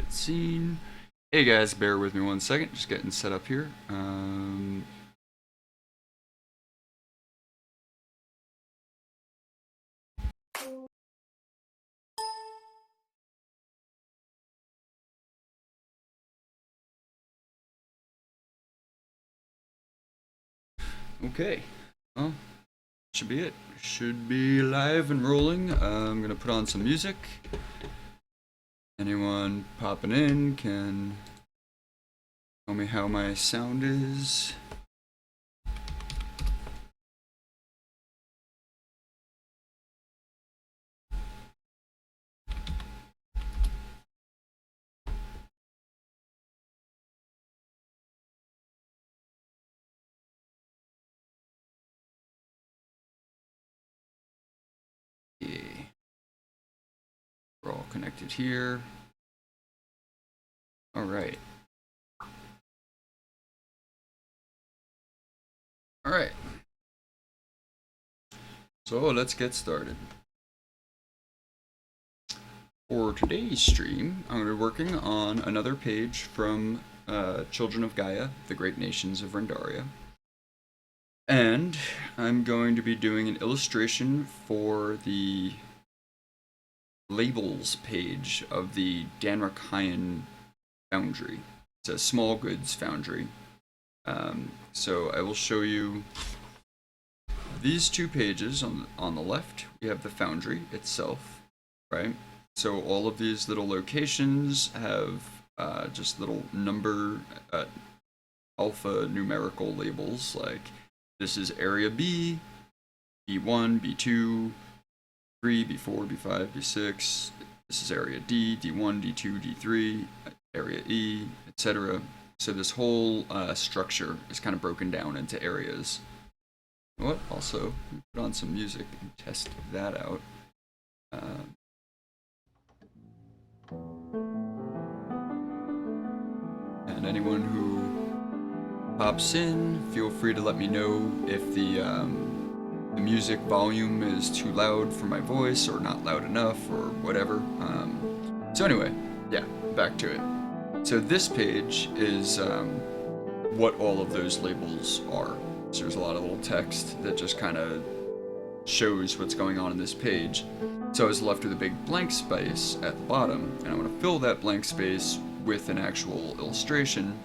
cutscene. Hey guys, bear with me one second. Just getting set up here. Okay. Well, should be it. Should be live and rolling. I'm gonna put on some music. Anyone popping in can tell me how my sound is. Yeah. We're all connected here. All right. All right. So let's get started. For today's stream, I'm going to be working on another page from Children of Gaia, the Great Nations of Rendaraia. And I'm going to be doing an illustration for the labels page of the Danrockaian Foundry. It's a small goods foundry. So I will show you these two pages. On the left, we have the foundry itself, right? So all of these little locations have just little number alpha numerical labels, like this is area B, B1, B2, 3, B4, B5, B6. This is area D, D1, D2, D3, area E, etc. So this whole structure is kind of broken down into areas. What? Also, put on some music and test that out. And anyone who pops in, feel free to let me know if the music volume is too loud for my voice or not loud enough or whatever. So anyway, yeah, back to it. So this page is what all of those labels are. So there's a lot of little text that just kind of shows what's going on in this page. So I was left with a big blank space at the bottom, and I want to fill that blank space with an actual illustration.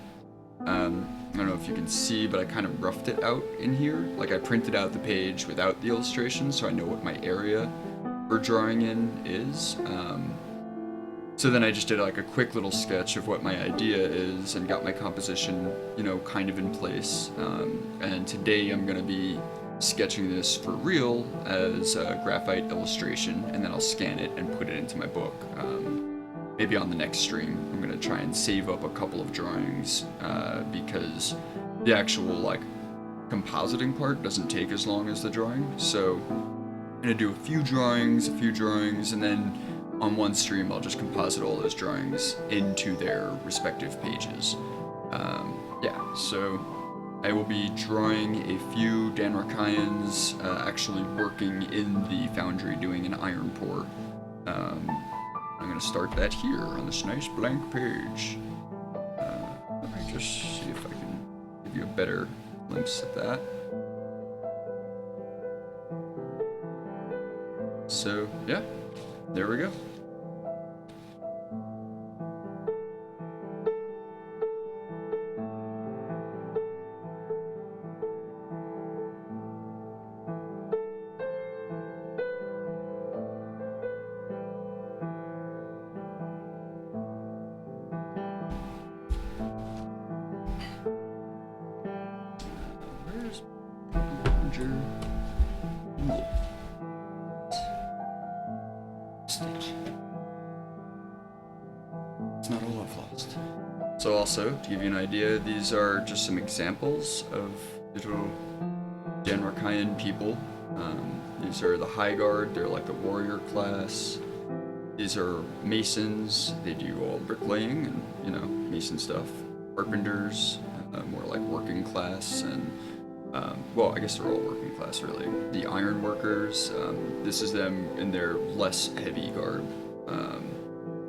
I don't know if you can see, but I kind of roughed it out in here. Like I printed out the page without the illustration, so I know what my area for drawing in is. So then I just did like a quick little sketch of what my idea is and got my composition, kind of in place. And today I'm going to be sketching this for real as a graphite illustration, and then I'll scan it and put it into my book. Maybe on the next stream, I'm going to try and save up a couple of drawings because the actual compositing part doesn't take as long as the drawing. So I'm going to do a few drawings, and then on one stream I'll just composite all those drawings into their respective pages. Yeah, so I will be drawing a few Danrockaians actually working in the foundry doing an iron pour. I'm going to start that here on this nice blank page. Let me just see if I can give you a better glimpse at that. So, yeah, there we go. It's not all I've lost. So also, to give you an idea, these are just some examples of little Danrockaian people. These are the High Guard, they're like the warrior class. These are masons, they do all bricklaying and, mason stuff. Carpenters, more like working class, and well, I guess they're all working class really. The iron workers, this is them in their less heavy garb.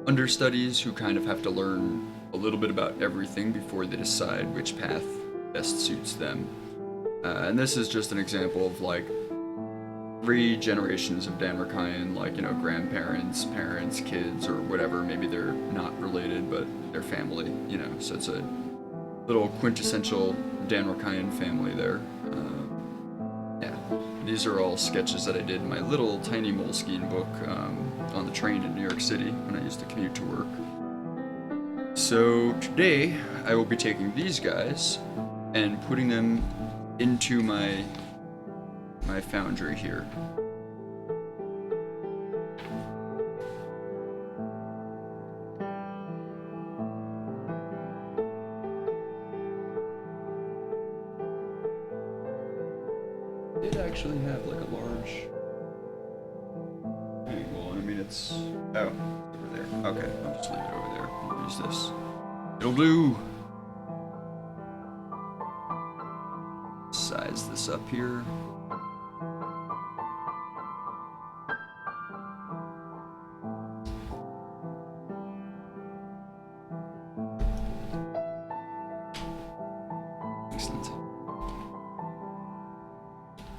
understudies who kind of have to learn a little bit about everything before they decide which path best suits them. And this is just an example of like 3 generations of Danrockaian, like, you know, grandparents, parents, kids, or whatever. Maybe they're not related, but they're family, you know, so it's a little quintessential Danrockaian family there. Yeah, these are all sketches that I did in my little tiny Moleskine book on the train in New York City when I used to commute to work. So today I will be taking these guys and putting them into my foundry here. It actually have like a large angle. I mean, it's over there. Okay, I'll just leave it over there. I'll use this. It'll do. Size this up here. Excellent.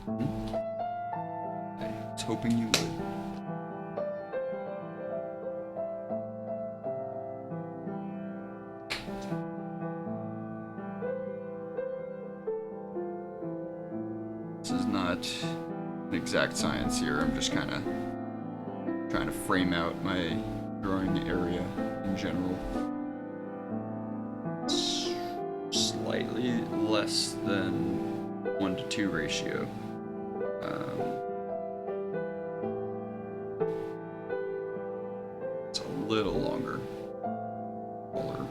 I was hoping you would. This is not an exact science here. I'm just kind of trying to frame out my drawing area in general. It's slightly less than 1:2 ratio. It's a little longer, taller, or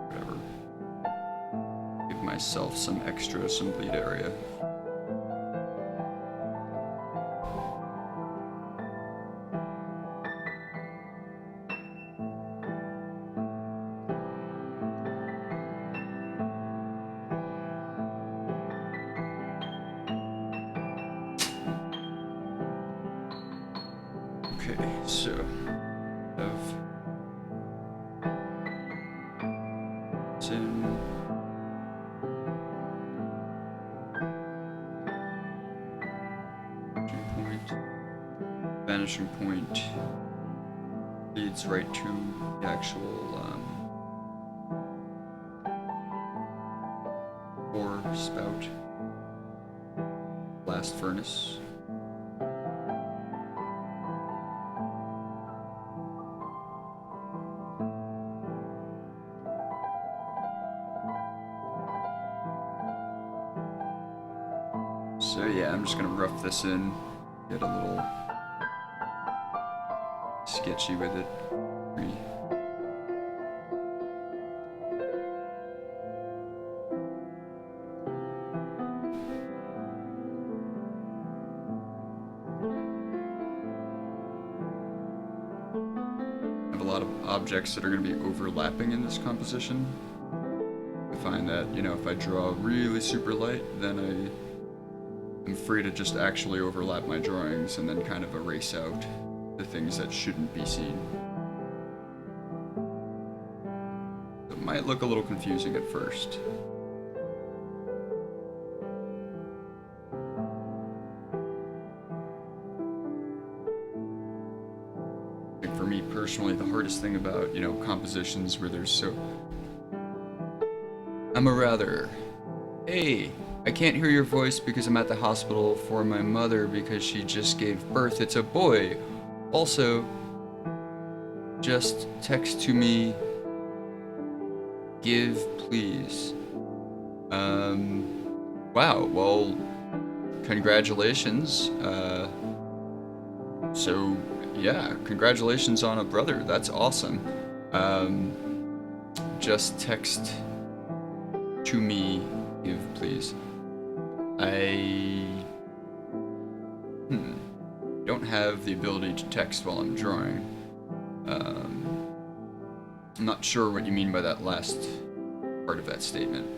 whatever. Give myself some bleed area. Okay, so have in vanishing point leads right to the actual ore spout, blast furnace. So yeah, I'm just gonna rough this in, get a little sketchy with it. I have a lot of objects that are gonna be overlapping in this composition. I find that, you know, if I draw really super light, then I'm free to just actually overlap my drawings and then kind of erase out the things that shouldn't be seen. It might look a little confusing at first. I think for me personally, the hardest thing about, you know, compositions where there's hey, I can't hear your voice because I'm at the hospital for my mother because she just gave birth. It's a boy. Also, just text to me, give please. Wow, well, congratulations. So, yeah, congratulations on a brother. That's awesome. Just text to me, give please. I don't have the ability to text while I'm drawing. I'm not sure what you mean by that last part of that statement.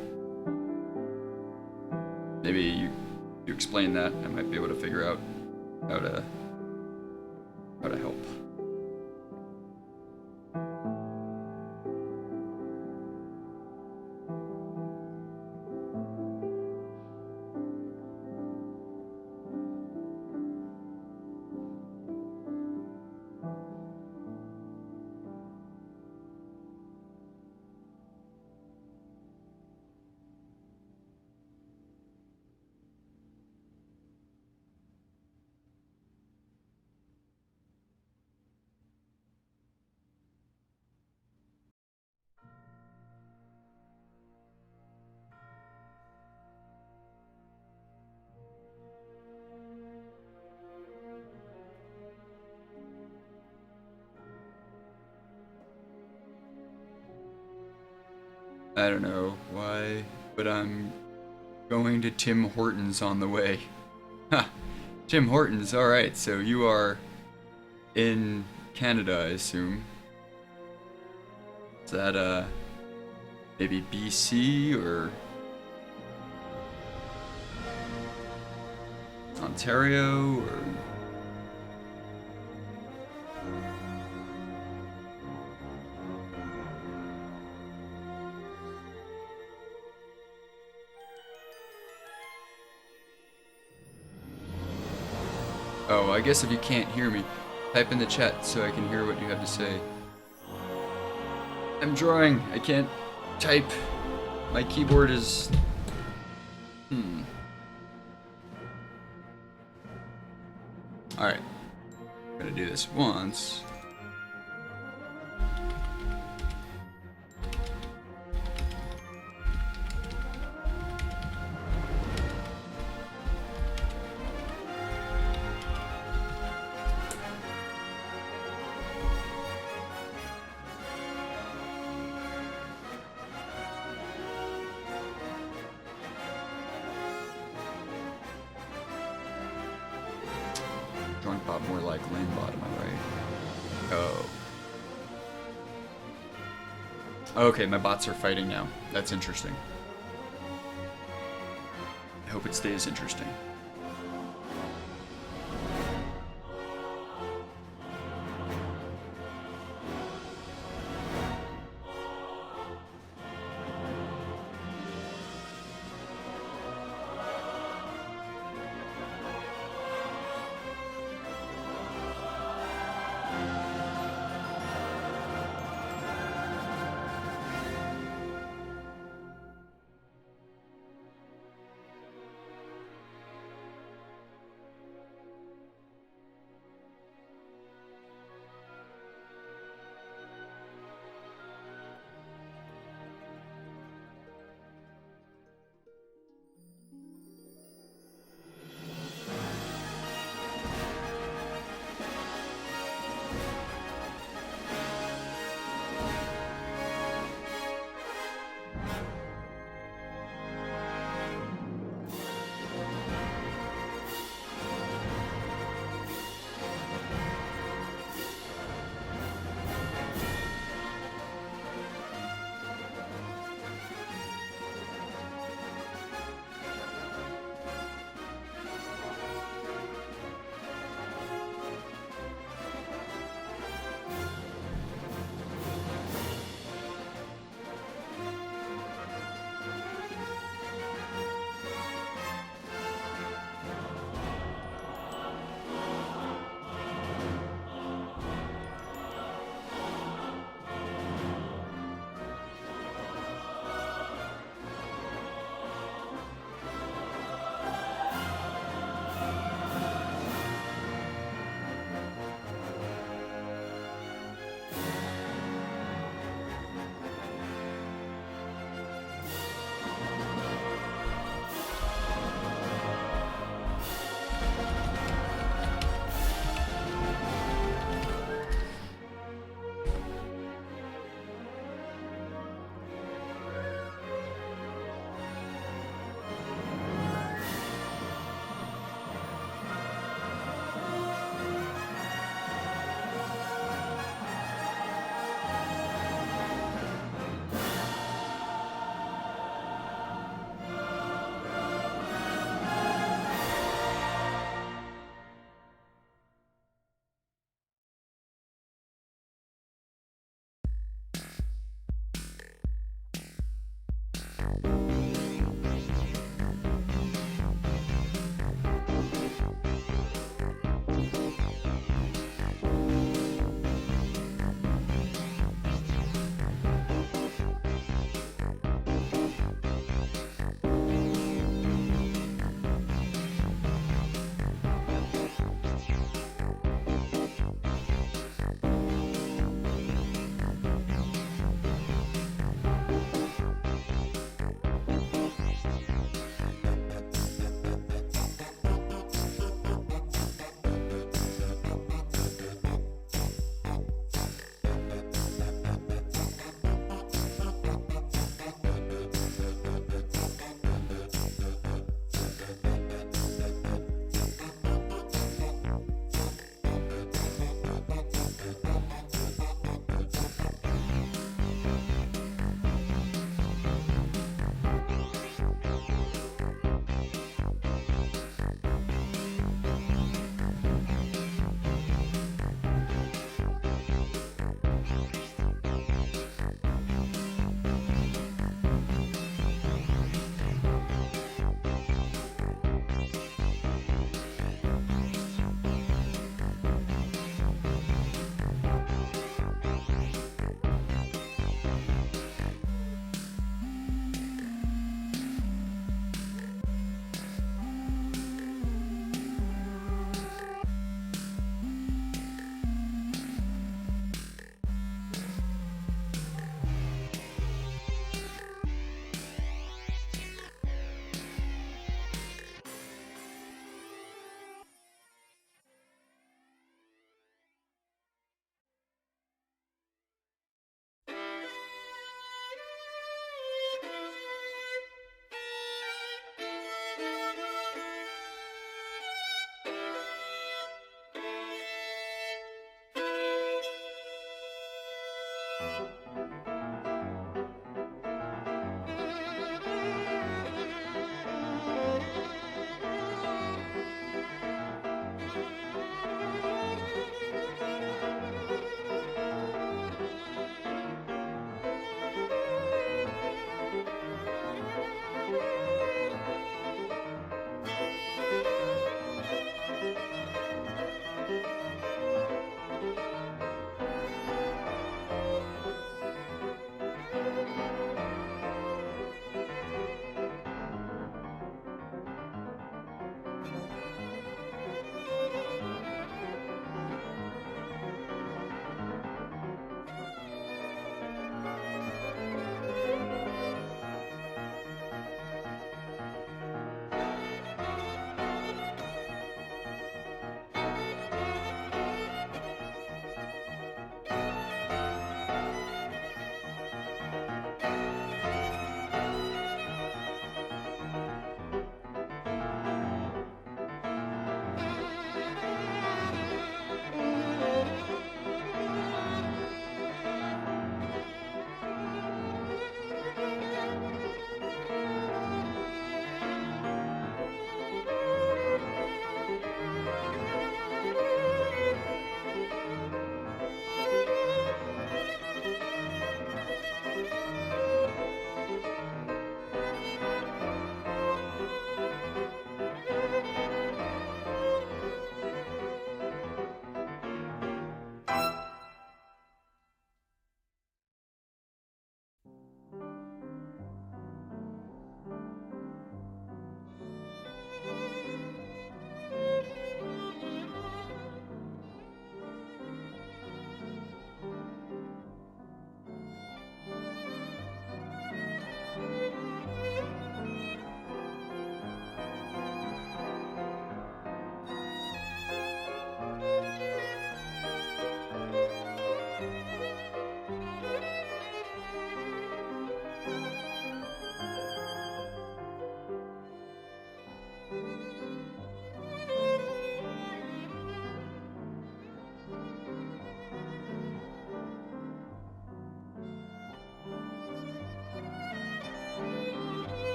Maybe you explain that, I might be able to figure out how to help. I don't know why, but I'm going to Tim Hortons on the way. Ha! Tim Hortons, alright, so you are in Canada, I assume. Is that, maybe BC or Ontario or... Oh, I guess if you can't hear me, type in the chat so I can hear what you have to say. I'm drawing. I can't type. My keyboard is... Alright. I'm gonna do this once. Drunk bot, more like lame bot, am I right? Oh. Okay, my bots are fighting now. That's interesting. I hope it stays interesting.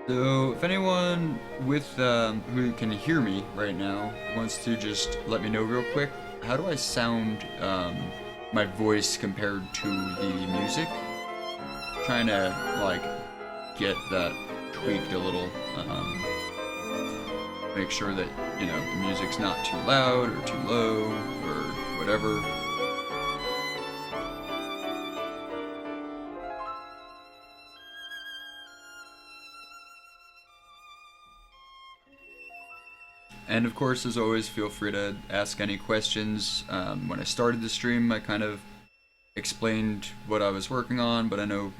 So, if anyone with who can hear me right now wants to just let me know real quick, how do I sound my voice compared to the music? Trying to like get that tweaked a little, make sure that the music's not too loud or too low or whatever. And of course, as always, feel free to ask any questions. When I started the stream, I kind of explained what I was working on, but I know,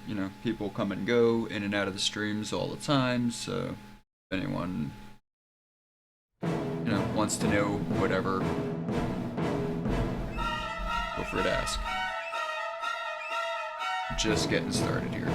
people come and go in and out of the streams all the time, so if anyone, wants to know whatever, feel free to ask. Just getting started here.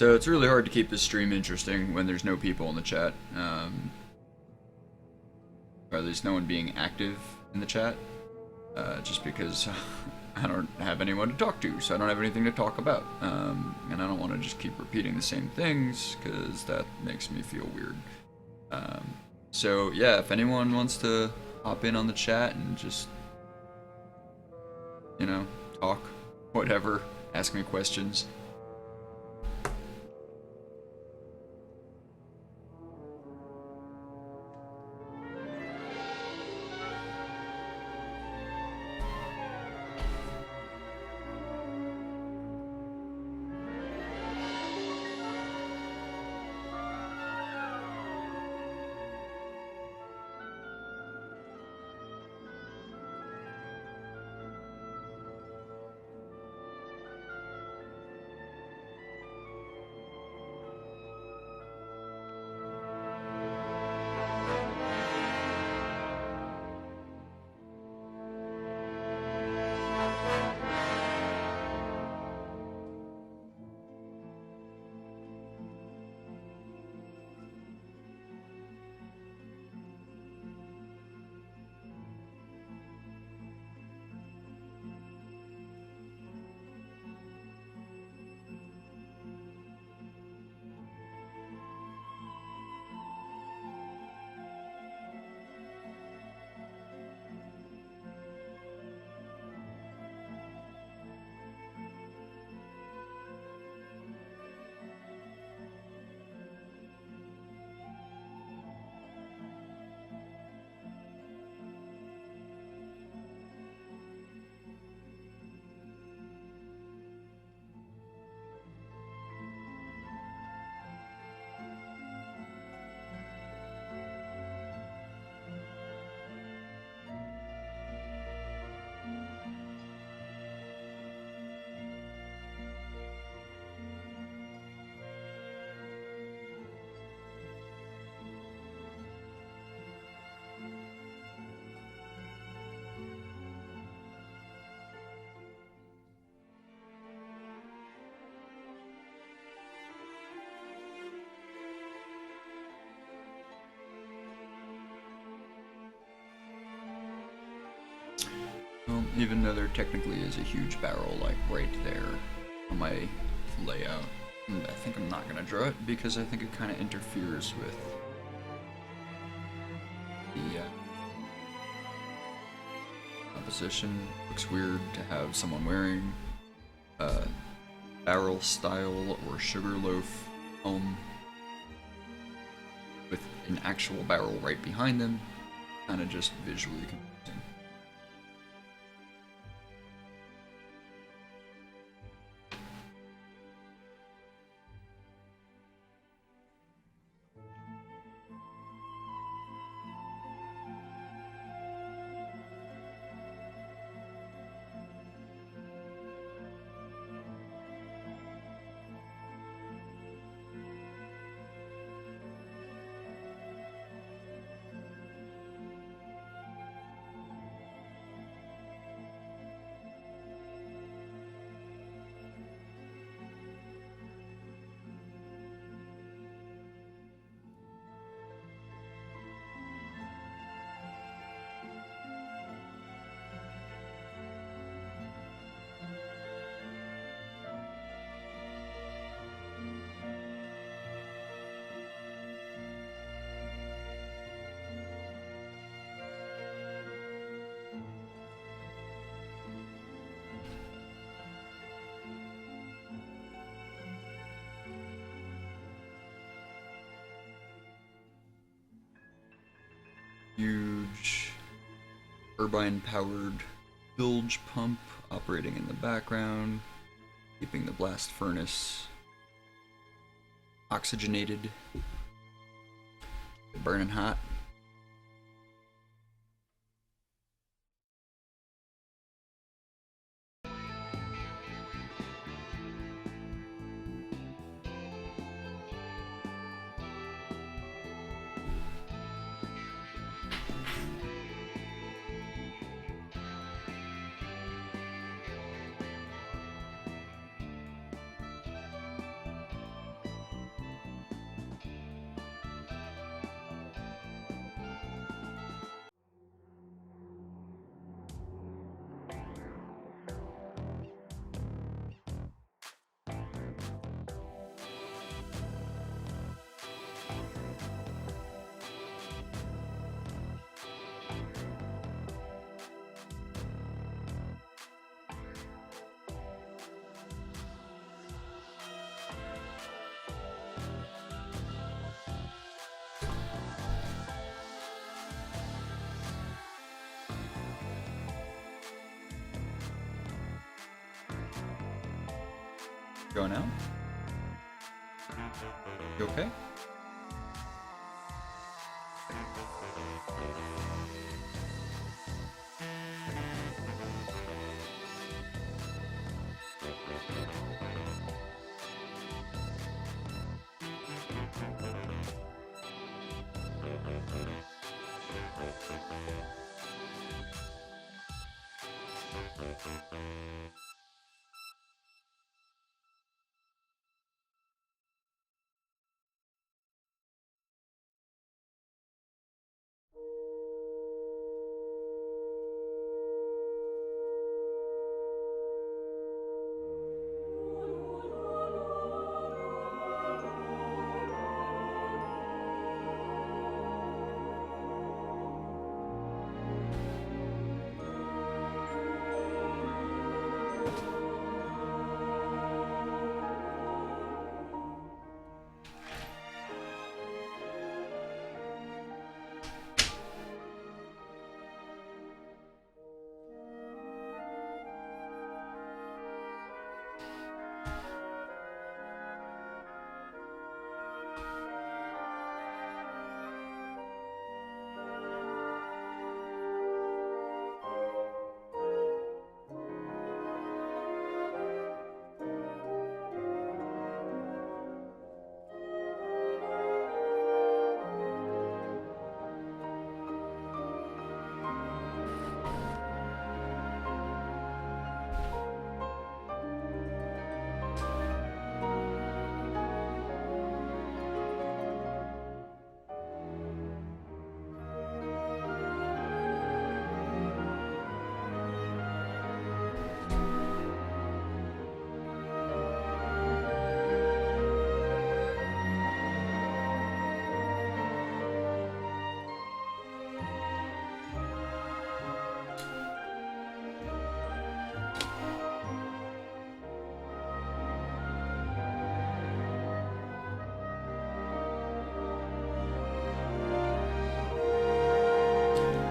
So it's really hard to keep this stream interesting when there's no people in the chat. Or at least no one being active in the chat. Just because I don't have anyone to talk to, so I don't have anything to talk about. And I don't want to just keep repeating the same things, because that makes me feel weird. So yeah, if anyone wants to hop in on the chat and just, you know, talk, whatever, ask me questions. even though there technically is a huge barrel like right there on my layout. And I think I'm not gonna draw it because I think it kind of interferes with the composition. Looks weird to have someone wearing a barrel style or sugarloaf helm with an actual barrel right behind them. Kind of just visually confusing. Huge turbine-powered bilge pump operating in the background, keeping the blast furnace oxygenated, burning hot. Going out? You okay?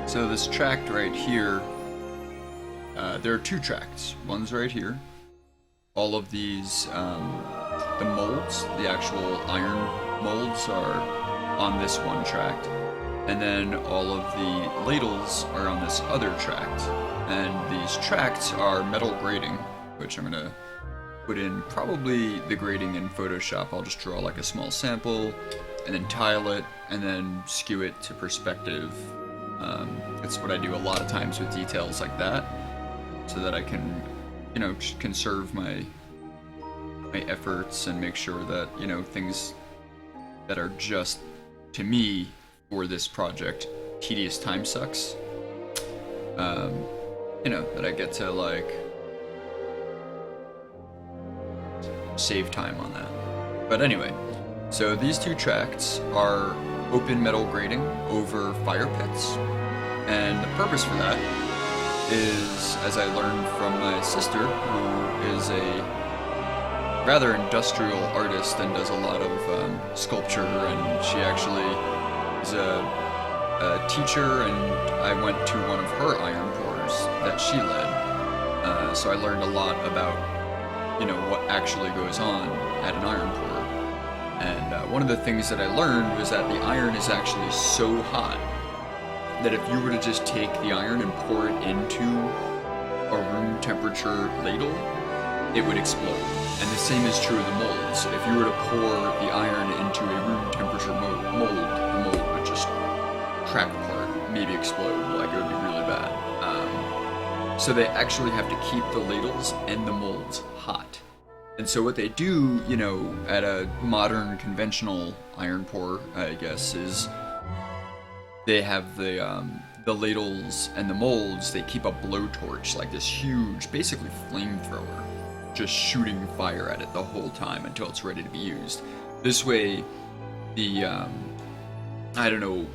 So this tract right here, there are two tracts. One's right here. All of these, the molds, the actual iron molds are on this one tract. And then all of the ladles are on this other tract. And these tracts are metal grating, which I'm gonna put in probably the grading in Photoshop. I'll just draw like a small sample and then tile it and then skew it to perspective. It's what I do a lot of times with details like that, so that I can, you know, conserve my efforts and make sure that, you know, things that are just, to me, for this project, tedious time sucks. You know, that I get to, like, save time on that. But anyway, so these two tracts are open metal grating over fire pits. And the purpose for that is, as I learned from my sister, who is a rather industrial artist and does a lot of sculpture, and she actually is a teacher, and I went to one of her iron pours that she led. So I learned a lot about, you know, what actually goes on at an iron pour. And one of the things that I learned was that the iron is actually so hot that if you were to just take the iron and pour it into a room temperature ladle, it would explode. And the same is true of the molds. If you were to pour the iron into a room temperature mold, the mold would just crack apart, maybe explode, like it would be really bad. So they actually have to keep the ladles and the molds hot. And so what they do, you know, at a modern conventional iron pour, I guess, is they have the ladles and the molds, they keep a blowtorch, like this huge, basically flamethrower, just shooting fire at it the whole time until it's ready to be used. This way, the, I don't know,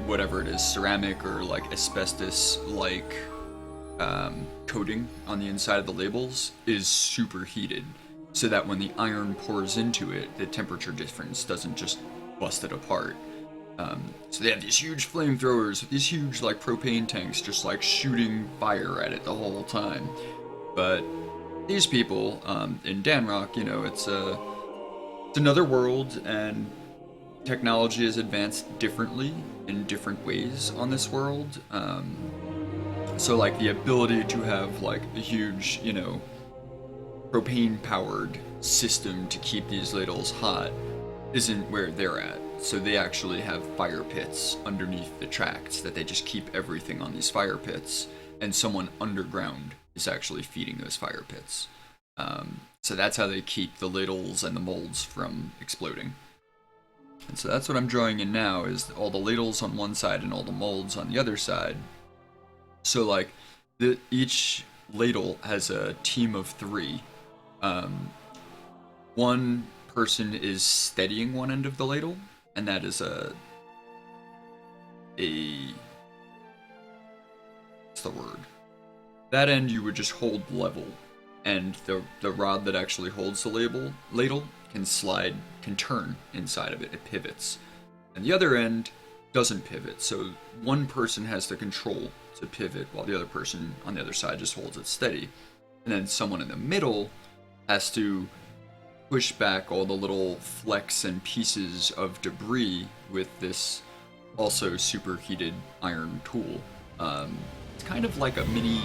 whatever it is, ceramic or like asbestos-like coating on the inside of the labels is super heated, so that when the iron pours into it, the temperature difference doesn't just bust it apart. So they have these huge flamethrowers with these huge like propane tanks just like shooting fire at it the whole time. But these people in Danrock, you know, it's another world, and technology is advanced differently in different ways on this world. So like the ability to have like a huge, you know, propane powered system to keep these ladles hot isn't where they're at. So they actually have fire pits underneath the tracts that they just keep everything on these fire pits, and someone underground is actually feeding those fire pits. So that's how they keep the ladles and the molds from exploding. And so that's what I'm drawing in now, is all the ladles on one side and all the molds on the other side. So like each ladle has a team of 3. One person is steadying one end of the ladle, and that is what's the word? That end you would just hold level, and the rod that actually holds the ladle can turn inside of it. It pivots, and the other end doesn't pivot. So one person has the control to pivot, while the other person on the other side just holds it steady. And then someone in the middle has to push back all the little flecks and pieces of debris with this also superheated iron tool. It's kind of like a mini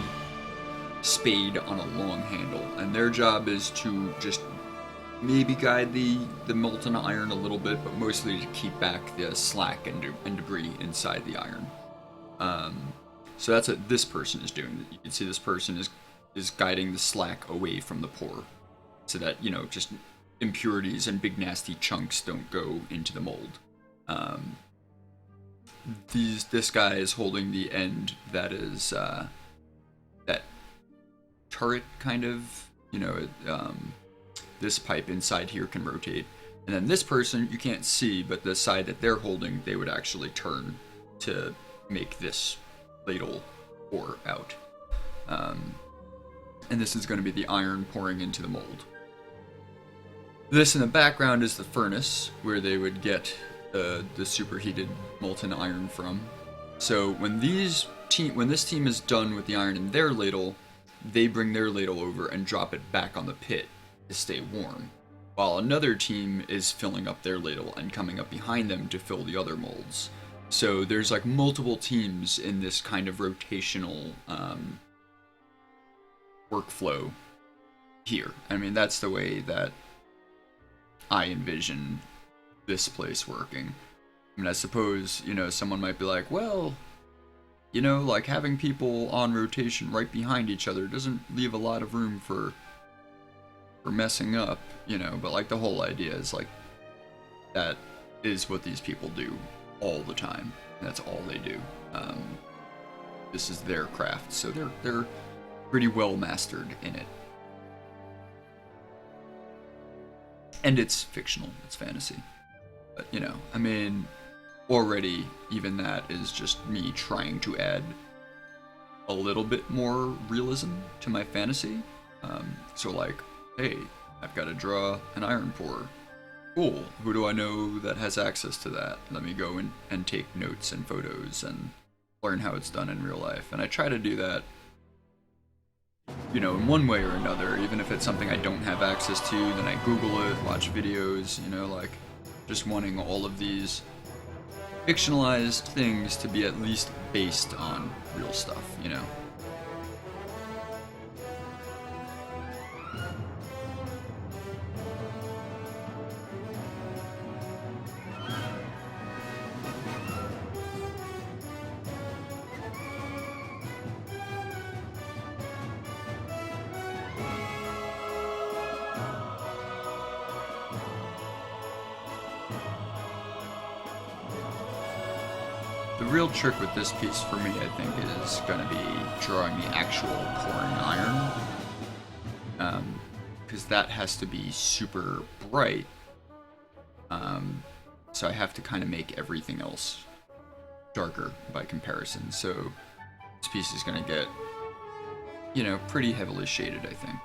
spade on a long handle, and their job is to just maybe guide the molten iron a little bit, but mostly to keep back the slack and debris inside the iron. So that's what this person is doing. You can see this person is guiding the slack away from the pour, so that, you know, just impurities and big nasty chunks don't go into the mold. This guy is holding the end that is that turret kind of, you know, this pipe inside here can rotate, and then this person you can't see, but the side that they're holding they would actually turn to make this ladle pour out. And this is going to be the iron pouring into the mold. This in the background is the furnace where they would get the superheated molten iron from. So when this team is done with the iron in their ladle, they bring their ladle over and drop it back on the pit to stay warm, while another team is filling up their ladle and coming up behind them to fill the other molds. So there's like multiple teams in this kind of rotational workflow here. I mean, that's the way that I envision this place working. I mean, I suppose, you know, someone might be like, well, you know, like having people on rotation right behind each other doesn't leave a lot of room for messing up, you know, but like the whole idea is like that is what these people do all the time. That's all they do. This is their craft, so they're pretty well mastered in it. And it's fictional, it's fantasy. But, you know, I mean, already even that is just me trying to add a little bit more realism to my fantasy. So like, hey, I've got to draw an iron pour. Cool, who do I know that has access to that? Let me go and take notes and photos and learn how it's done in real life. And I try to do that, you know, in one way or another. Even if it's something I don't have access to, then I Google it, watch videos, you know, like just wanting all of these fictionalized things to be at least based on real stuff, you know? The real trick with this piece for me, I think, is going to be drawing the actual pouring iron, because that has to be super bright, so I have to kind of make everything else darker by comparison, so this piece is going to get, you know, pretty heavily shaded, I think.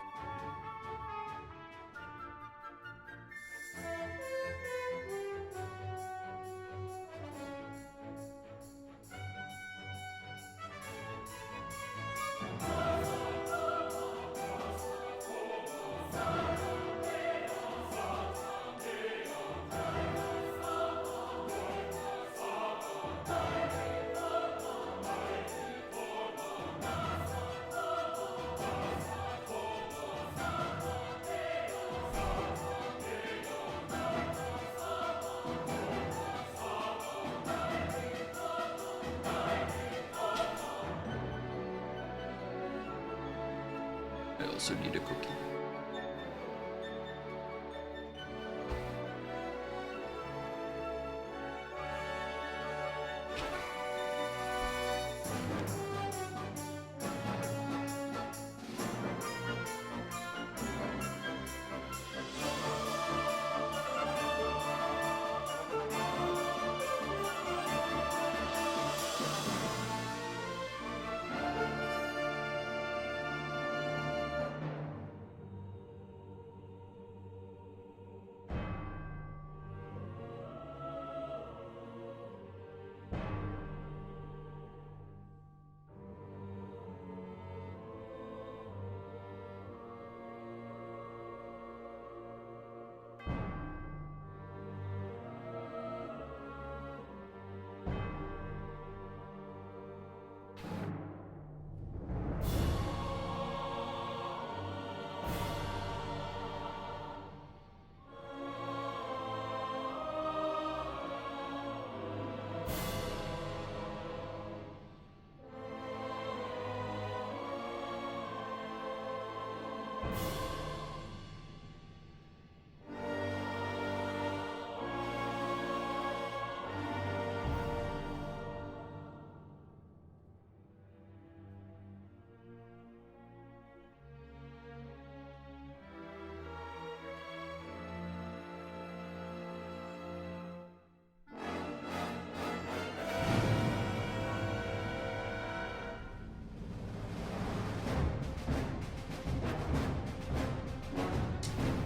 I also need a cookie.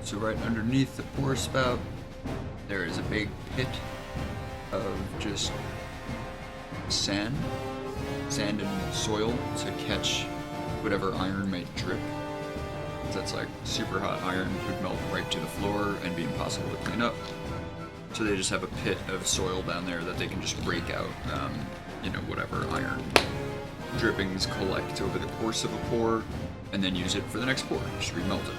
So right underneath the pour spout, there is a big pit of just sand and soil to catch whatever iron might drip. That's like super hot iron would melt right to the floor and be impossible to clean up. So they just have a pit of soil down there that they can just break out, whatever iron drippings collect over the course of a pour, and then use it for the next pour, just remelt it.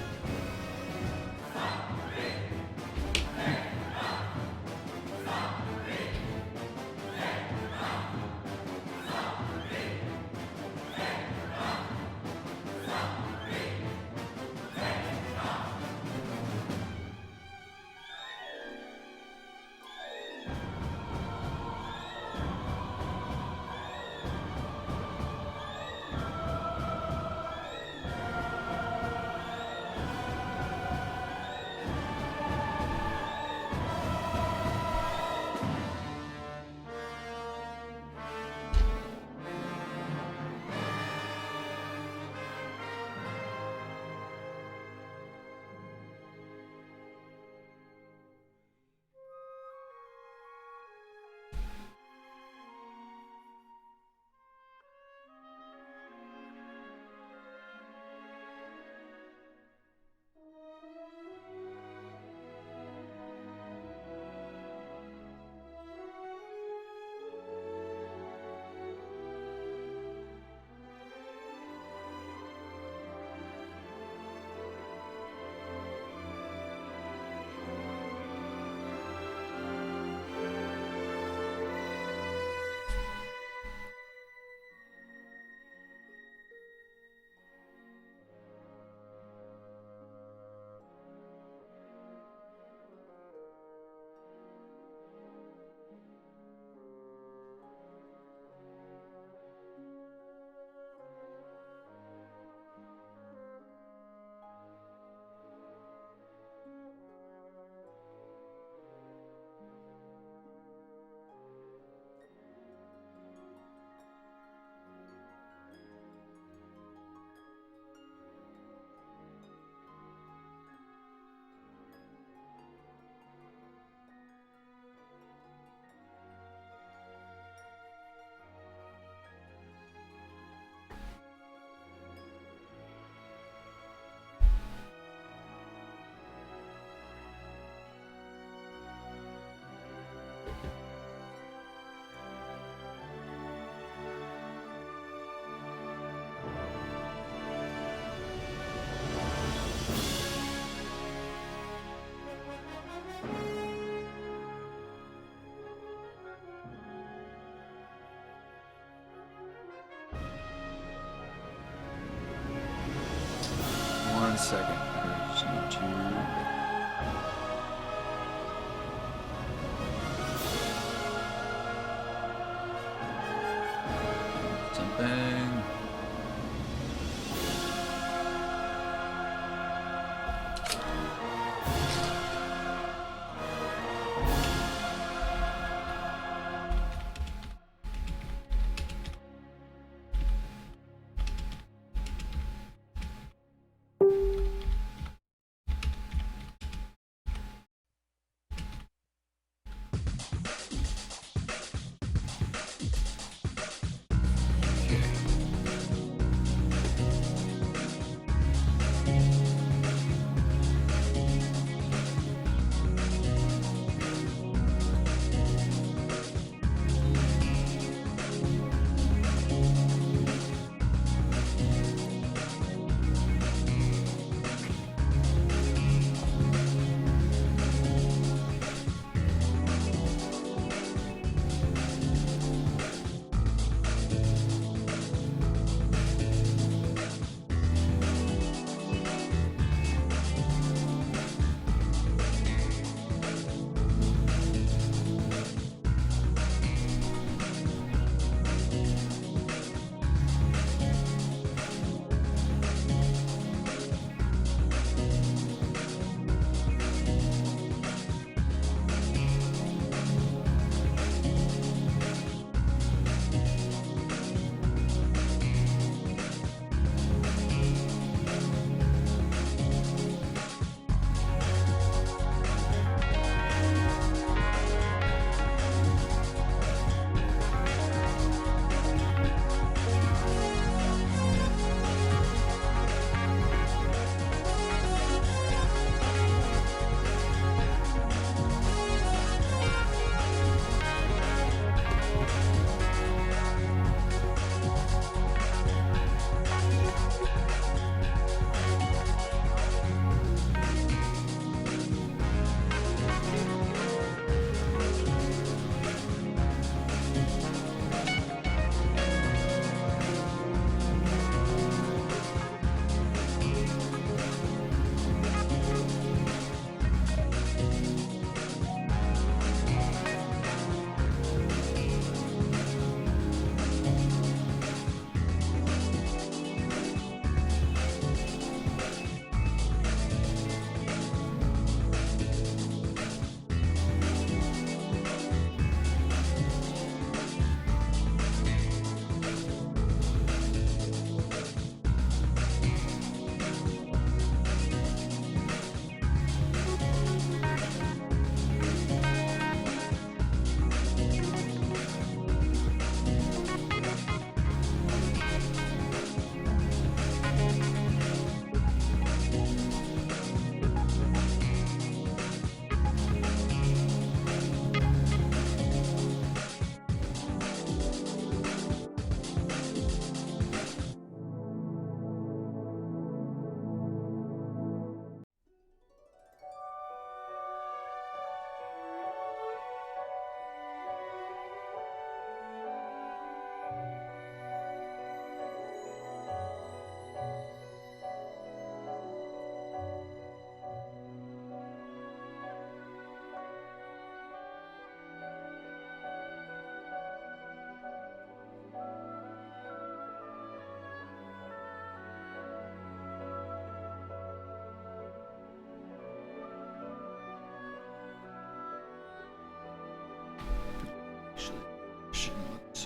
One second. I just need to... something.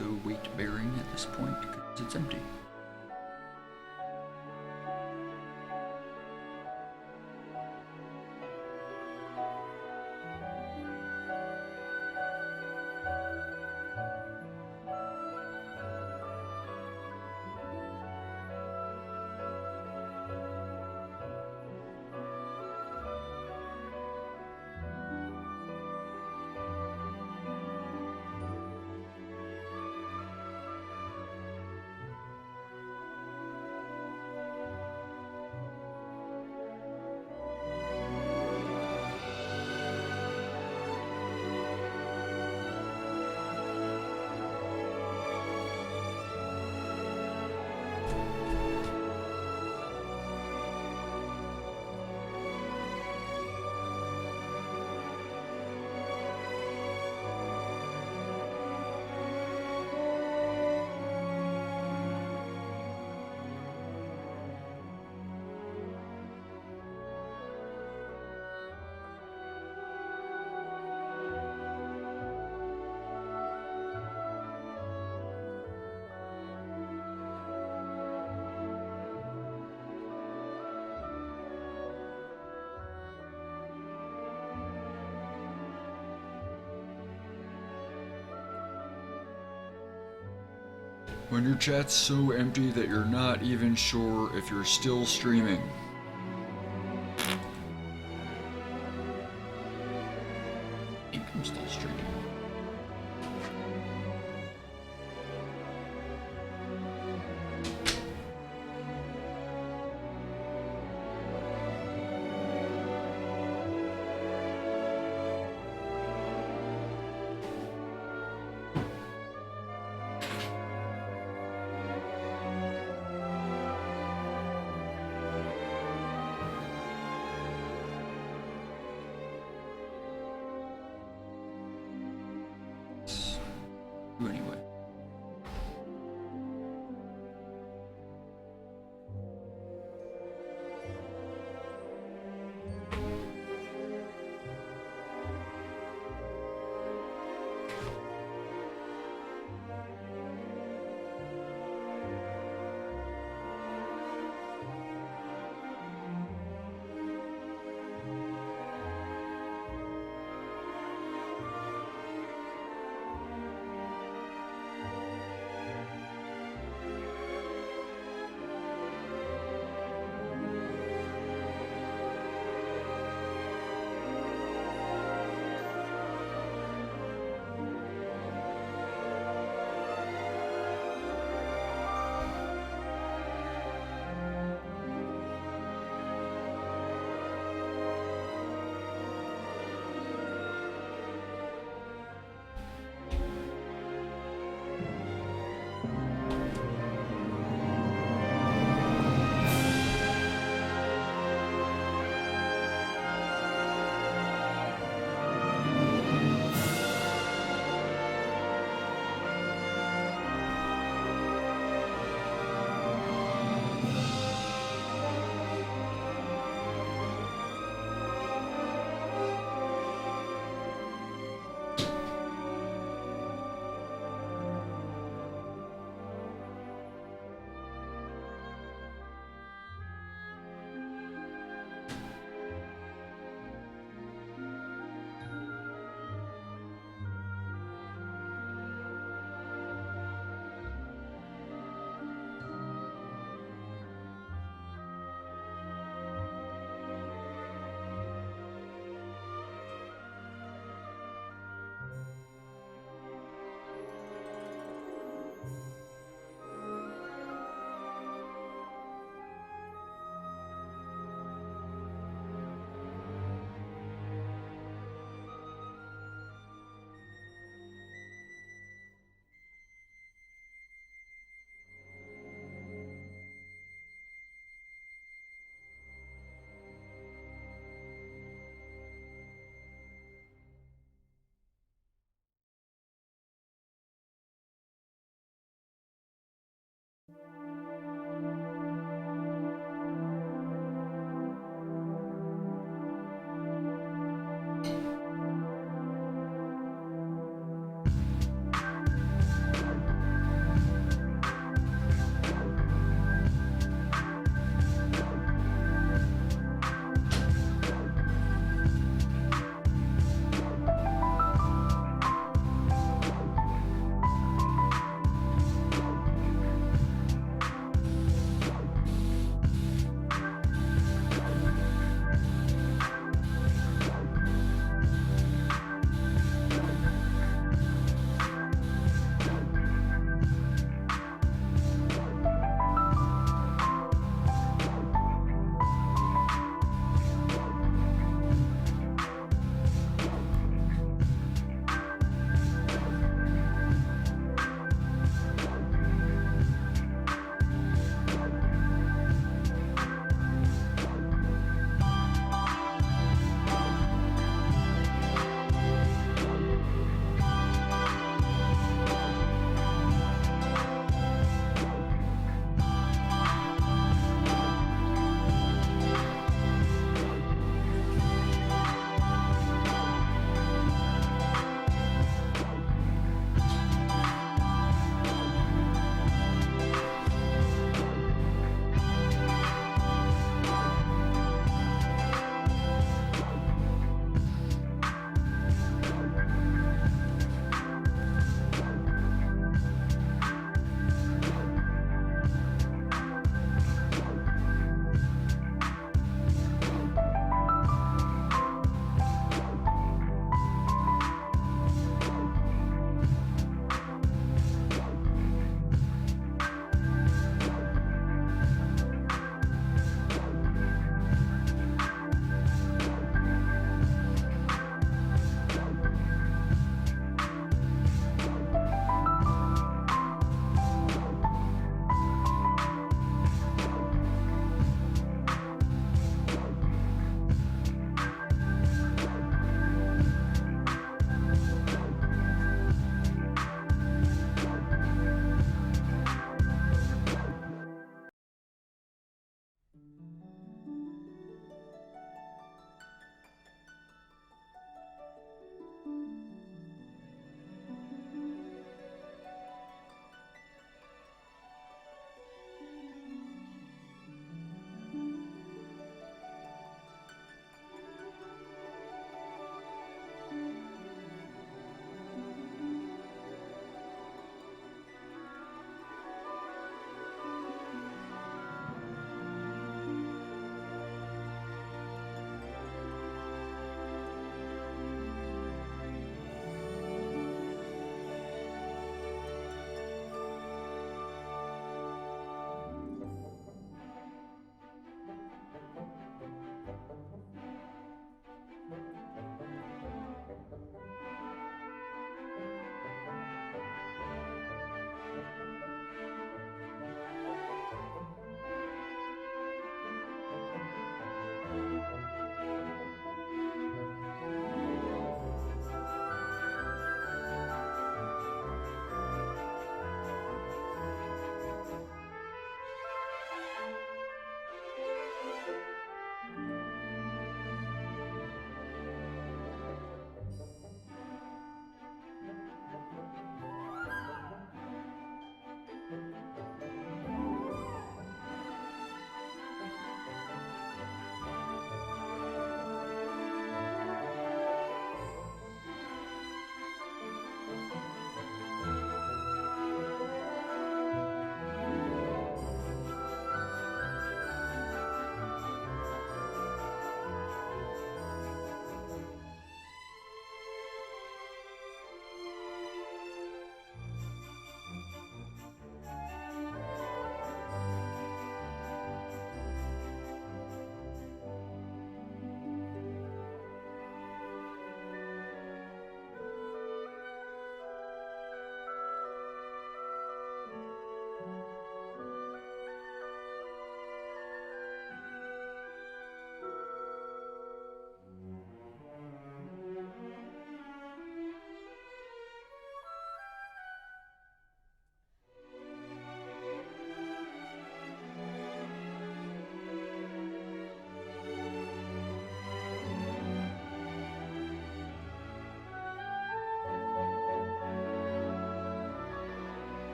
also weight bearing at this point because it's empty. When your chat's so empty that you're not even sure if you're still streaming. I think I'm still streaming.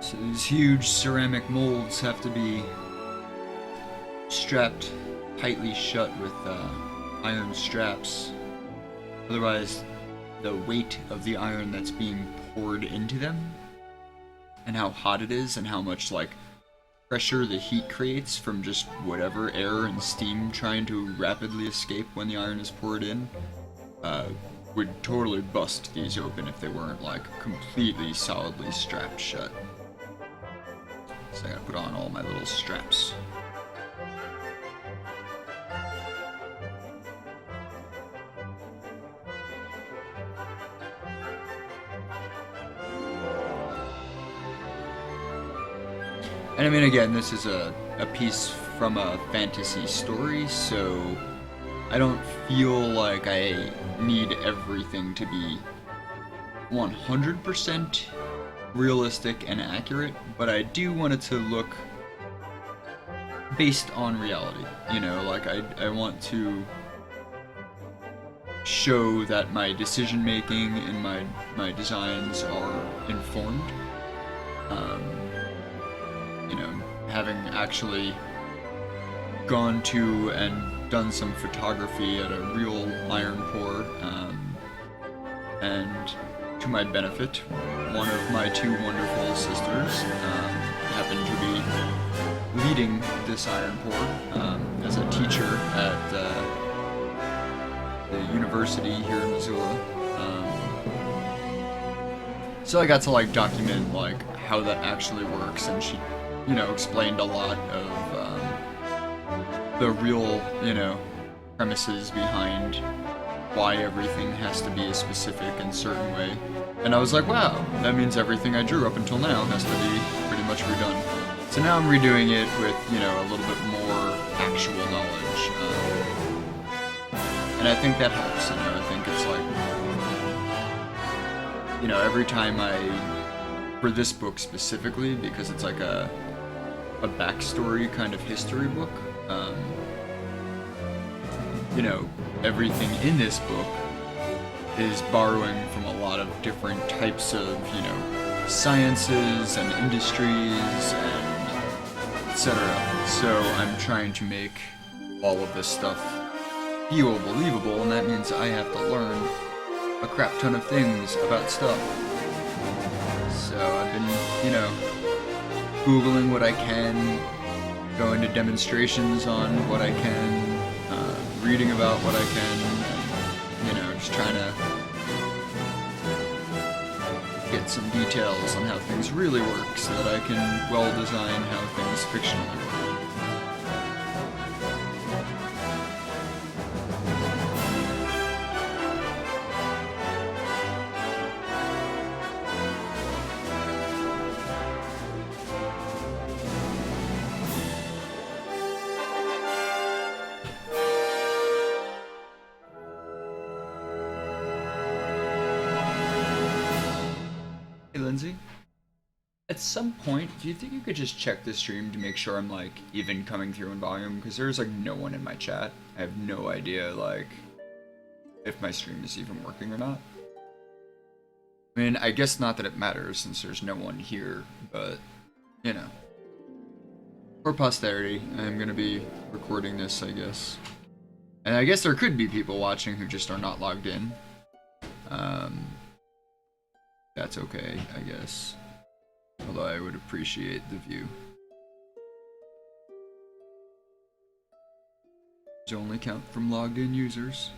So these huge ceramic molds have to be strapped tightly shut with iron straps. Otherwise, the weight of the iron that's being poured into them, and how hot it is, and how much like pressure the heat creates from just whatever air and steam trying to rapidly escape when the iron is poured in, would totally bust these open if they weren't like completely solidly strapped shut. So I gotta put on all my little straps. And I mean, again, this is a piece from a fantasy story, so I don't feel like I need everything to be 100% realistic and accurate, but I do want it to look based on reality. You know, like I want to show that my decision making and my designs are informed. You know, having actually gone to and done some photography at a real iron pour, and to my benefit, one of my two wonderful sisters happened to be leading this iron pour as a teacher at the university here in Missoula. So I got to like document like how that actually works, and she, you know, explained a lot of the real, you know, premises behind why everything has to be a specific and certain way. And I was like, wow, that means everything I drew up until now has to be pretty much redone. So now I'm redoing it with, you know, a little bit more actual knowledge. And I think that helps, you know, I think it's like, you know, every time for this book specifically, because it's like a backstory kind of history book, you know, everything in this book is borrowing from a lot of different types of, you know, sciences and industries and etc. So I'm trying to make all of this stuff feel believable, and that means I have to learn a crap ton of things about stuff. So I've been, you know, Googling what I can, going to demonstrations on what I can, reading about what I can, and, you know, just trying to get some details on how things really work so that I can well design how things fictionally work. Lindsay, at some point, do you think you could just check the stream to make sure I'm like even coming through in volume? Because there's like no one in my chat. I have no idea like if my stream is even working or not. I mean, I guess not that it matters since there's no one here, but you know, for posterity, I'm gonna be recording this, I guess. And I guess there could be people watching who just are not logged in. That's okay, I guess. Although I would appreciate the view. These only count from logged in users.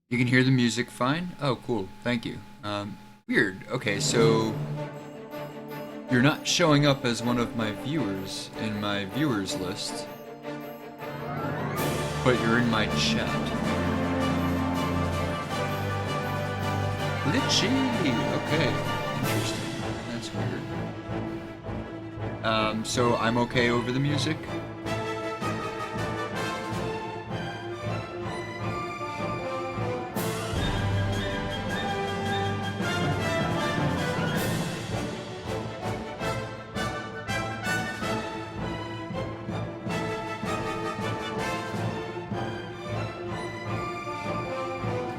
You can hear the music fine? Oh, cool. Thank you. Weird. Okay, so you're not showing up as one of my viewers in my viewers list, but you're in my chat. Glitchy! Okay. Interesting. That's weird. So I'm okay over the music?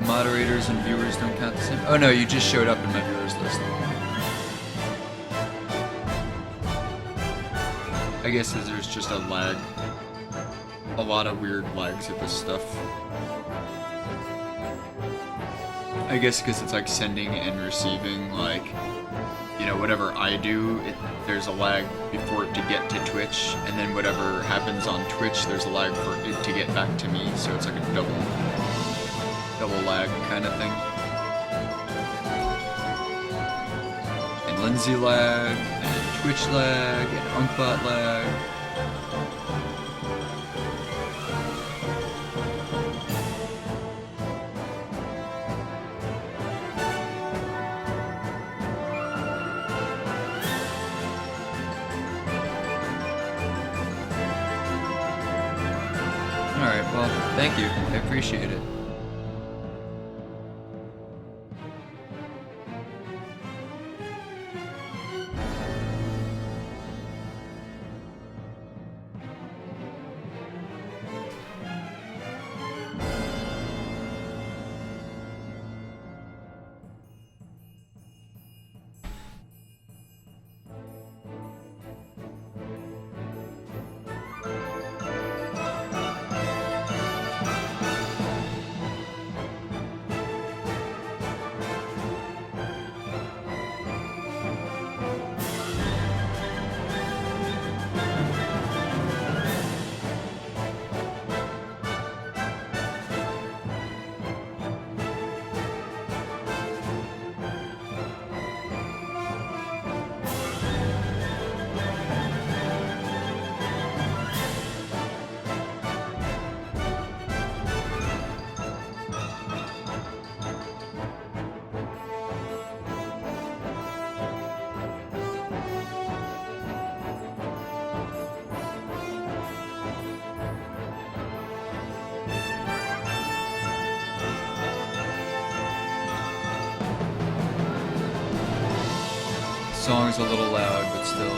Moderators and viewers don't count the same. Oh no, you just showed up in my viewers list. I guess there's just a lag. A lot of weird lags with this stuff. I guess because it's like sending and receiving, like, you know, whatever I do, there's a lag before it to get to Twitch, and then whatever happens on Twitch, there's a lag for it to get back to me, so it's like a double lag kind of thing. And Lindsay lag, and Twitch lag, and Unkbot lag. Alright, well, thank you. I appreciate it. Song's a little loud, but still.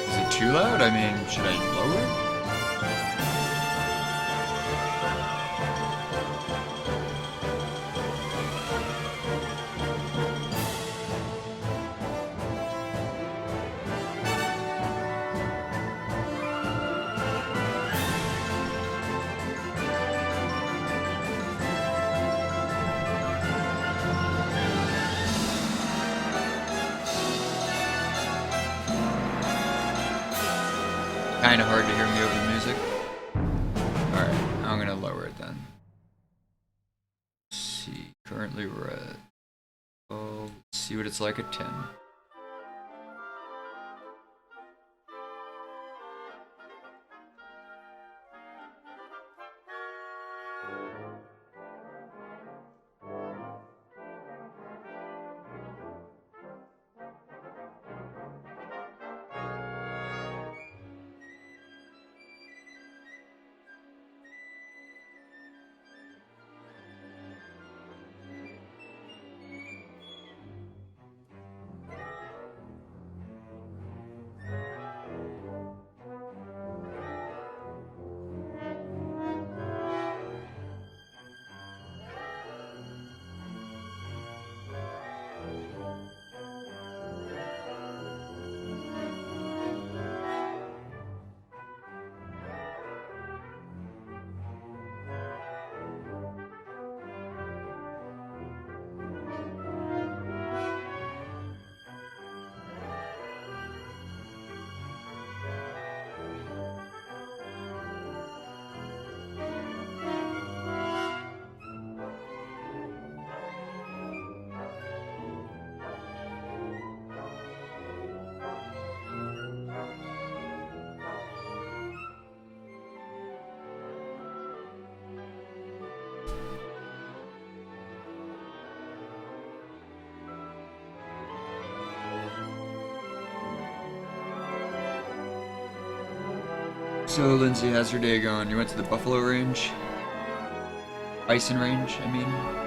Is it too loud? I mean, should I lower it? Kinda hard to hear me over the music. Alright, I'm gonna lower it then. Let's see, currently we're at... Oh, let's see what it's like at 10. So, Lindsay, how's your day going? You went to the buffalo range? Bison range, I mean.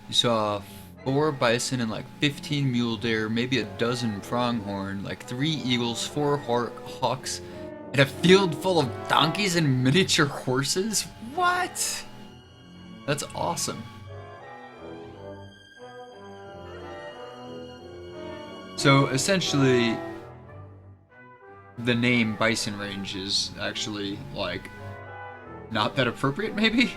You saw 4 bison and like 15 mule deer, maybe a dozen pronghorn, like 3 eagles, 4 hawks, and a field full of donkeys and miniature horses? What? That's awesome. So essentially, the name Bison Range is actually like not that appropriate, maybe?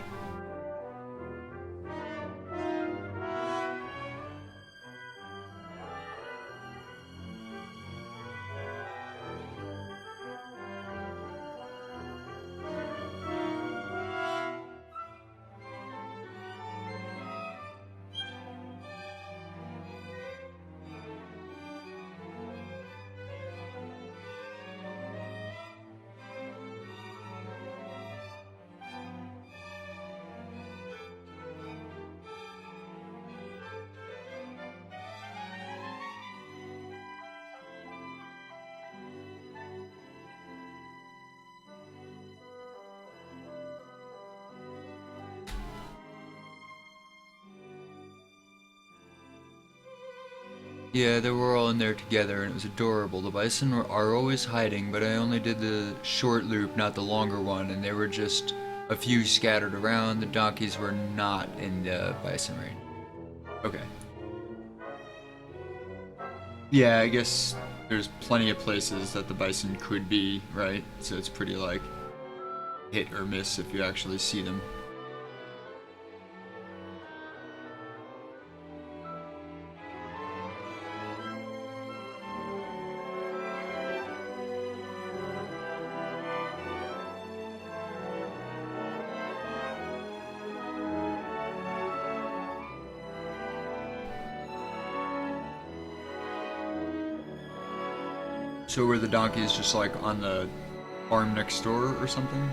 Yeah, they were all in there together and it was adorable. The bison are always hiding, but I only did the short loop, not the longer one, and there were just a few scattered around. The donkeys were not in the bison range. Okay. Yeah, I guess there's plenty of places that the bison could be, right? So it's pretty like hit or miss if you actually see them. So were the donkeys just like on the farm next door or something?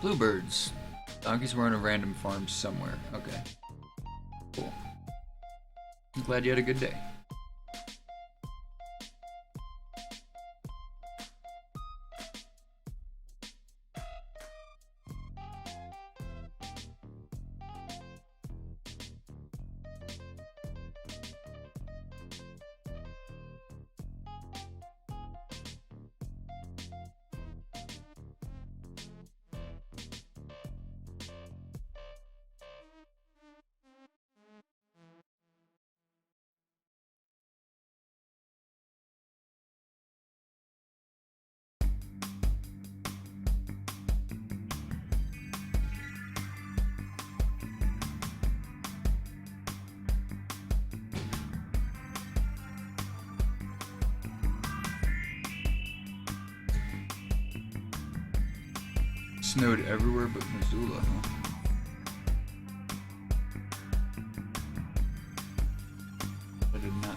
Bluebirds. Donkeys were on a random farm somewhere. Okay. Cool. I'm glad you had a good day. Snowed everywhere but Missoula, huh? I did not.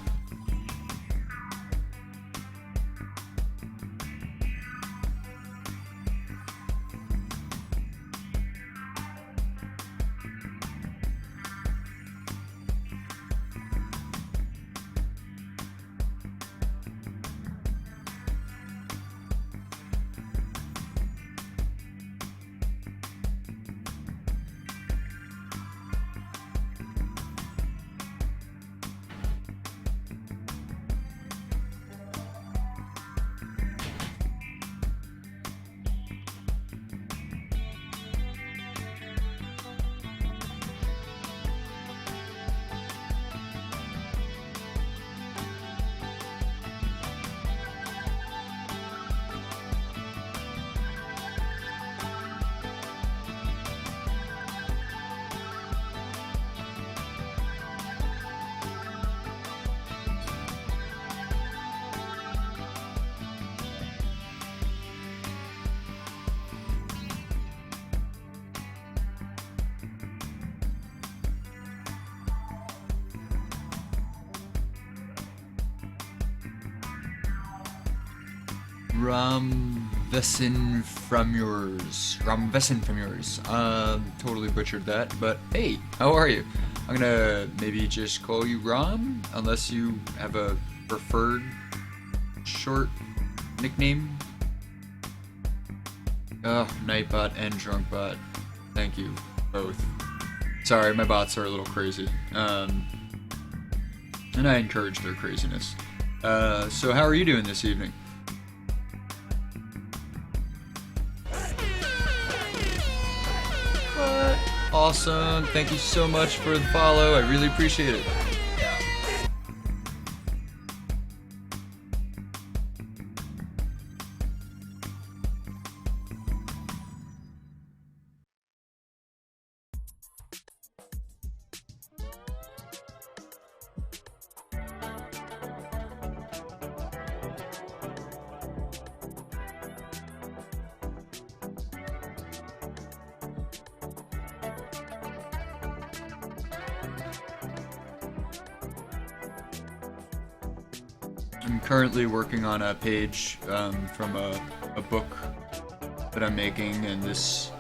Ramvesin from yours. Totally butchered that, but hey, how are you? I'm gonna maybe just call you Ram, unless you have a preferred short nickname. Nightbot and Drunkbot. Thank you, both. Sorry, my bots are a little crazy. And I encourage their craziness. So how are you doing this evening? Awesome. Thank you so much for the follow. I really appreciate it. I'm currently working on a page from a book that I'm making, and this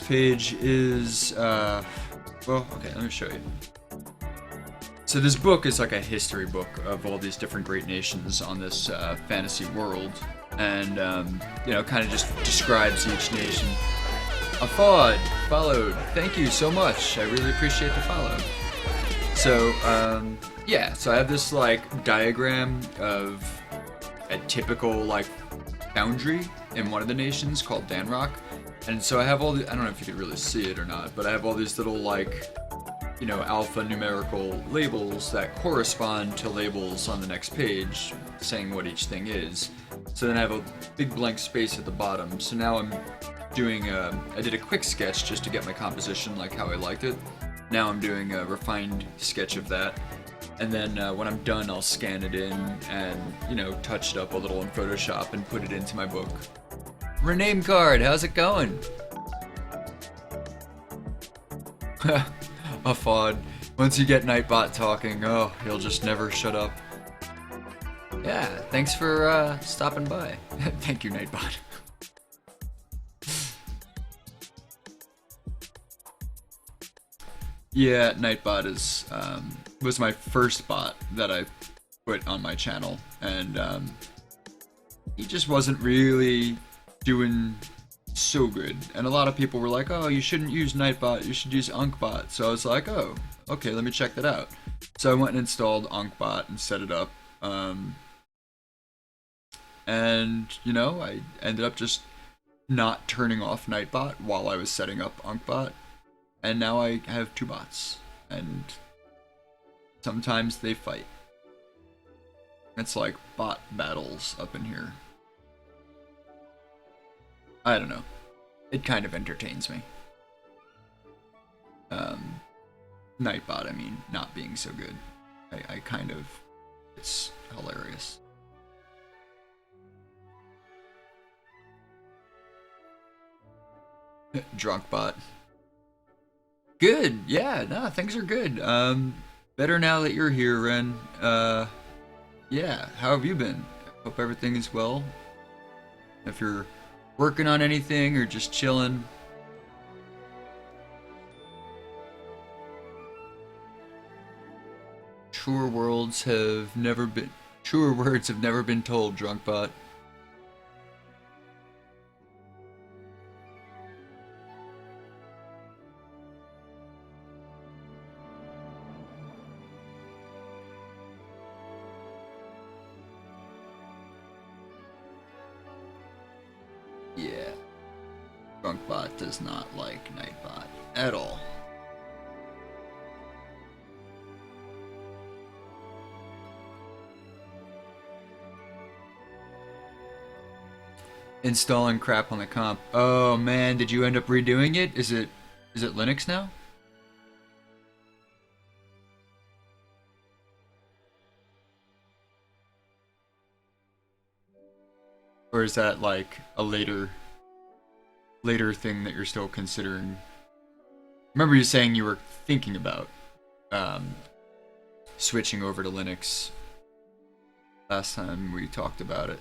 page is well, okay, let me show you. So this book is like a history book of all these different great nations on this fantasy world, and you know, kind of just describes each nation. Afad followed. Thank you so much. I really appreciate the follow. So yeah, so I have this like diagram of a typical like foundry in one of the nations called Danrock, and so I have all the, I don't know if you could really see it or not, but I have all these little like, you know, alphanumerical labels that correspond to labels on the next page saying what each thing is. So then I have a big blank space at the bottom. So now I'm doing I did a quick sketch just to get my composition like how I liked it. Now I'm doing a refined sketch of that. And then when I'm done, I'll scan it in and, you know, touch it up a little in Photoshop and put it into my book. Rename card, how's it going? A fod. Once you get Nightbot talking, oh, he'll just never shut up. Yeah, thanks for stopping by. Thank you, Nightbot. Yeah, Nightbot is was my first bot that I put on my channel, and he just wasn't really doing so good. And a lot of people were like, "Oh, you shouldn't use Nightbot. You should use Unkbot." So I was like, "Oh, okay, let me check that out." So I went and installed Unkbot and set it up. And you know, I ended up just not turning off Nightbot while I was setting up Unkbot. And now I have two bots, and sometimes they fight. It's like bot battles up in here. I don't know. It kind of entertains me. Nightbot, I mean, not being so good. I kind of... It's hilarious. Drunk bot. Good, yeah, no, things are good. Better now that you're here, Ren. Yeah, how have you been? Hope everything is well. If you're working on anything or just chilling. Truer words have never been told, drunk bot. Yeah. Drunkbot does not like Nightbot at all. Installing crap on the comp. Oh man, did you end up redoing it? Is it Linux now? Or is that like a later thing that you're still considering? Remember you saying you were thinking about switching over to Linux last time we talked about it.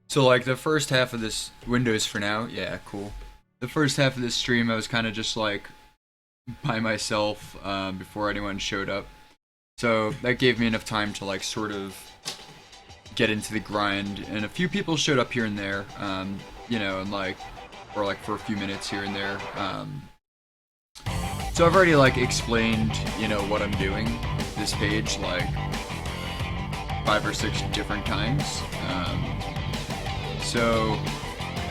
So like the first half of this Windows for now, yeah, cool. The first half of this stream I was kind of just like by myself before anyone showed up. So that gave me enough time to like sort of get into the grind, and a few people showed up here and there, you know, and like, or like for a few minutes here and there. So I've already like explained, you know, what I'm doing, this page, like 5 or 6 different times. So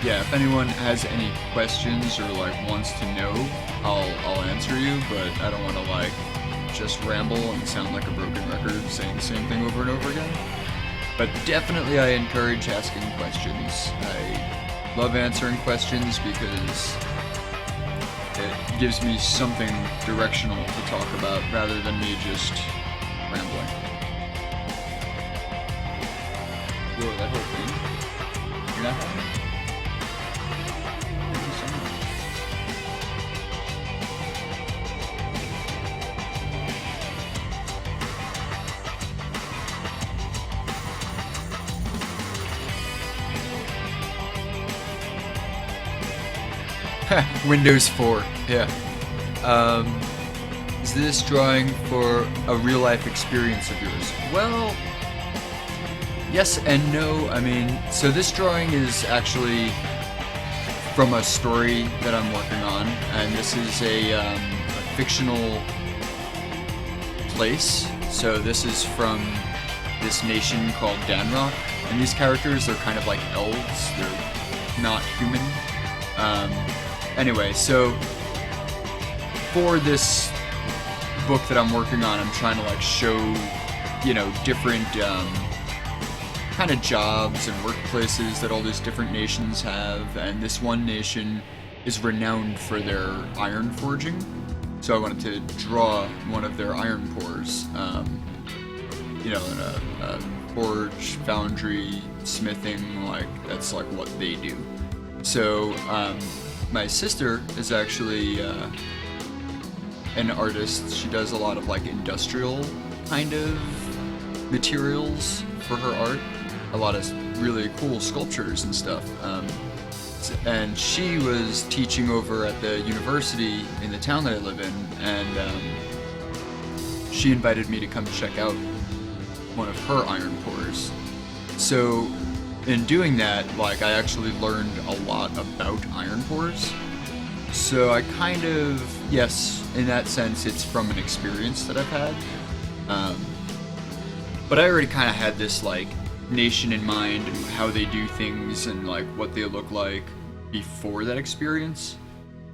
yeah, if anyone has any questions or like wants to know, I'll answer you, but I don't want to like just ramble and sound like a broken record saying the same thing over and over again. But definitely I encourage asking questions. I love answering questions because it gives me something directional to talk about rather than me just rambling. Whoa, that whole thing? You're not having it? Thank you so much. Windows 4, yeah. Is this drawing for a real-life experience of yours? Well, yes and no. I mean, so this drawing is actually from a story that I'm working on, and this is a fictional place. So this is from this nation called Danrock, and these characters are kind of like elves. They're not human. Anyway, so for this book that I'm working on, I'm trying to like show you know, different kind of jobs and workplaces that all these different nations have, and this one nation is renowned for their iron forging. So I wanted to draw one of their iron pours, you know, in a forge, foundry, smithing, like that's like what they do. So my sister is actually an artist. She does a lot of like industrial kind of materials for her art, a lot of really cool sculptures and stuff. And she was teaching over at the university in the town that I live in, and she invited me to come check out one of her iron pours. So in doing that, like, I actually learned a lot about iron pours. So I kind of, yes, in that sense, it's from an experience that I've had. But I already kind of had this, like, nation in mind and how they do things and, like, what they look like before that experience.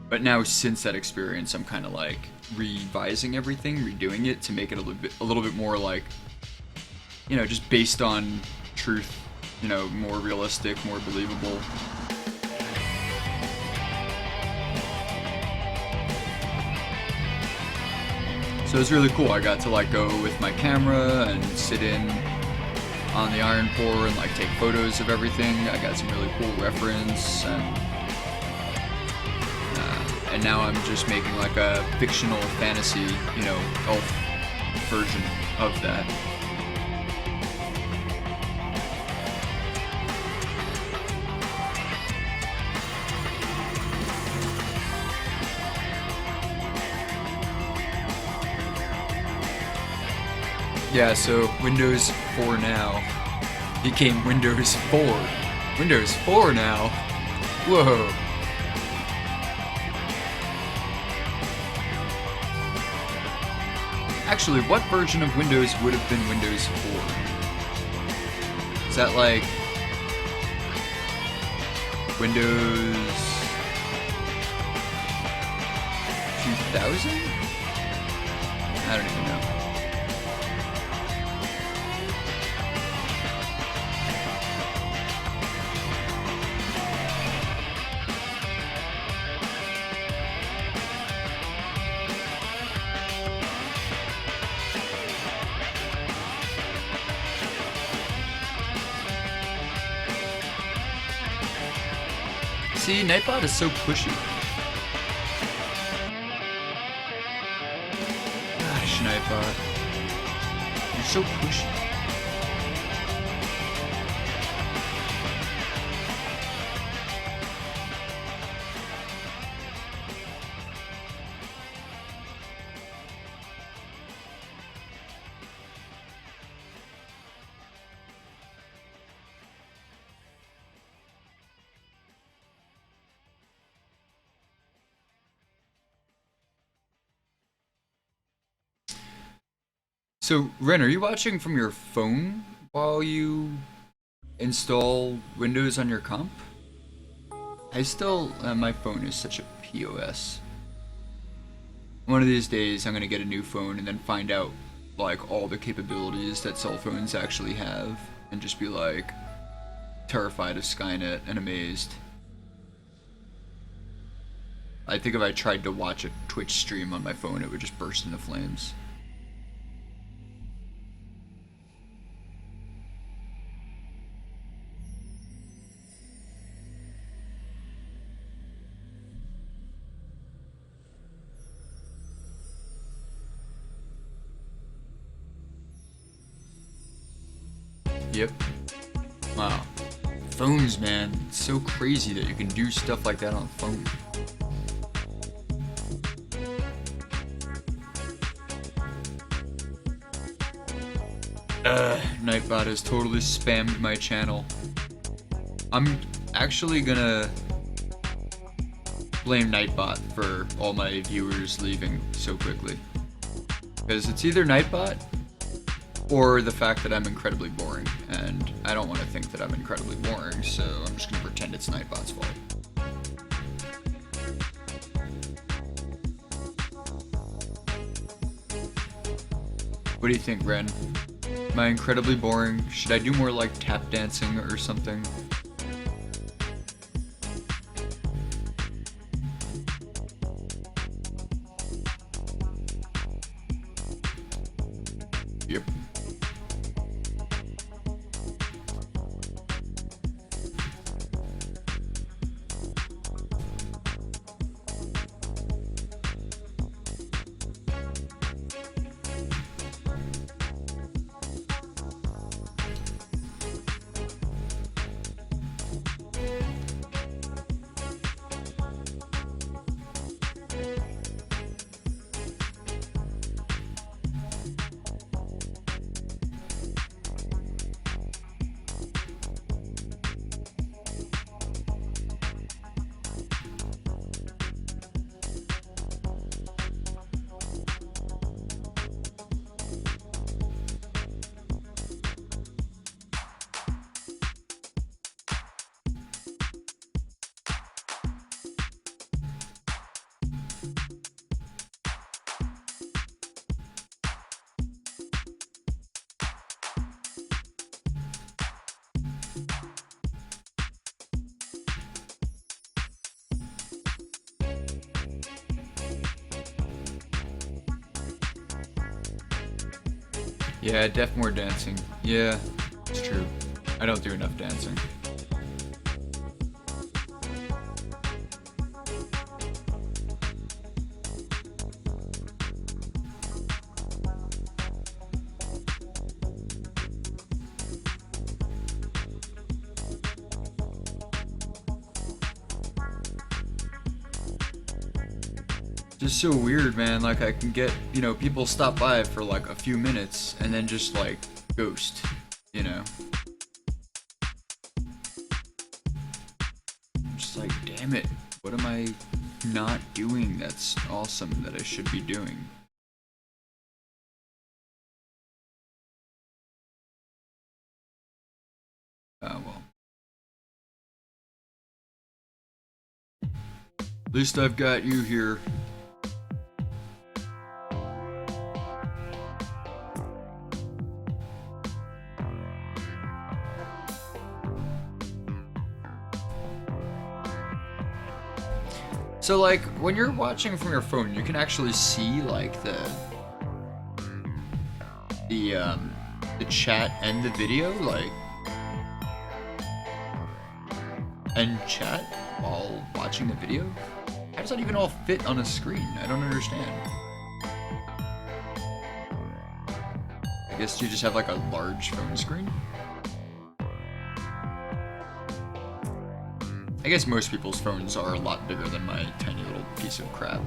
But now, since that experience, I'm kind of, like, revising everything, redoing it to make it a little bit more, like, you know, just based on truth, you know, more realistic, more believable. So it was really cool. I got to like go with my camera and sit in on the iron pour and like take photos of everything. I got some really cool reference, and now I'm just making like a fictional fantasy, you know, elf version of that. Yeah, so Windows 4 now became Windows 4. Windows 4 now? Whoa. Actually, what version of Windows would have been Windows 4? Is that like Windows 2000? I don't even know. See, Nightbot is so pushy. Gosh, Nightbot. You're so pushy. So, Ren, are you watching from your phone while you install Windows on your comp? I still, my phone is such a POS. One of these days I'm gonna get a new phone and then find out, like, all the capabilities that cell phones actually have, and just be like, terrified of Skynet and amazed. I think if I tried to watch a Twitch stream on my phone, it would just burst into flames. Yep. Wow. Phones, man. It's so crazy that you can do stuff like that on a phone. Nightbot has totally spammed my channel. I'm actually gonna blame Nightbot for all my viewers leaving so quickly. Because it's either Nightbot or the fact that I'm incredibly boring, and I don't want to think that I'm incredibly boring, so I'm just going to pretend it's Nightbot's fault. What do you think, Ren? Am I incredibly boring? Should I do more like tap dancing or something? Yep. Yeah, def more dancing. Yeah, it's true. I don't do enough dancing. Just so weird, man. Like, I can get, you know, people stop by for like a few minutes and then just like ghost, you know? I'm just like, damn it, what am I not doing that's awesome that I should be doing? Well. At least I've got you here. So like, when you're watching from your phone, you can actually see like the chat and the video, like, and chat while watching the video? How does that even all fit on a screen? I don't understand. I guess you just have like a large phone screen? I guess most people's phones are a lot bigger than my tiny little piece of crap.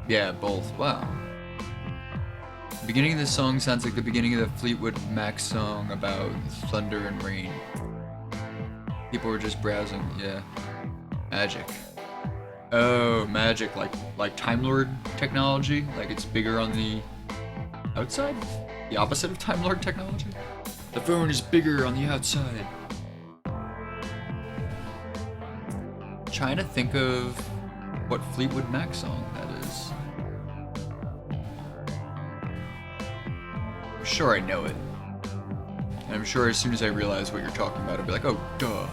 Yeah, both. Wow. The beginning of this song sounds like the beginning of the Fleetwood Mac song about thunder and rain. People were just browsing, yeah. Magic. Oh, magic, like Time Lord technology? Like it's bigger on the outside? The opposite of Time Lord technology? The phone is bigger on the outside. Trying to think of what Fleetwood Mac song that is. I'm sure I know it. And I'm sure as soon as I realize what you're talking about, I'll be like, oh, duh.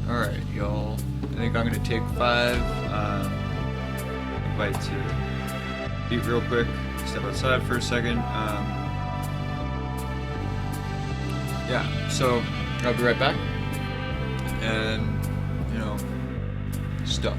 Alright, y'all. I think I'm gonna take 5. Invite to eat real quick. Step outside for a second. Yeah, so I'll be right back. And, you know, stuff.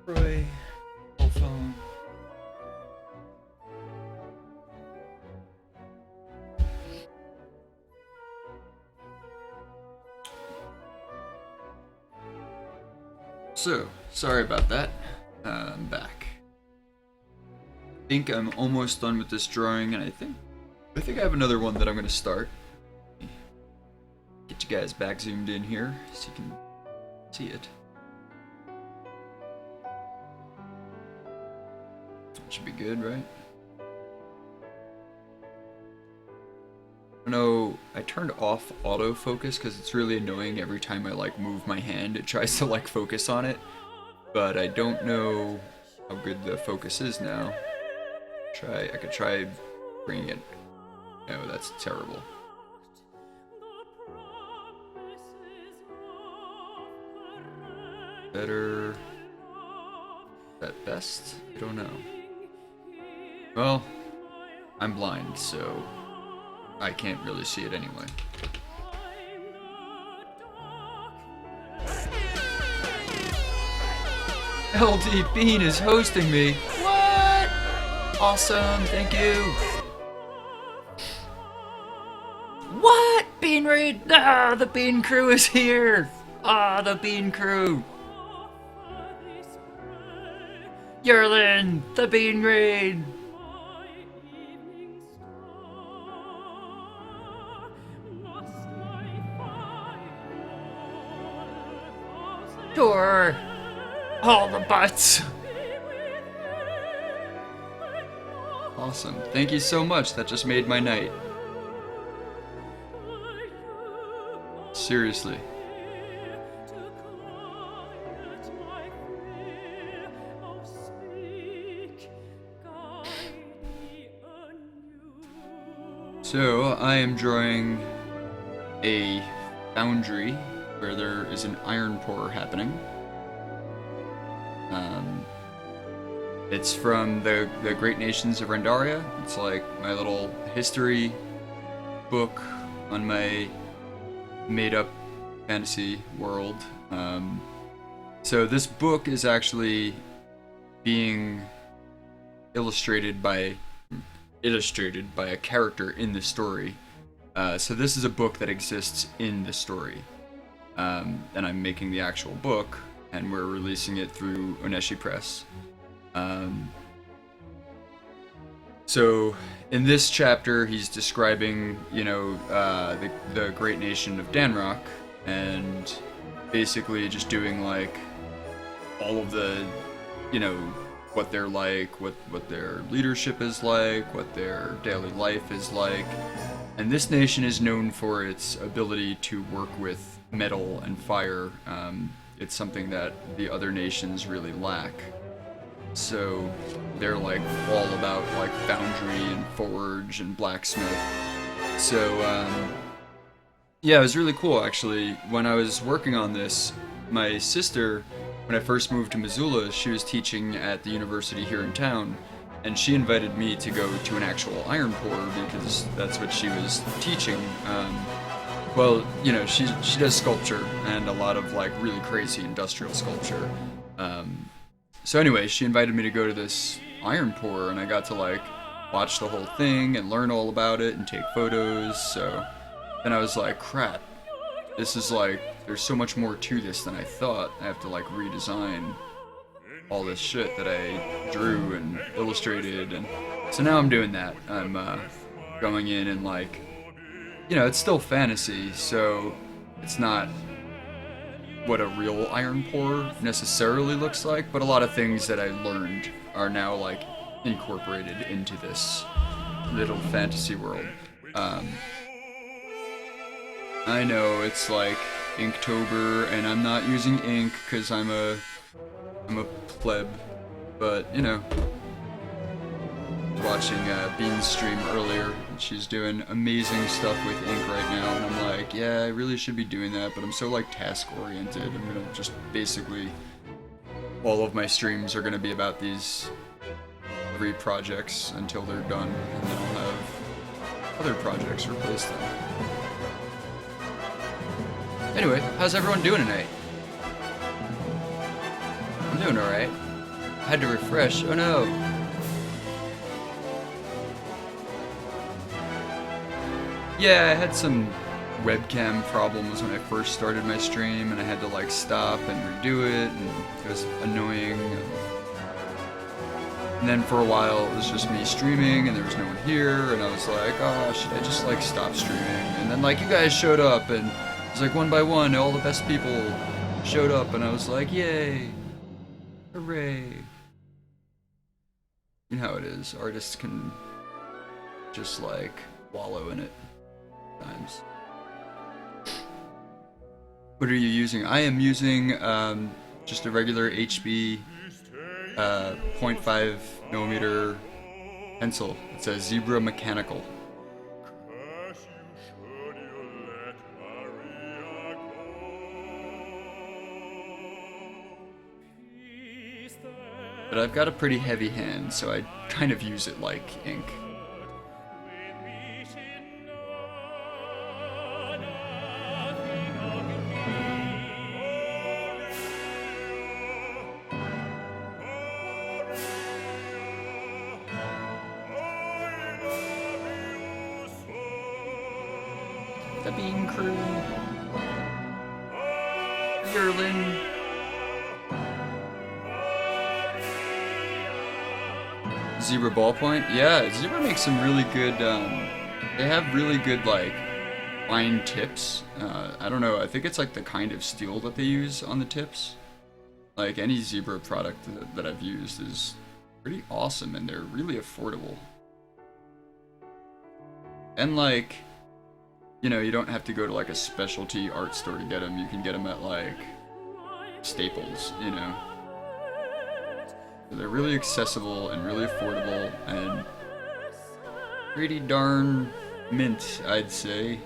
Roy, cell phone. So, sorry about that. I'm back. I think I'm almost done with this drawing, and I think I have another one that I'm gonna start. Get you guys back zoomed in here so you can see it. Should be good, right? I know I turned off autofocus because it's really annoying every time I like move my hand. It tries to like focus on it, but I don't know how good the focus is now. I could try bringing it. No, that's terrible. Better at best? I don't know. Well, I'm blind, so I can't really see it anyway. LD Bean is hosting me. What? Awesome, thank you. What? Bean Raid? Ah, the Bean Crew is here. Ah, the Bean Crew. Yerlin, the Bean Raid. Sure. All the butts. Awesome. Thank you so much. That just made my night. Seriously. So, I am drawing a foundry where there is an iron pour happening. It's from the Great Nations of Rendaraia. It's like my little history book on my made-up fantasy world. So this book is actually being illustrated by a character in the story. So this is a book that exists in the story. And I'm making the actual book, and we're releasing it through Oneshi Press. So in this chapter, he's describing, the great nation of Danrock, and basically just doing like all of the, what they're like, what their leadership is like, what their daily life is like. And this nation is known for its ability to work with metal and fire. It's something that the other nations really lack. So they're like all about like foundry and forge and blacksmith. So yeah, it was really cool actually. When I was working on this, my sister, when I first moved to Missoula, she was teaching at the university here in town, and she invited me to go to an actual iron pour because that's what she was teaching. Well, she does sculpture and a lot of like really crazy industrial sculpture. So anyway, she invited me to go to this iron pour, and I got to like watch the whole thing and learn all about it and take photos. So then I was like, crap, this is like, there's so much more to this than I thought. I have to like redesign all this shit that I drew and illustrated, and so now I'm doing that. I'm going in and like, it's still fantasy, so it's not what a real iron pour necessarily looks like, but a lot of things that I learned are now like incorporated into this little fantasy world. I know it's like Inktober, and I'm not using ink because I'm a pleb, but watching Bean's stream earlier, and she's doing amazing stuff with ink right now, and I'm like, yeah, I really should be doing that, but I'm so like task oriented. I'm gonna just basically, all of my streams are gonna be about these 3 projects until they're done, and then I'll have other projects replace them. Anyway, how's everyone doing tonight? I'm doing alright. I had to refresh. Oh no! Yeah, I had some webcam problems when I first started my stream, and I had to like stop and redo it, and it was annoying. And then for a while it was just me streaming, and there was no one here, and I was like, oh, should I just like stop streaming? And then like you guys showed up, and it was like one by one, all the best people showed up, and I was like, yay! Hooray! You know how it is, artists can just like wallow in it times. What are you using? I am using just a regular HB 0.5mm pencil. It's a Zebra Mechanical. But I've got a pretty heavy hand, so I kind of use it like ink. the Bean Crew. Yerlin. Zebra ballpoint? Yeah, Zebra makes some really good, they have really good, like, fine tips. I don't know, I think it's like the kind of steel that they use on the tips. Like, any Zebra product that I've used is pretty awesome, and they're really affordable. And, like, you know, you don't have to go to, like, a specialty art store to get them. You can get them at, like, Staples, you know. So they're really accessible and really affordable and pretty darn mint, I'd say.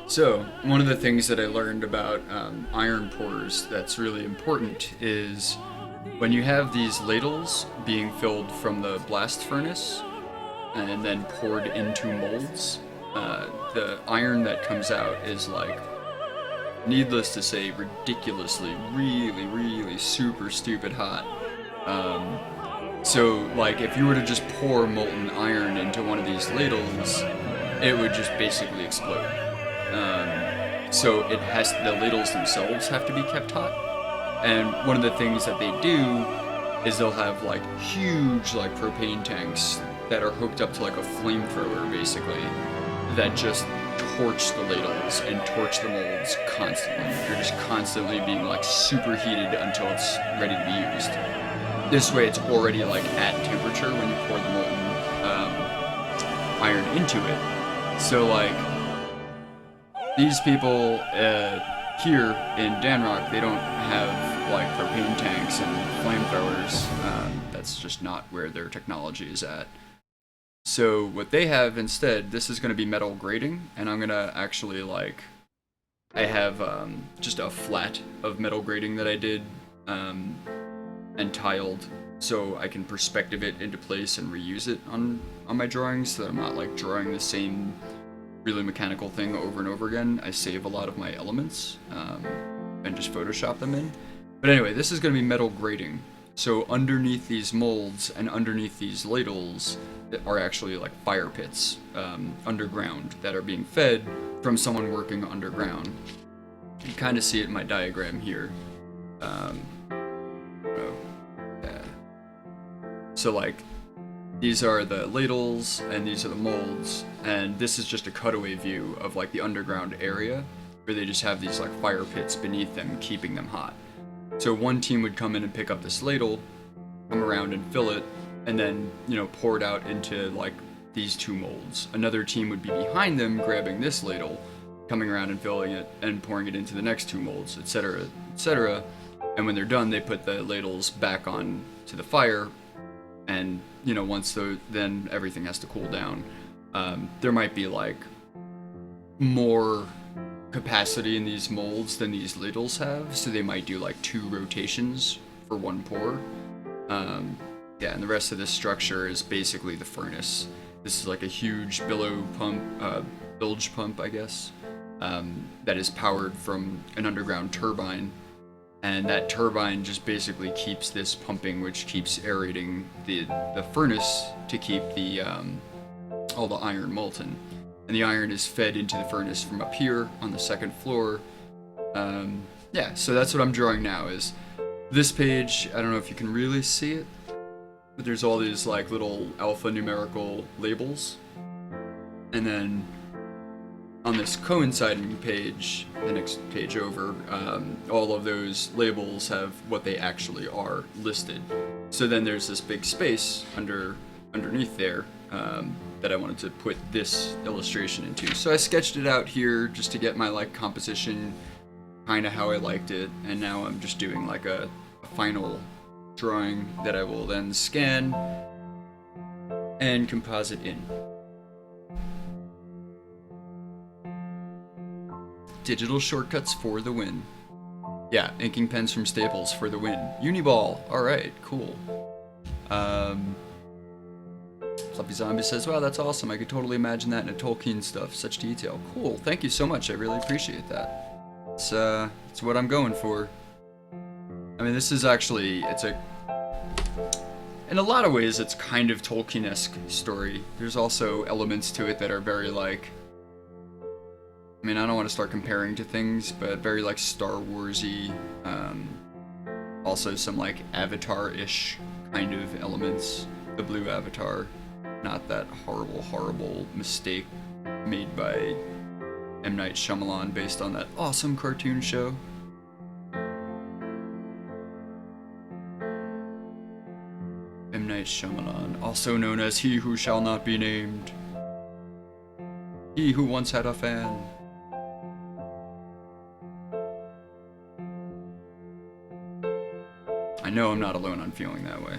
So, one of the things that I learned about iron pours that's really important is when you have these ladles being filled from the blast furnace and then poured into molds, the iron that comes out is, like, needless to say, ridiculously, really super stupid hot. So, like, if you were to just pour molten iron into one of these ladles, it would just basically explode. So the ladles themselves have to be kept hot. And one of the things that they do is they'll have, like, huge, like, propane tanks that are hooked up to, like, a flamethrower, basically, that just torch the ladles and torch the molds constantly. You're just constantly being, like, superheated until it's ready to be used. This way it's already, like, at temperature when you pour the molten iron into it. So, like, these people here in Danrock, they don't have, like, propane tanks and flamethrowers. That's just not where their technology is at. So what they have instead, this is going to be metal grating, and I'm going to actually, like, I have just a flat of metal grating that I did and tiled, so I can perspective it into place and reuse it on my drawings, so that I'm not, like, drawing the same really mechanical thing over and over again. I save a lot of my elements and just Photoshop them in. But anyway, this is going to be metal grating. So underneath these molds and underneath these ladles are actually, like, fire pits underground that are being fed from someone working underground. You can kind of see it in my diagram here. So, like, these are the ladles, and these are the molds, and this is just a cutaway view of, like, the underground area, where they just have these, like, fire pits beneath them, keeping them hot. So one team would come in and pick up this ladle, come around and fill it, and then, you know, pour it out into, like, these two molds. Another team would be behind them, grabbing this ladle, coming around and filling it, and pouring it into the next two molds, etc., etc. And when they're done, they put the ladles back on to the fire, and, you know, once then everything has to cool down. There might be, like, more capacity in these molds than these ladles have, so they might do, like, 2 rotations for one pour. Yeah, and the rest of this structure is basically the furnace. This is, like, a huge bilge pump, I guess, that is powered from an underground turbine. And that turbine just basically keeps this pumping, which keeps aerating the furnace to keep the all the iron molten. And the iron is fed into the furnace from up here on the second floor. Yeah, so that's what I'm drawing now, is this page. I don't know if you can really see it, but there's all these, like, little alphanumerical labels. And then on this coinciding page, the next page over, all of those labels have what they actually are listed. So then there's this big space underneath there that I wanted to put this illustration into. So I sketched it out here just to get my, like, composition kind of how I liked it, and now I'm just doing, like, a final drawing that I will then scan and composite in. Digital shortcuts for the win. Yeah, inking pens from Staples for the win. Uniball. Alright, cool. Fluffy Zombie says, wow, that's awesome. I could totally imagine that in a Tolkien stuff. Such detail. Cool. Thank you so much. I really appreciate that. It's what I'm going for. I mean, this is actually, in a lot of ways, it's kind of Tolkien-esque story. There's also elements to it that are very like, I mean, I don't want to start comparing to things, but very like Star Wars-y. Also some like Avatar-ish kind of elements. The blue Avatar, not that horrible mistake made by M. Night Shyamalan based on that awesome cartoon show. M. Night Shyamalan, also known as He Who Shall Not Be Named. He who once had a fan. I know I'm not alone on feeling that way.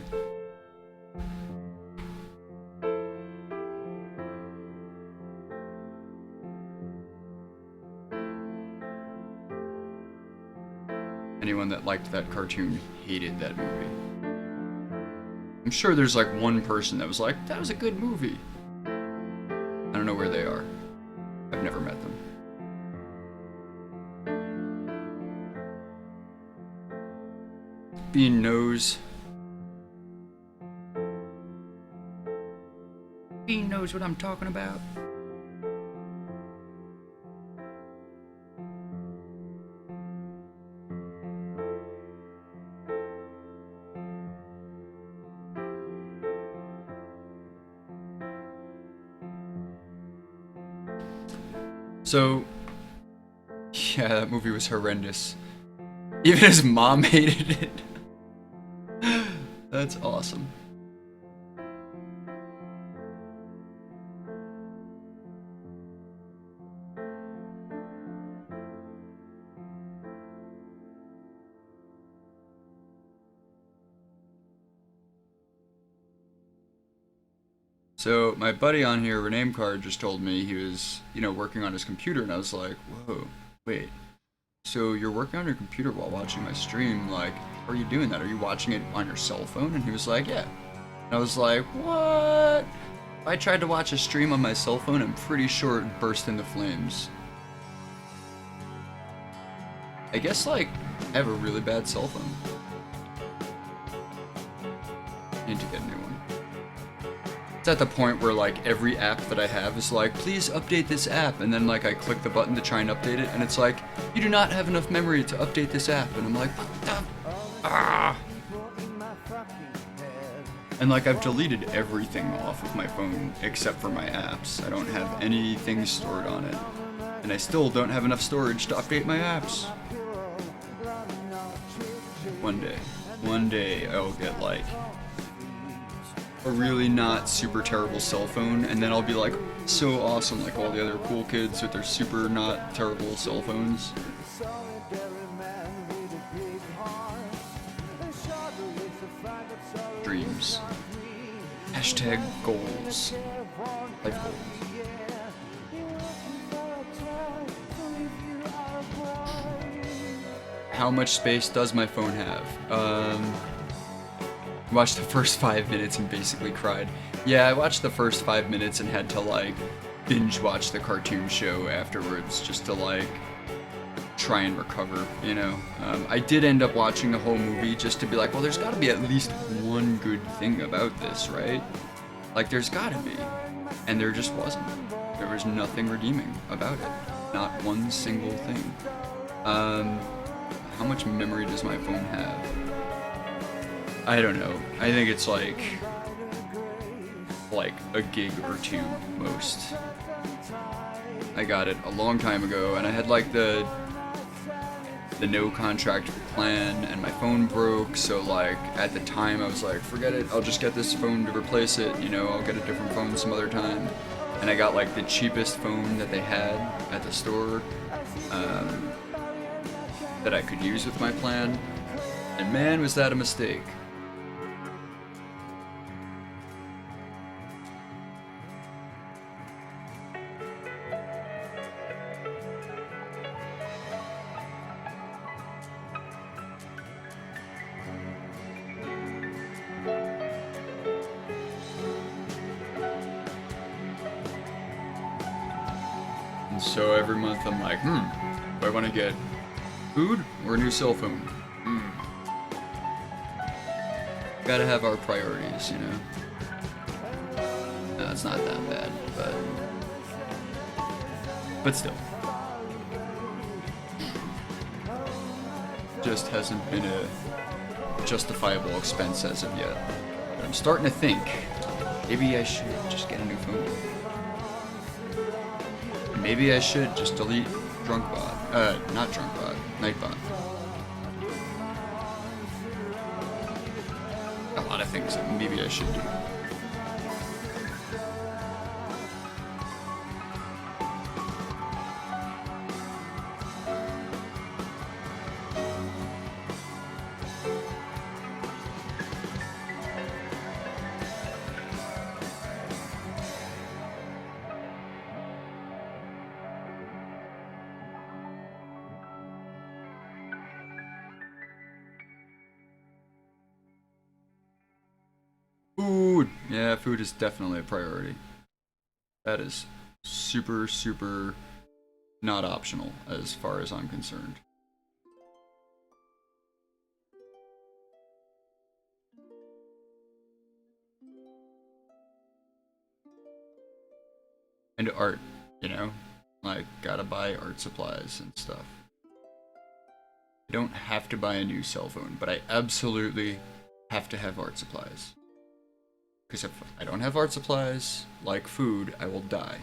Anyone that liked that cartoon hated that movie. I'm sure there's like one person that was like, that was a good movie. I don't know where they are. I've never met them. Bean knows. Bean knows what I'm talking about. So, yeah, that movie was horrendous. Even his mom hated it. That's awesome. So my buddy on here, Rename Card, just told me he was, working on his computer, and I was like, whoa, wait. So you're working on your computer while watching my stream, like, how are you doing that? Are you watching it on your cell phone? And he was like, yeah. And I was like, what? I tried to watch a stream on my cell phone, I'm pretty sure it burst into flames. I guess, like, I have a really bad cell phone. I need to get a new one. It's at the point where like every app that I have is like, please update this app, and then like I click the button to try and update it, and it's like, you do not have enough memory to update this app, and I'm like, what the? Ah! And like I've deleted everything off of my phone except for my apps. I don't have anything stored on it, and I still don't have enough storage to update my apps. One day I'll get like a really not super terrible cell phone, and then I'll be like so awesome like all the other cool kids with their super not terrible cell phones. Dreams. Hashtag goals. Life goals. How much space does my phone have? Watched the first 5 minutes and basically cried. Yeah, I watched the first 5 minutes and had to like binge watch the cartoon show afterwards just to like try and recover, I did end up watching the whole movie just to be like, well, there's gotta be at least one good thing about this, right? Like there's gotta be. And there just wasn't. There was nothing redeeming about it. Not one single thing. How much memory does my phone have? I don't know. I think it's like a gig or two most. I got it a long time ago, and I had like the no contract plan, and my phone broke, so like at the time I was like, forget it, I'll just get this phone to replace it, I'll get a different phone some other time. And I got like the cheapest phone that they had at the store that I could use with my plan, and man, was that a mistake. And so every month I'm like, do I want to get food or a new cell phone? Gotta have our priorities, you know? No, it's not that bad, but still. Just hasn't been a justifiable expense as of yet. But I'm starting to think, maybe I should just get a new phone. Maybe I should just delete DrunkBot. Not DrunkBot, Nightbot. A lot of things that maybe I should do. Food! Yeah, food is definitely a priority. That is super, super not optional as far as I'm concerned. And art, you know? Like, gotta buy art supplies and stuff. I don't have to buy a new cell phone, but I absolutely have to have art supplies. Because if I don't have art supplies, like food, I will die.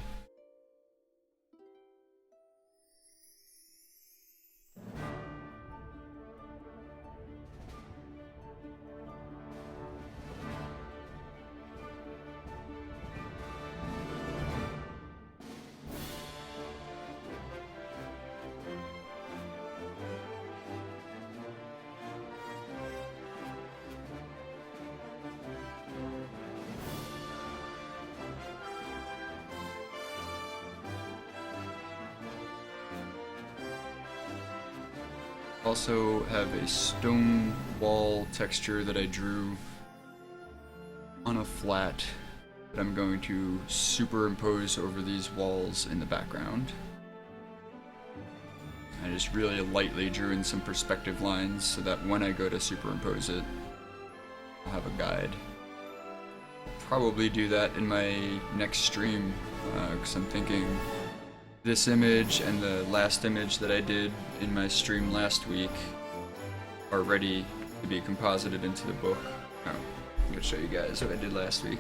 Also have a stone wall texture that I drew on a flat that I'm going to superimpose over these walls in the background. I just really lightly drew in some perspective lines so that when I go to superimpose it, I'll have a guide. I'll probably do that in my next stream, because I'm thinking this image and the last image that I did in my stream last week are ready to be composited into the book. Oh, I'm gonna show you guys what I did last week.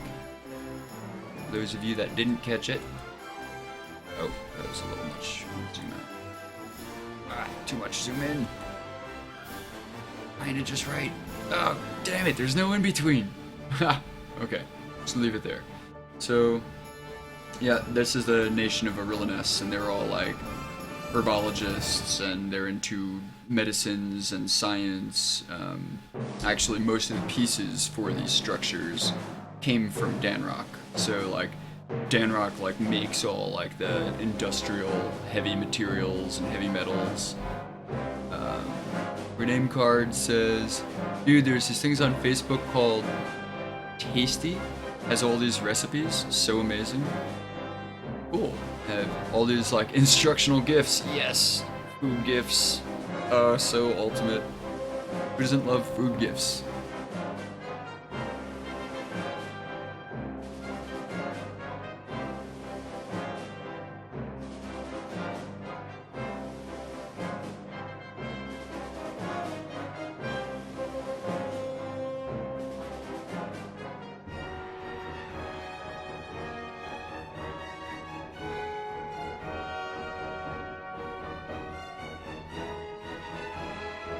For those of you that didn't catch it. Oh, that was a little much. Zoom out. Ah, too much zoom in. Find it just right. Oh, damn it, there's no in between. Okay, just leave it there. So, yeah, this is the nation of Arilynness, and they're all like herbologists, and they're into medicines and science. Actually, most of the pieces for these structures came from Danrock. So, like, Danrock like makes all like the industrial heavy materials and heavy metals. Her name card says, dude, there's these things on Facebook called Tasty. Has all these recipes, so amazing. Cool. Have all these like instructional gifts. Yes, food gifts. So ultimate. Who doesn't love food gifts?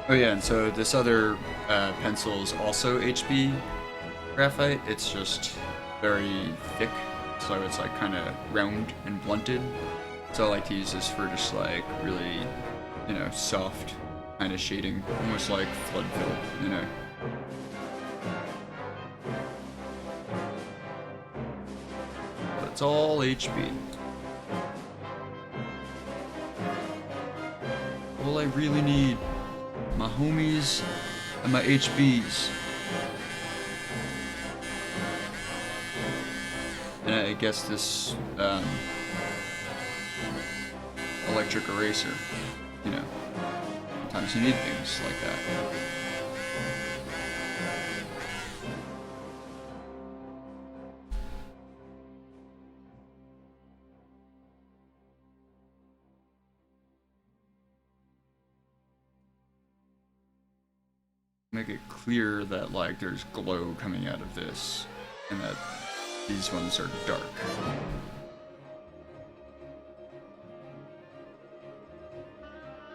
Oh yeah, and so this other pencil is also HB graphite. It's just very thick, so it's like kind of round and blunted. So I like to use this for just like really, you know, soft kind of shading, almost like flood fill, you know. But it's all HB. All I really need. My homies and my HBs. And I guess this electric eraser, you know, sometimes you need things like that. make it clear that like there's glow coming out of this and that these ones are dark.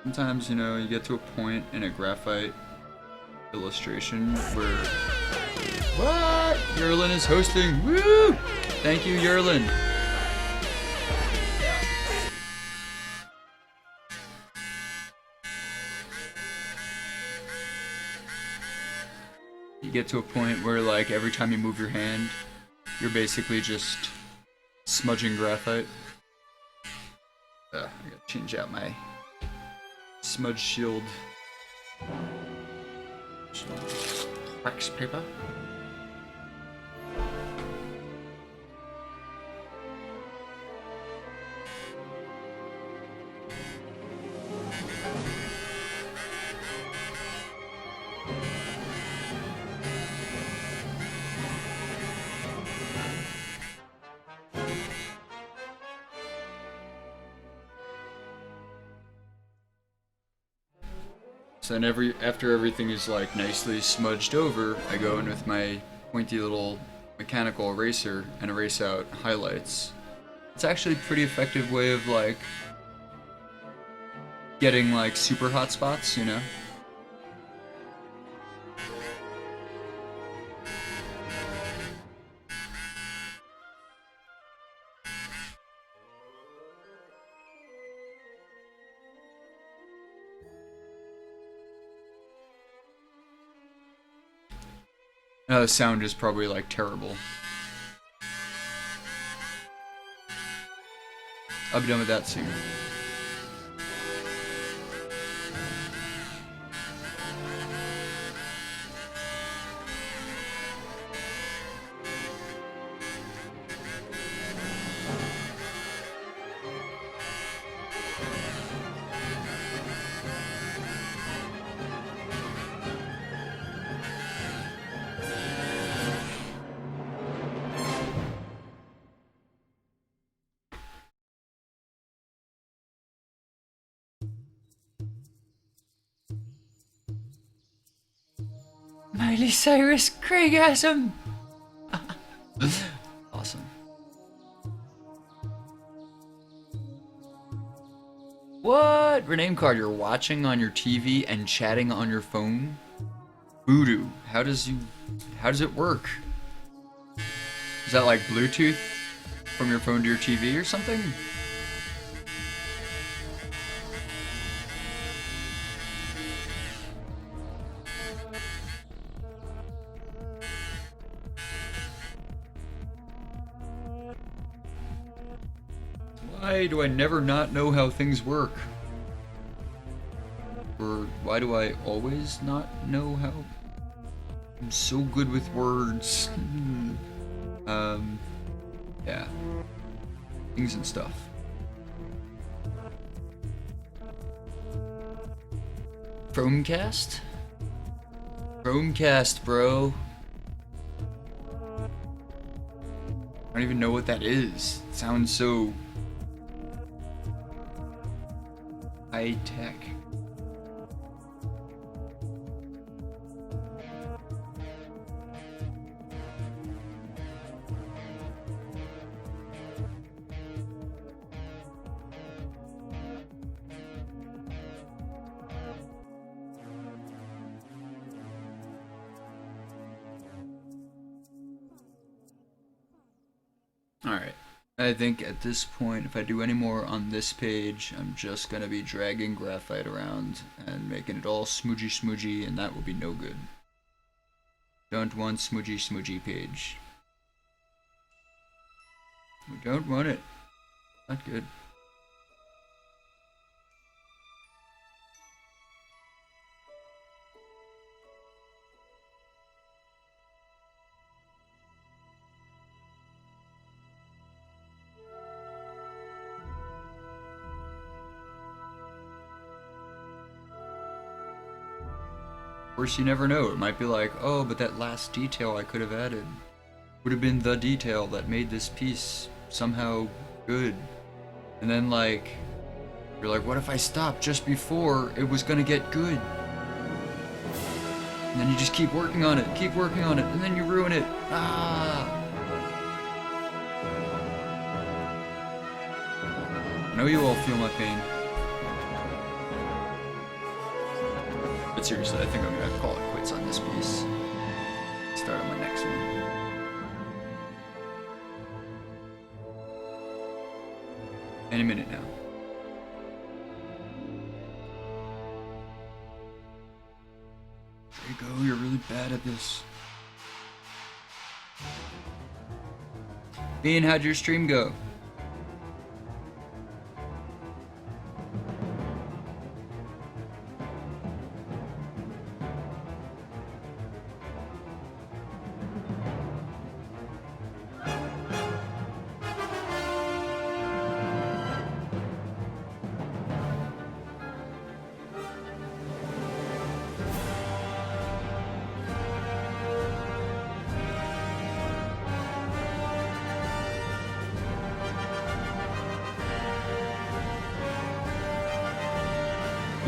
Sometimes, you know, you get to a point in a graphite illustration where... What? Arilynness is hosting! Woo! Thank you, Arilynness. You get to a point where, like, every time you move your hand, you're basically just smudging graphite. I gotta change out my smudge shield. Wax paper. So then after everything is like nicely smudged over, I go in with my pointy little mechanical eraser and erase out highlights. It's actually a pretty effective way of like getting like super hot spots, you know? Now the sound is probably like terrible. I'll be done with that soon. Miley Cyrus Craigasm! Awesome. What? Rename card, you're watching on your TV and chatting on your phone? Voodoo. How does it work? Is that like Bluetooth from your phone to your TV or something? Why do I never not know how things work? Or why do I always not know how? I'm so good with words. Yeah. Things and stuff. Chromecast? Chromecast, bro. I don't even know what that is. It sounds so high tech. Alright, I think at this point, if I do any more on this page, I'm just gonna be dragging graphite around and making it all smoochy smoochy, and that will be no good. Don't want smoochy smoochy page. We don't want it. Not good. Of course, you never know. It might be like, oh, but that last detail I could have added would have been the detail that made this piece somehow good. And then, like, you're like, what if I stopped just before it was gonna get good? And then you just keep working on it, and then you ruin it. Ah! I know you all feel my pain. But seriously, I think I'm gonna call it quits on this piece. Start on my next one. Any minute now. There you go, you're really bad at this. Bean, how'd your stream go?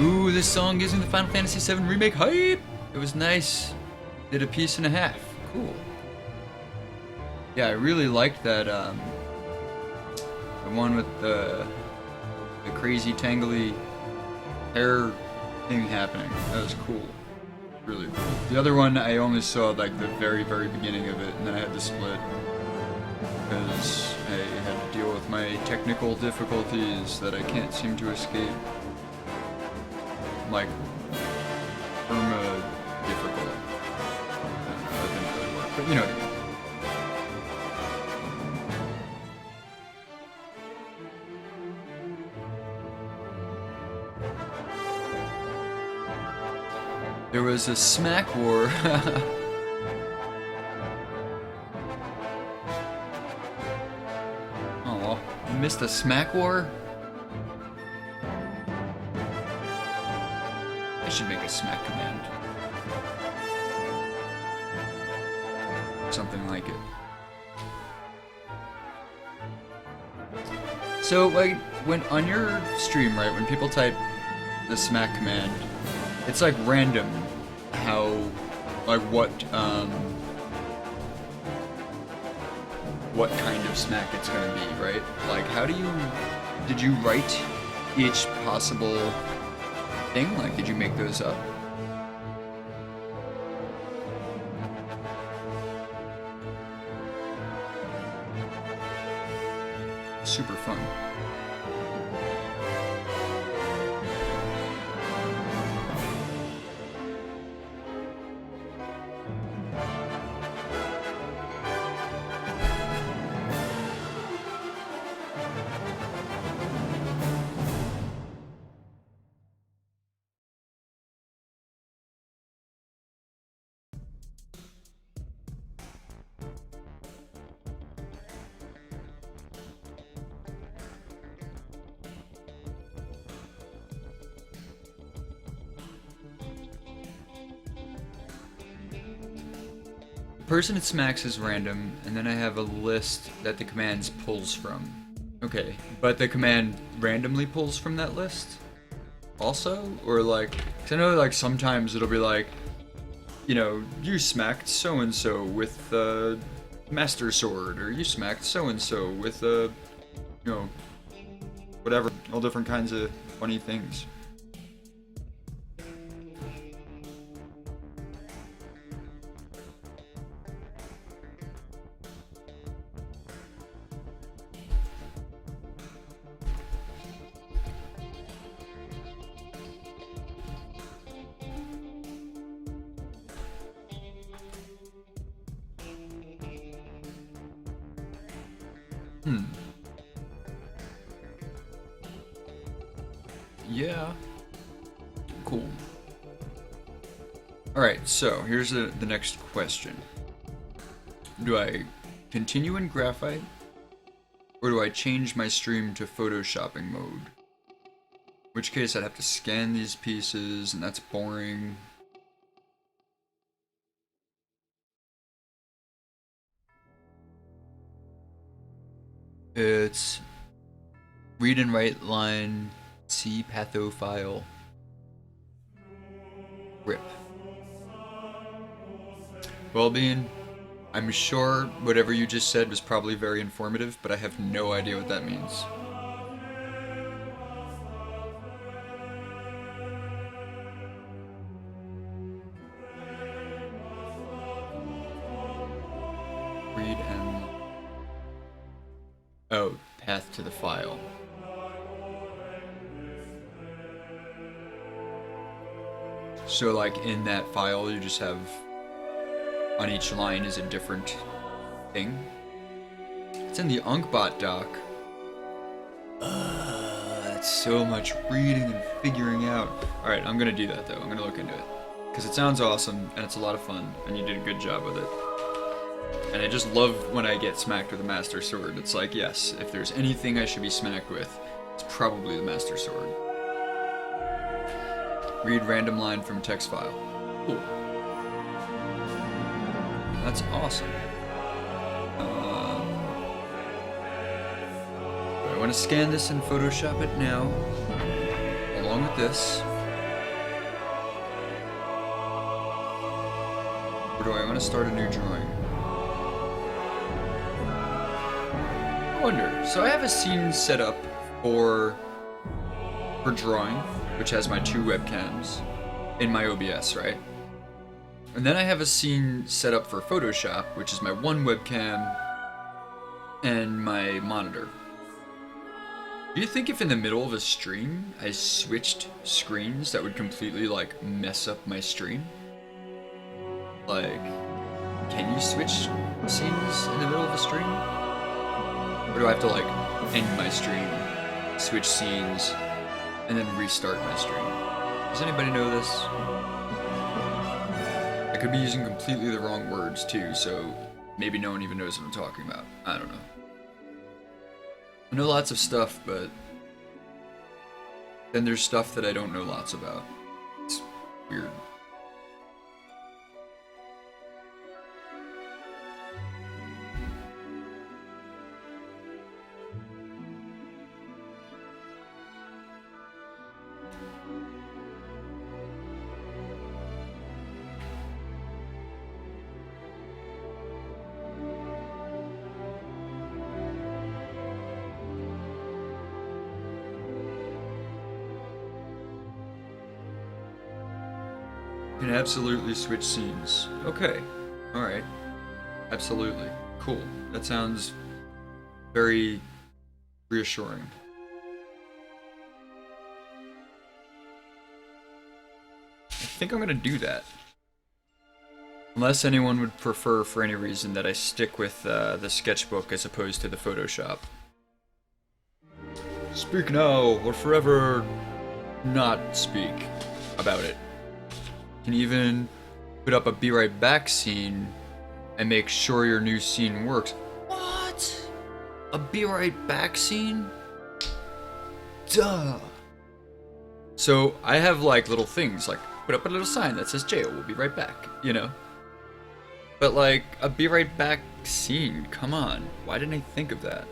Ooh, this song is in the Final Fantasy VII Remake hype! It was nice. Did a piece and a half. Cool. Yeah, I really liked that, the one with the crazy tangly hair thing happening. That was cool. Really cool. The other one, I only saw, like, the very, very beginning of it, and then I had to split. Because I had to deal with my technical difficulties that I can't seem to escape. Like, difficult. I don't know, that didn't really work, but you know what I mean. There was a smack war. Oh, you missed a smack war? I should make a smack command. Something like it. So, like, when on your stream, right, when people type the smack command, it's like random how, like, what kind of smack it's gonna be, right? Like, did you write each possible thing? Like, did you make those up? Super fun. Person it smacks is random, and then I have a list that the commands pulls from. Okay, but the command randomly pulls from that list? Also? Or like, 'cause I know like sometimes it'll be like, you know, you smacked so-and-so with the Master Sword, or you smacked so-and-so with a, you know, whatever, all different kinds of funny things. Yeah. Cool. Alright, so here's the next question. Do I continue in graphite, or do I change my stream to photoshopping mode? In which case I'd have to scan these pieces, and that's boring. It's read and write line C pathophile rip. Well-being, I'm sure whatever you just said was probably very informative, but I have no idea what that means. Read and... Oh, path to the file. So like in that file you just have, on each line is a different thing. It's in the Unkbot doc. That's so much reading and figuring out. Alright, I'm gonna do that though. I'm gonna look into it. Because it sounds awesome, and it's a lot of fun, and you did a good job with it. And I just love when I get smacked with a Master Sword. It's like, yes, if there's anything I should be smacked with, it's probably the Master Sword. Read random line from text file. Cool. That's awesome. I want to scan this and Photoshop it now, along with this. Or do I want to start a new drawing? I wonder. So I have a scene set up for drawing, which has my 2 webcams in my OBS, right? And then I have a scene set up for Photoshop, which is my 1 webcam and my monitor. Do you think if in the middle of a stream I switched screens, that would completely like mess up my stream? Like, can you switch scenes in the middle of a stream? Or do I have to like end my stream, switch scenes, and then restart my stream? Does anybody know this? I could be using completely the wrong words too, so maybe no one even knows what I'm talking about. I don't know. I know lots of stuff, but then there's stuff that I don't know lots about. It's weird. Can absolutely switch scenes. Okay. Alright. Absolutely. Cool. That sounds very reassuring. I think I'm gonna do that. Unless anyone would prefer, for any reason, that I stick with the sketchbook as opposed to the Photoshop. Speak now, or forever not speak about it. Can even put up a be right back scene and make sure your new scene works. What? A be right back scene? Duh. So I have like little things, like put up a little sign that says Jayel will be right back, you know? But like a be right back scene, come on. Why didn't I think of that?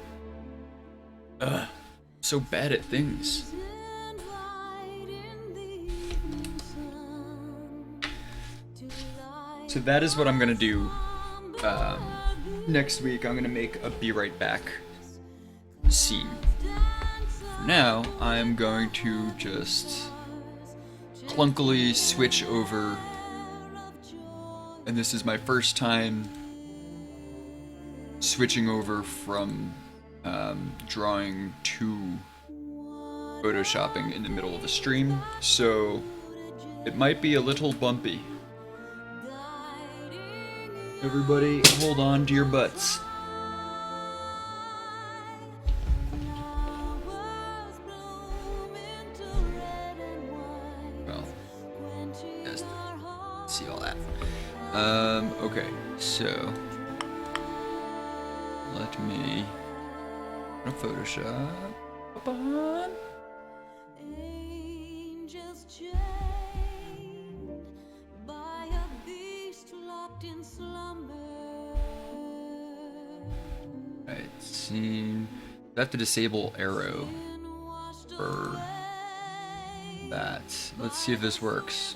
Ugh, I'm so bad at things. So that is what I'm gonna do next week. I'm gonna make a be right back scene. For now, I'm going to just clunkily switch over, and this is my first time switching over from drawing to photoshopping in the middle of a stream, so it might be a little bumpy. Everybody, hold on to your butts. Well, just see all that. Okay, so let me Photoshop. Up on. Right, scene. I have to disable arrow for that. Let's see if this works.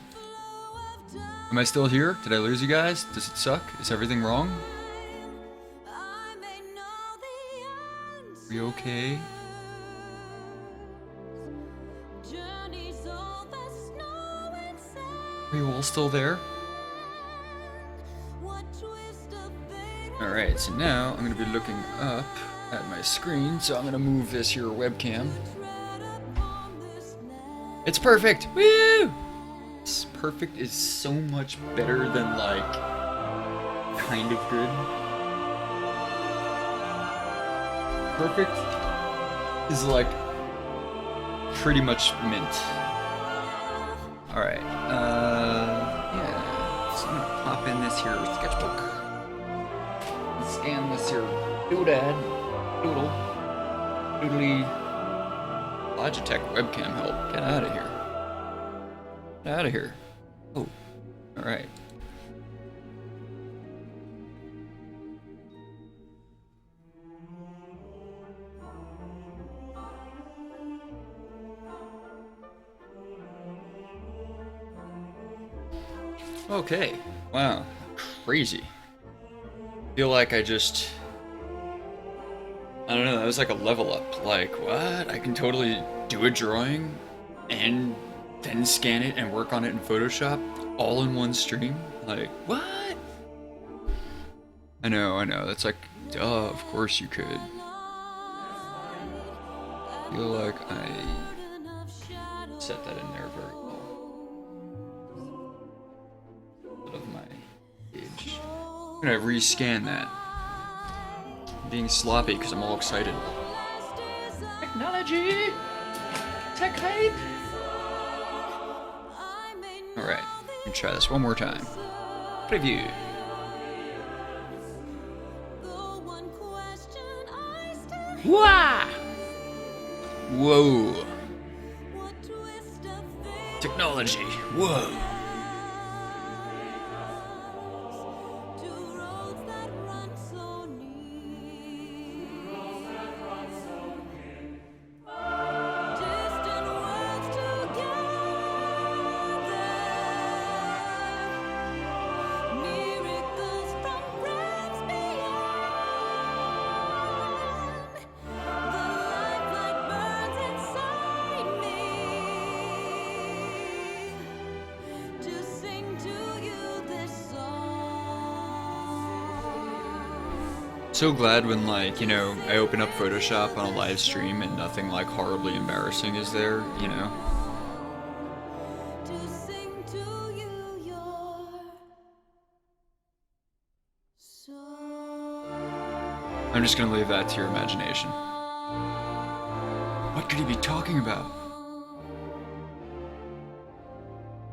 Am I still here? Did I lose you guys? Does it suck? Is everything wrong? Are you okay? Are you all still there? Alright, so now I'm going to be looking up at my screen, so I'm going to move this here webcam. It's perfect! Woo! It's perfect is so much better than, like, kind of good. Perfect is, like, pretty much mint. Alright, yeah, so I'm gonna pop in this here sketchbook. And scan this here doodly Logitech webcam help. Get out of here. Get out of here. Oh, alright. Okay, wow, crazy. Feel like I don't know, that was like a level up. Like, what? I can totally do a drawing and then scan it and work on it in Photoshop all in one stream? Like, what? I know, that's like, duh, of course you could. Feel like I set that in there very well. Of my page. I'm gonna rescan that. I'm being sloppy because I'm all excited. Technology! Tech hype! Alright, let me try this one more time. Preview. Wah! Whoa! Technology! Whoa! So glad when, like, you know, I open up Photoshop on a live stream and nothing like horribly embarrassing is there, you know? I'm just gonna leave that to your imagination. What could he be talking about?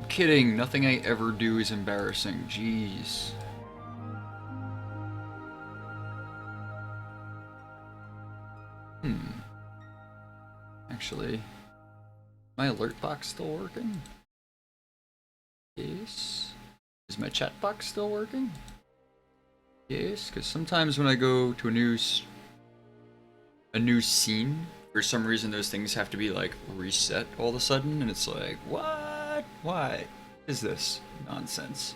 I'm kidding, nothing I ever do is embarrassing, jeez. Actually, my alert box still working? Yes. Is my chat box still working? Yes, because sometimes when I go to a new scene, for some reason those things have to be like reset all of a sudden, and it's like, what? Why is this nonsense?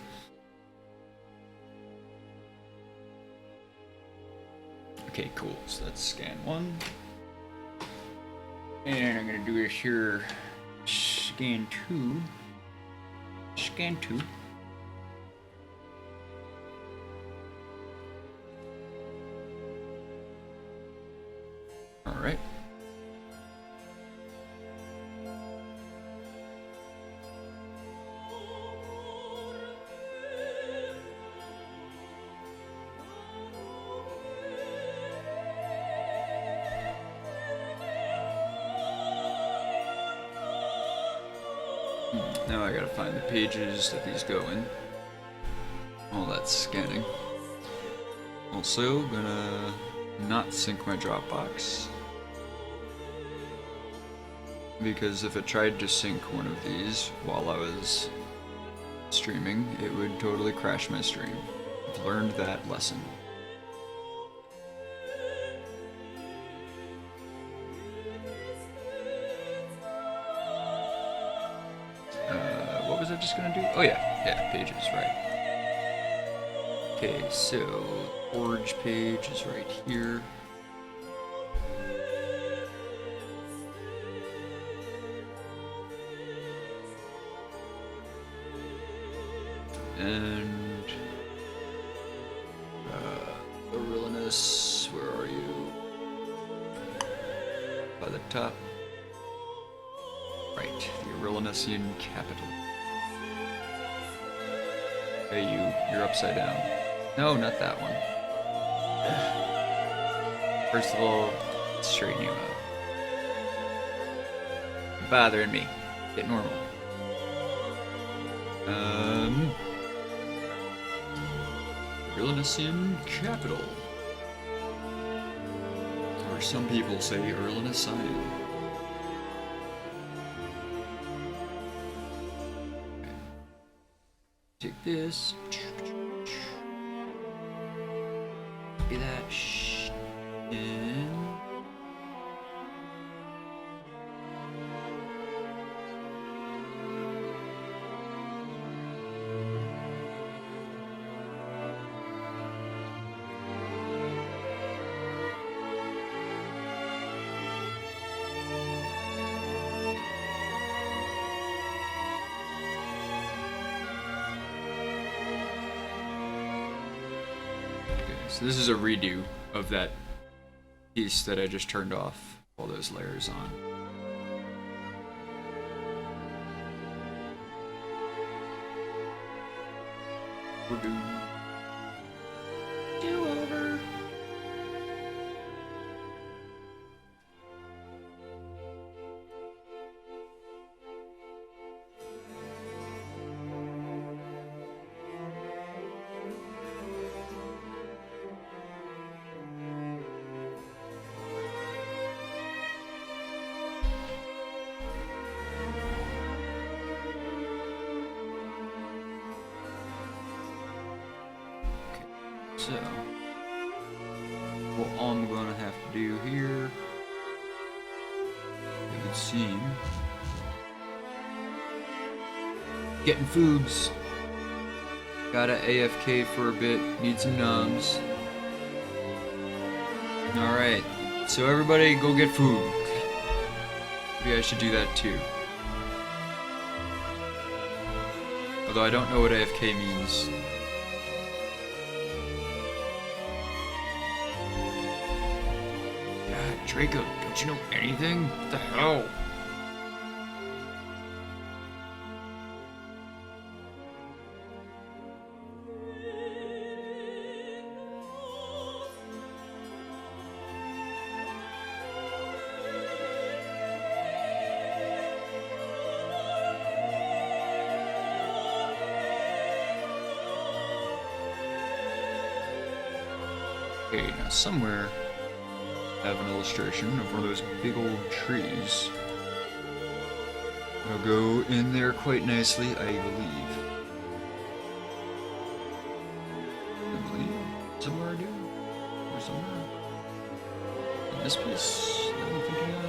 Okay, cool. So let's scan one. And I'm gonna do this here, scan two. All right. Now I gotta find the pages that these go in. All that's scanning. Also, gonna not sync my Dropbox. Because if it tried to sync one of these while I was streaming, it would totally crash my stream. I've learned that lesson. What was I just gonna do? Oh yeah. Yeah, pages, right. Okay, so forge page is right here. And Arilynness, where are you? By the top. Right, the Arilynnessian capital. Hey, you're upside down. No, not that one. First of all, straighten you out. You're bothering me. Get normal. Arilynnessian capital. Or some people say Arilynnessian. Take this. Copy that. In. So this is a redo of that piece that I just turned off all those layers on. We're doing do-over. So, what I'm gonna have to do here, it would seem, getting foods. Gotta AFK for a bit, need some numbs. Alright, so everybody go get food. Maybe I should do that too. Although I don't know what AFK means. Draco, don't you know anything? What the hell? Okay, now somewhere I have an illustration of one of those big old trees. It'll go in there quite nicely, I believe. Somewhere I do. Or somewhere. In this piece that I'm thinking of.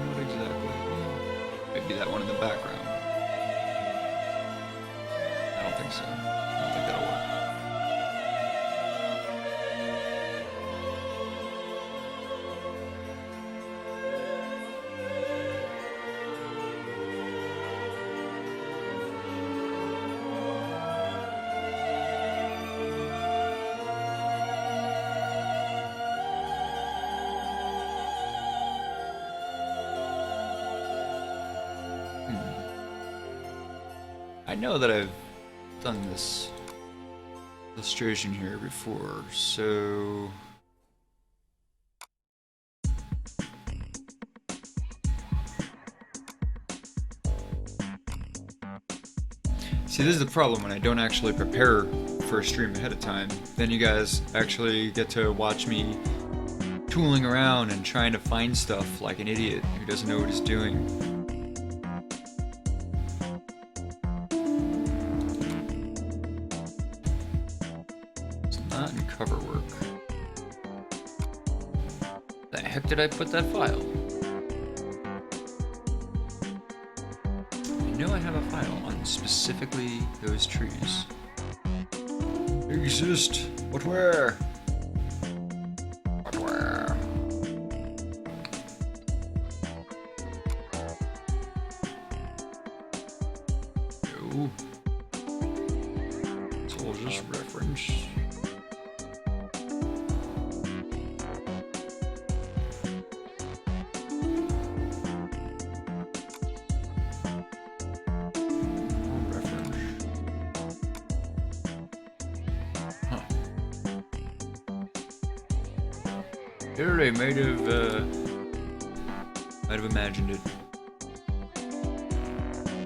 Not exactly. Maybe that one in the background. I don't think so. I don't think that'll work. I know that I've done this illustration here before, so... See, this is the problem when I don't actually prepare for a stream ahead of time. Then you guys actually get to watch me tooling around and trying to find stuff like an idiot who doesn't know what he's doing. Cover work. The heck did I put that file? I know know I have a file on specifically those trees. Exist, but where? But where? No. It's all just reference. Surely might have imagined it.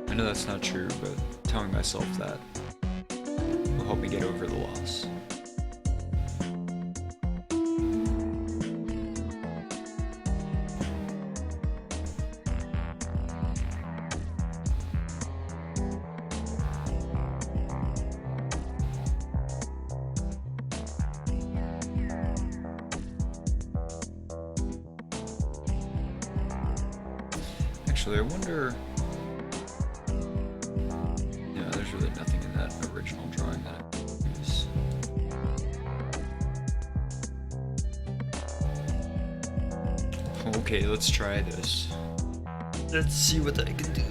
I know that's not true, but telling myself that will help me get over the loss. Actually, I wonder... Yeah, there's really nothing in that original drawing that I use. Okay, let's try this. Let's see what I can do.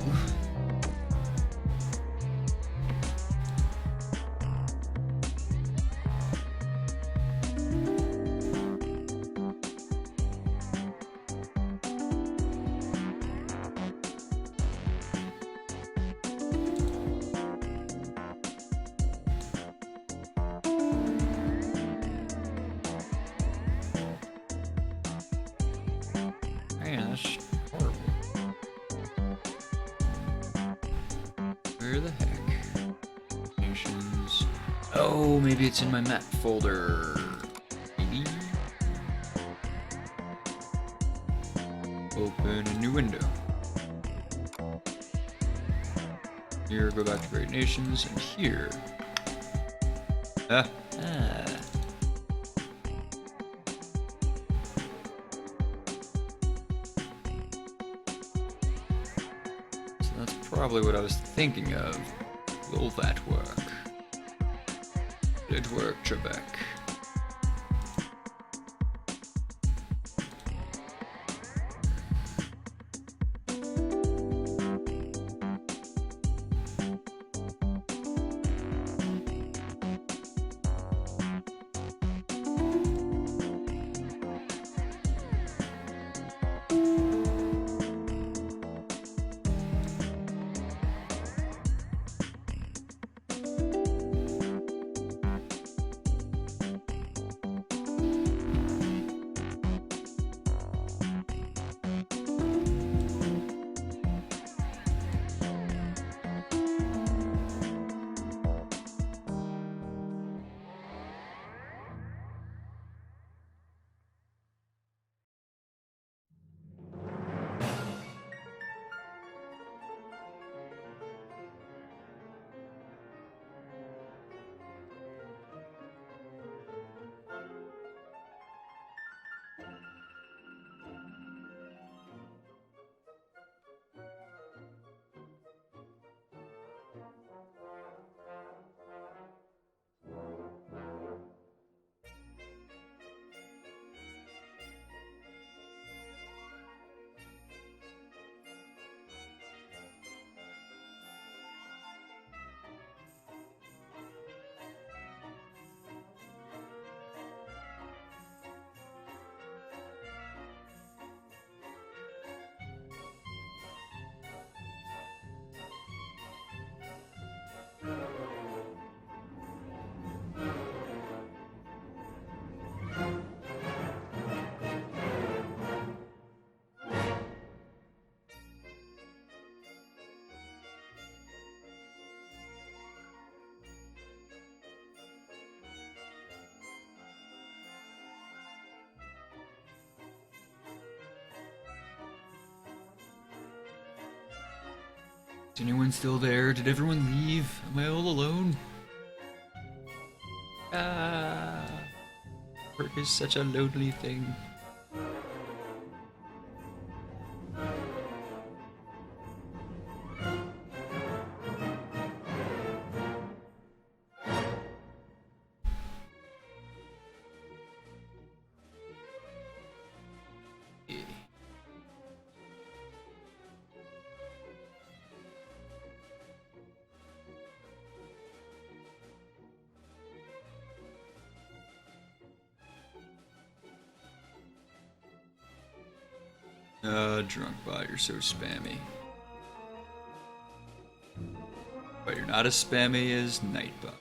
Man, that's horrible. Where the heck? Nations. Oh, maybe it's in my map folder. Maybe. Open a new window. Here, go back to Great Nations, and here. Ah. Probably what I was thinking of. Will that work? Did it work, Trebek? Is anyone still there? Did everyone leave? Am I all alone? Work is such a lonely thing. Drunk bot, you're so spammy. But you're not as spammy as Nightbot.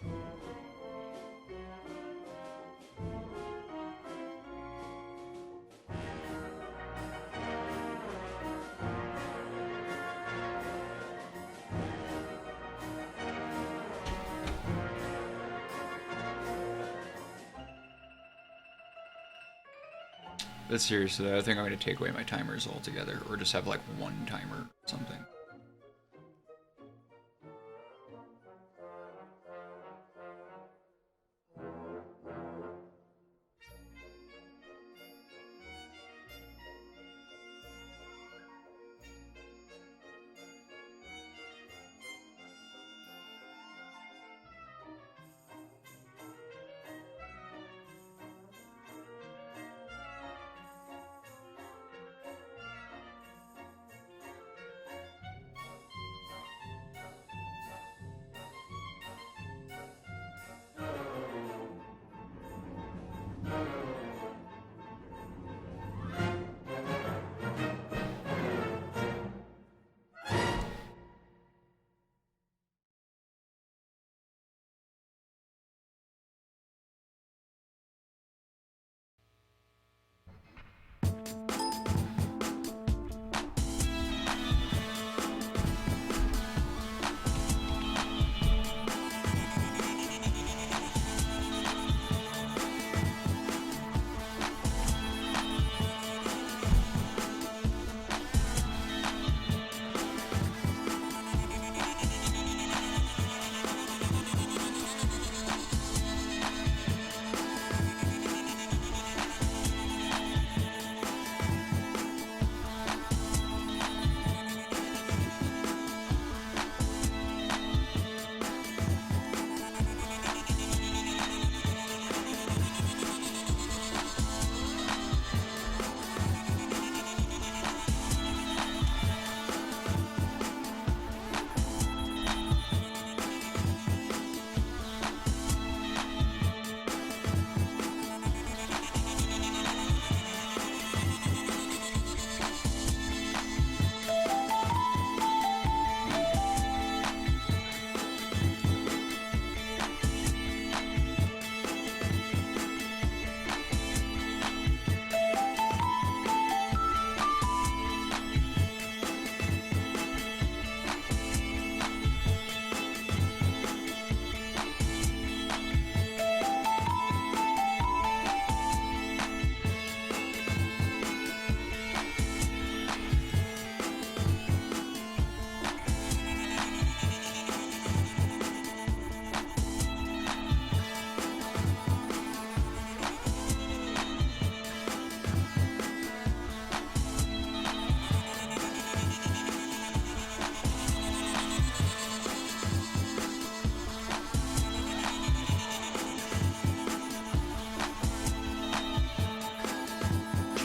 But seriously, I think I'm going to take away my timers altogether, or just have like one timer or something.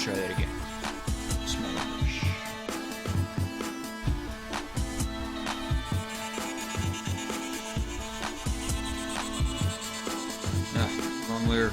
Try that again. Smallish. Wrong layer.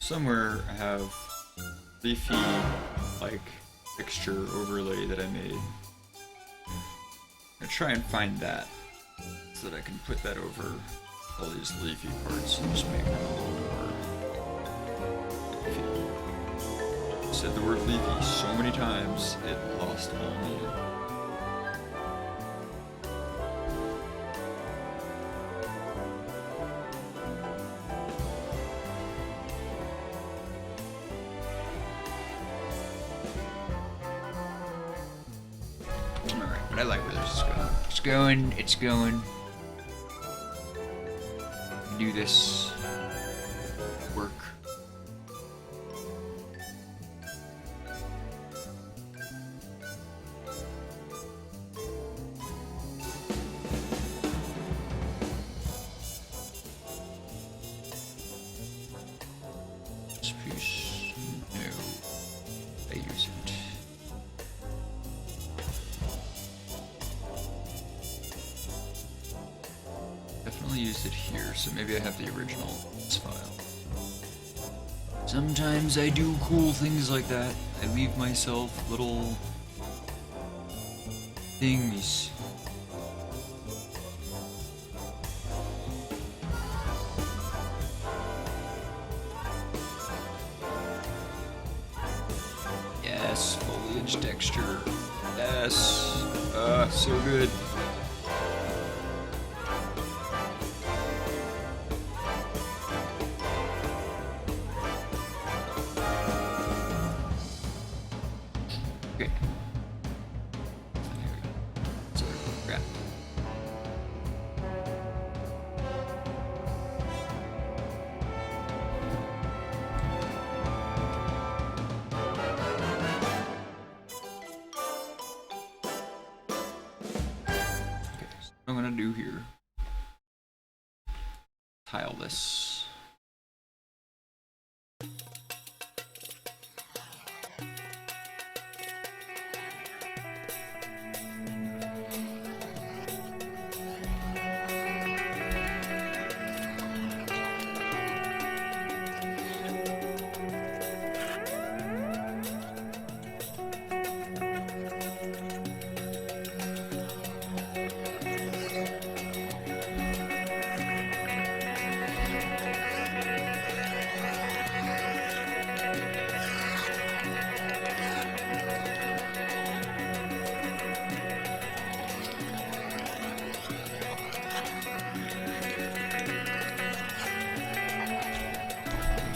somewhere I have leafy, like, texture overlay that I made. I'm gonna try and find that so that I can put that over all these leafy parts and just make them a little more leafy. I said the word leafy so many times, it lost all meaning. But I like where this is going. It's going. Do this work. Spruce. No. I use it. Definitely used it here, so maybe I have the original file. Sometimes I do cool things like that. I leave myself little things. Yes, foliage texture. Yes. So good. Okay. So, yeah. Okay, so what I'm gonna do here, tile this.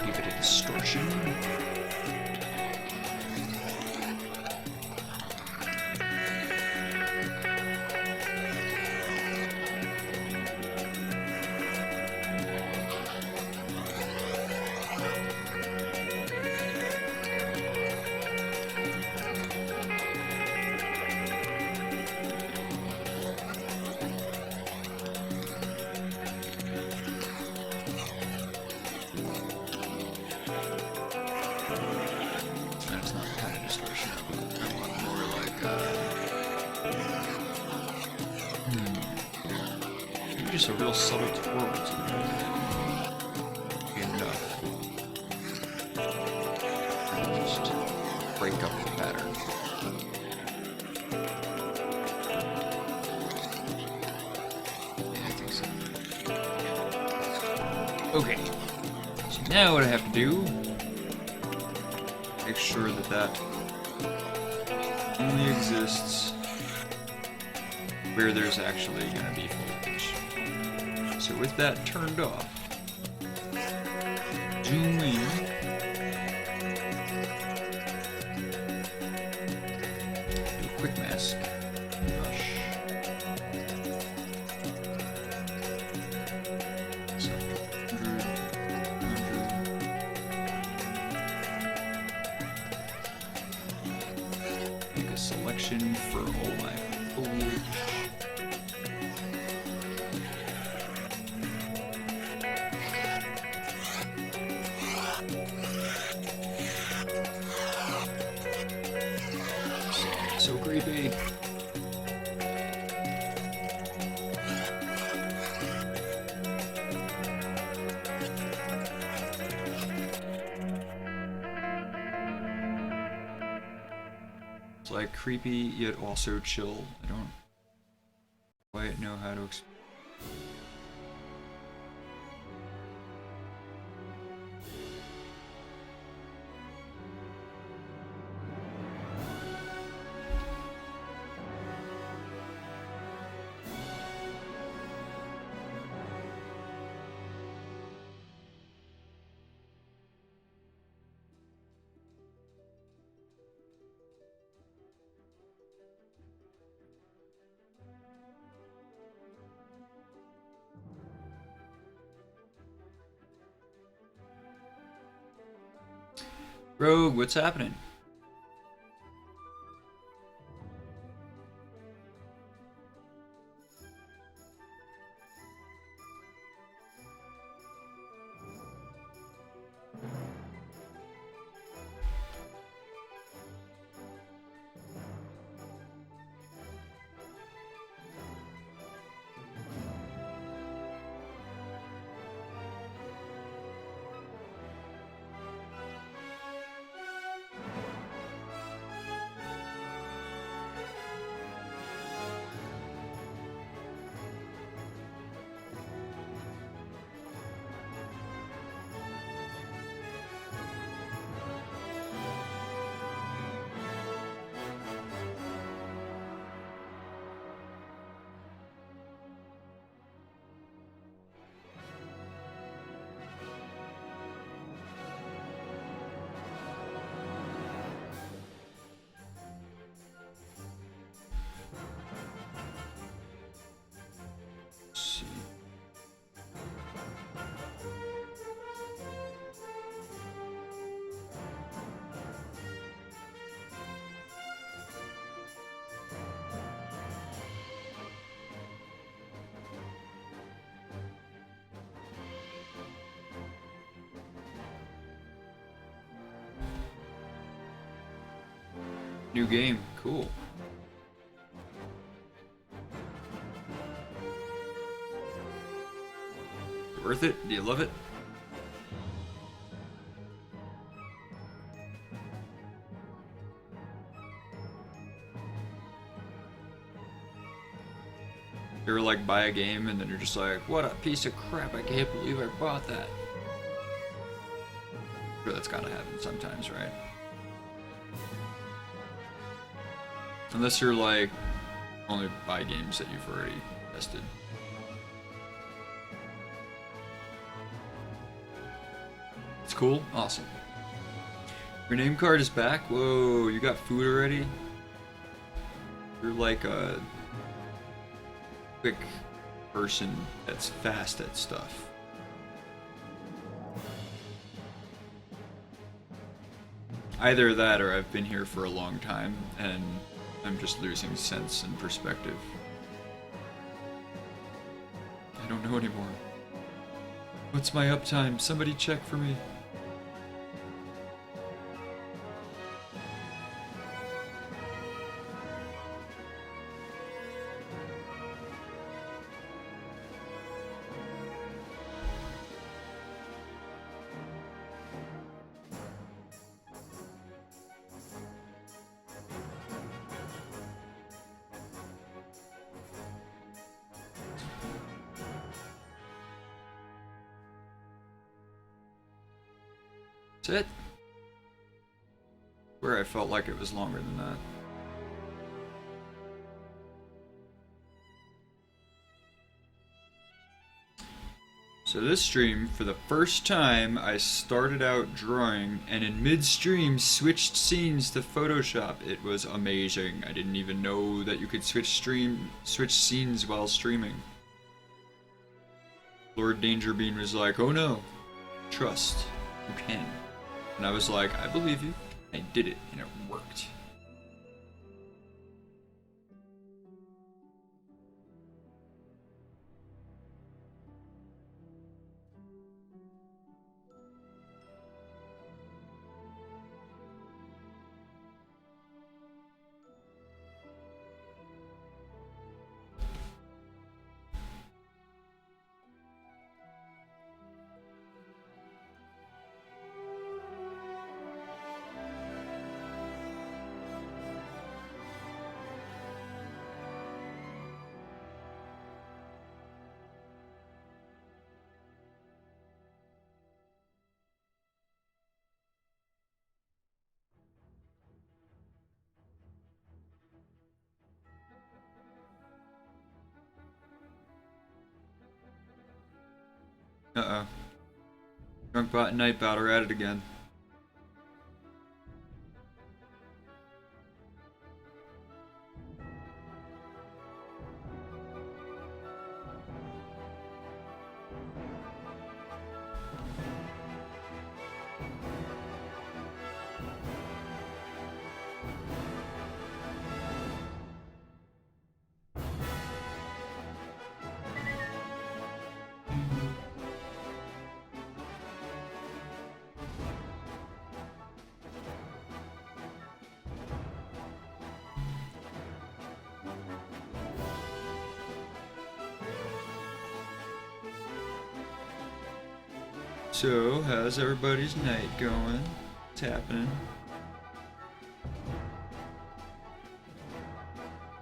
Give it a distortion. That's not the kind of distortion I want. I want more like, maybe just a real subtle twirl to it. Enough. Just break up the pattern. Yeah, I think so. Okay. So now what I have to do, make sure that that only exists where there's actually going to be foliage. So with that turned off, zoom in, do a quick mask, brush, so 100. Make a selection for all my foliage. So creepy. It's like creepy yet also chill. I don't quite know how to explain. Rogue, what's happening? New game, cool. Worth it? Do you love it? You're like buy a game and then you're just like, what a piece of crap, I can't believe I bought that. Sure, that's gotta happen sometimes, right? Unless you're like, only buy games that you've already tested. It's cool? Awesome. Your name card is back? Whoa, you got food already? You're like a quick person that's fast at stuff. Either that or I've been here for a long time and I'm just losing sense and perspective. I don't know anymore. What's my uptime? Somebody check for me. That's it. Where I felt like it was longer than that. So this stream, for the first time, I started out drawing and in mid-stream switched scenes to Photoshop. It was amazing. I didn't even know that you could switch scenes while streaming. Lord Dangerbean was like, oh no, trust, you can. And I was like, I believe you. I did it, and it worked. Uh-oh. Drunk bot and night bot are at it again. So, how's everybody's night going? What's happening?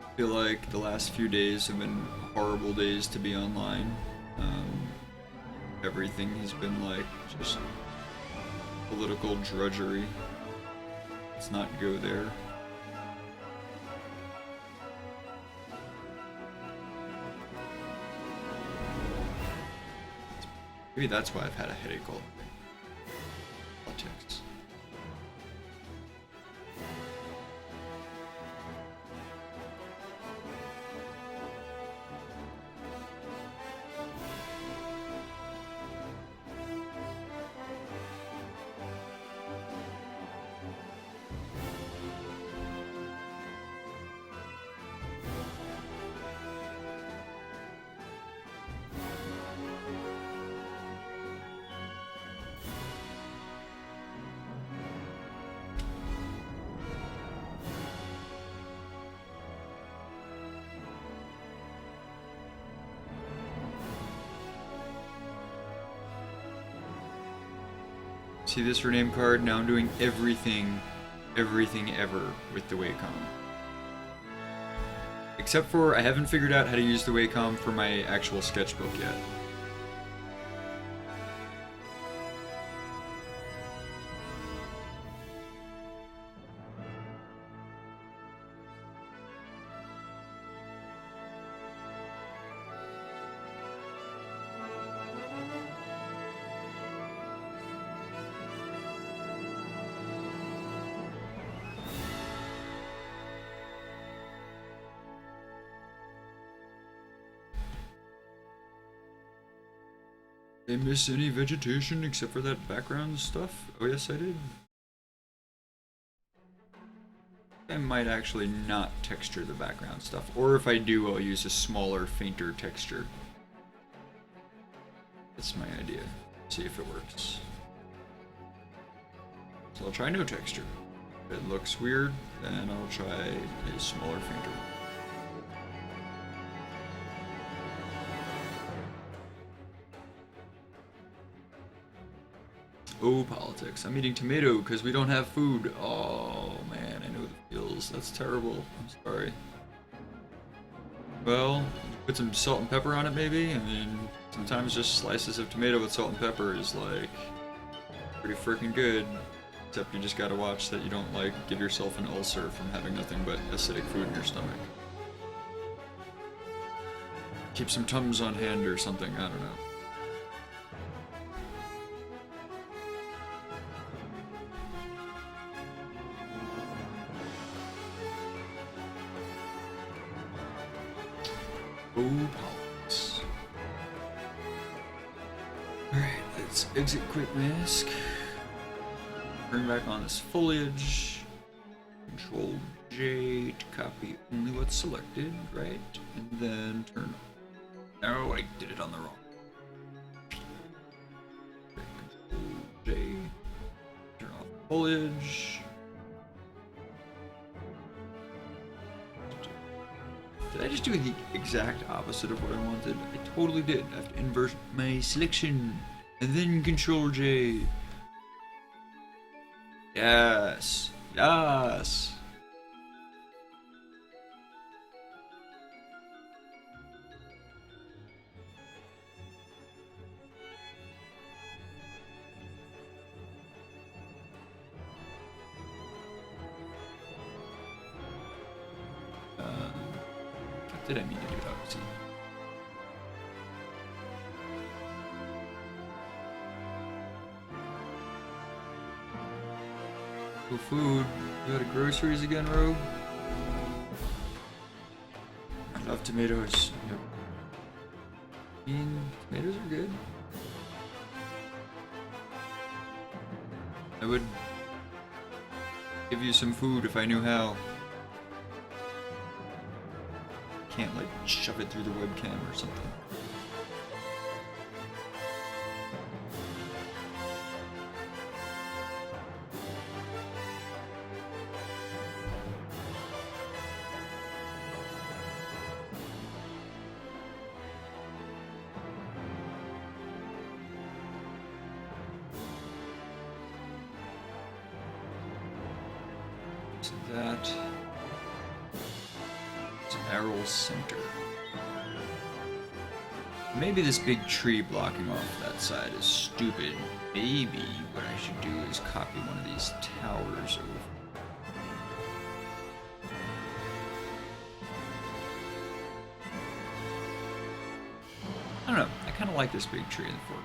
I feel like the last few days have been horrible days to be online. Everything has been like just political drudgery. Let's not go there. Maybe that's why I've had a headache all day. Politics. See this rename card? Now I'm doing everything ever with the Wacom. Except for I haven't figured out how to use the Wacom for my actual sketchbook yet. Did I miss any vegetation except for that background stuff? Oh yes, I did. I might actually not texture the background stuff, or if I do, I'll use a smaller, fainter texture. That's my idea. See if it works. So I'll try no texture. If it looks weird, then I'll try a smaller, fainter one. Oh, politics. I'm eating tomato because we don't have food. Oh, man, I know the feels. That's terrible. I'm sorry. Well, put some salt and pepper on it maybe, and then sometimes just slices of tomato with salt and pepper is like pretty freaking good. Except you just gotta watch that you don't like give yourself an ulcer from having nothing but acidic food in your stomach. Keep some Tums on hand or something, I don't know. Oh, politics. Alright, let's exit quick mask. Bring back on this foliage. Control J to copy only what's selected, right? And then turn. No, I did it on the wrong. Control J. Turn off foliage. Did I just do the exact opposite of what I wanted? I totally did. I have to invert my selection and then Control J. Yes. Yes. What did I mean to do that? Cool food. You go to groceries again, Rogue? I love tomatoes. Yep. Tomatoes are good. I would give you some food if I knew how. Can't like shove it through the webcam or something. That is Errol Center. Maybe this big tree blocking off that side is stupid. Maybe what I should do is copy one of these towers over. I don't know. I kind of like this big tree in the fort.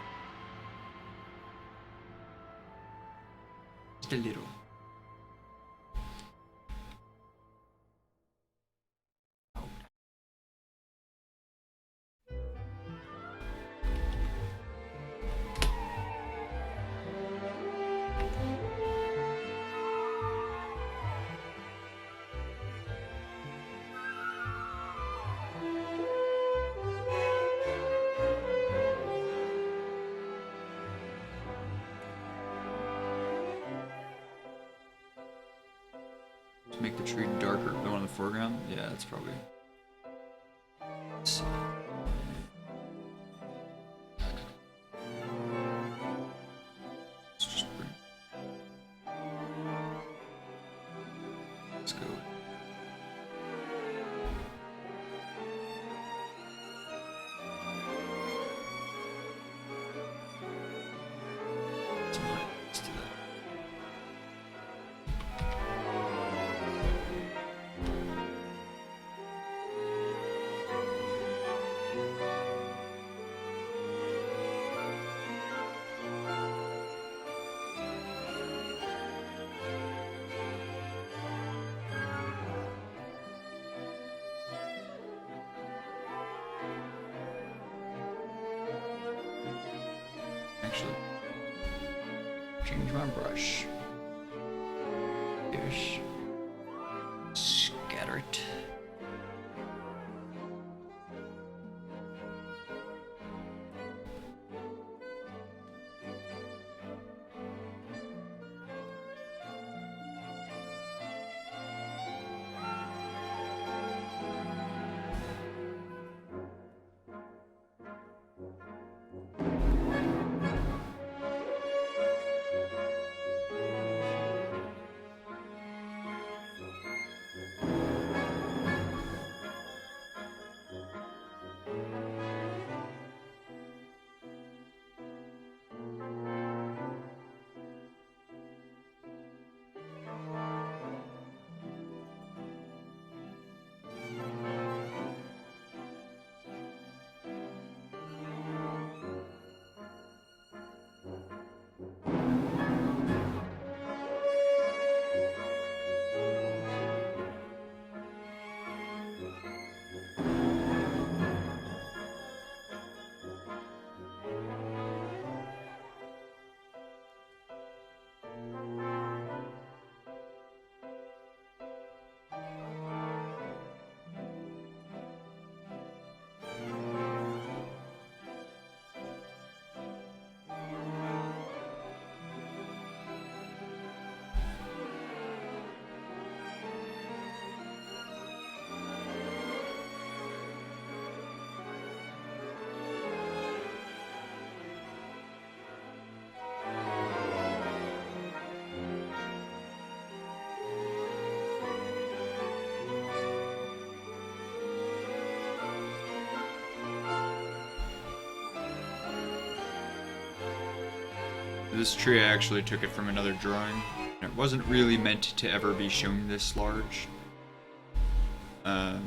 Just a little. Make the tree darker, the one in the foreground? Yeah, that's probably... Let's see. Let's just bring... Let's go. Let's do that. Actually, change my brush. Yes. Scatter it. This tree, I actually took it from another drawing. It wasn't really meant to ever be shown this large. So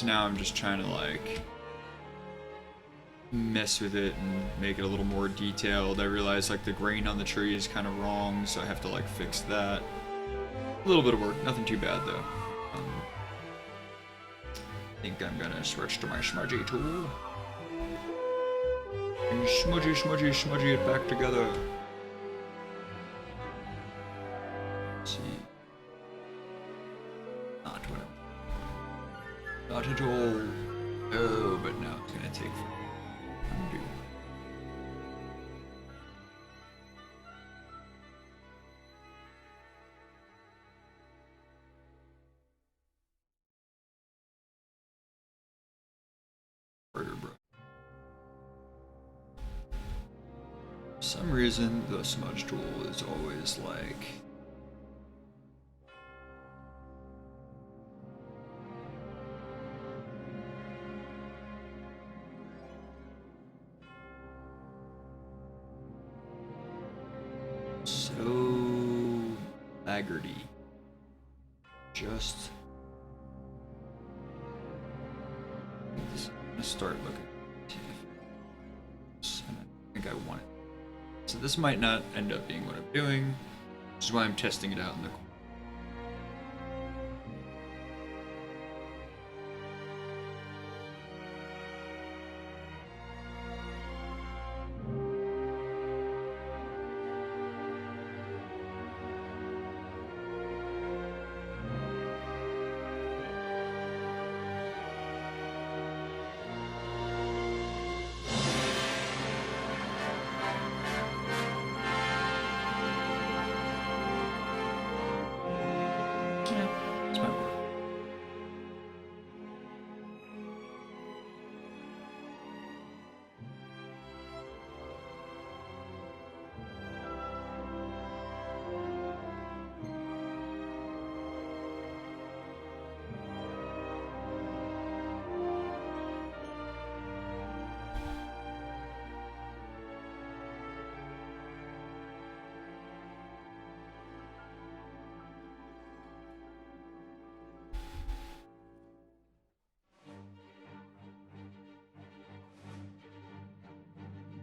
now I'm just trying to like mess with it and make it a little more detailed. I realized like the grain on the tree is kind of wrong, so I have to like fix that. A little bit of work, nothing too bad though. I think I'm gonna switch to my smudgy tool. And smudgy it back together. Let's see. Not what not at all. Oh, but now it's gonna take undo. For some reason, the smudge tool is always like so laggardy. Just I'm gonna start looking. I think I want it. So this might not end up being what I'm doing, which is why I'm testing it out in the corner.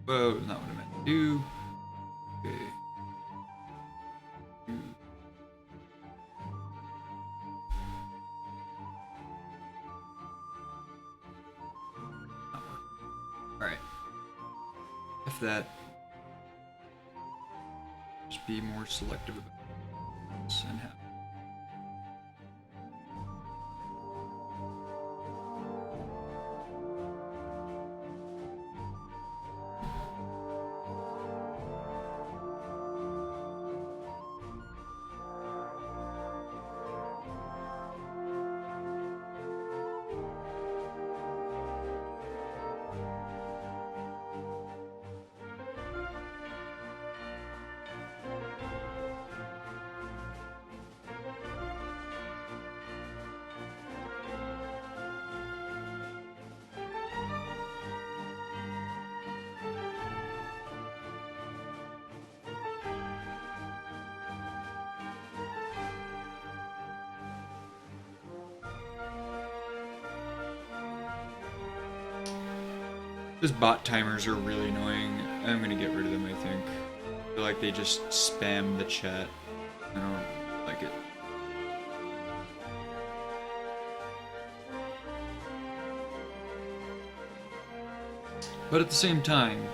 Whoa, not what I meant to do. Okay. Not working. Alright. If that. Just be more selective about this and have. Those bot timers are really annoying. I'm gonna get rid of them, I think. I feel like they just spam the chat. I don't like it. But at the same time,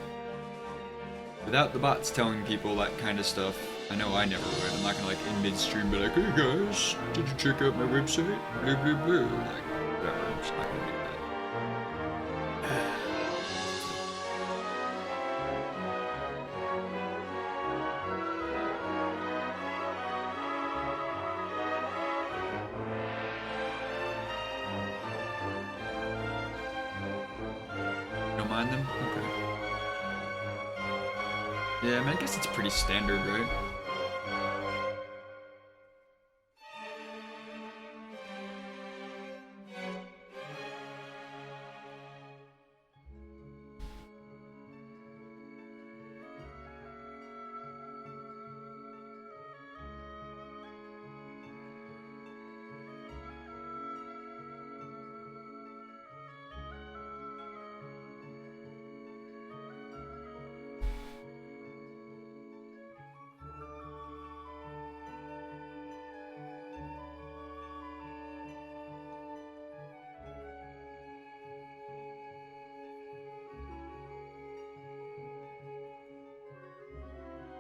without the bots telling people that kind of stuff, I know I never would. I'm not gonna like in midstream be like, hey guys, did you check out my website? Blah blah blah. Like, whatever, I'm just not gonna do that. Mind them? Okay. Yeah, I mean, I guess it's pretty standard, right?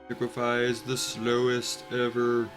Liquefy is the slowest ever.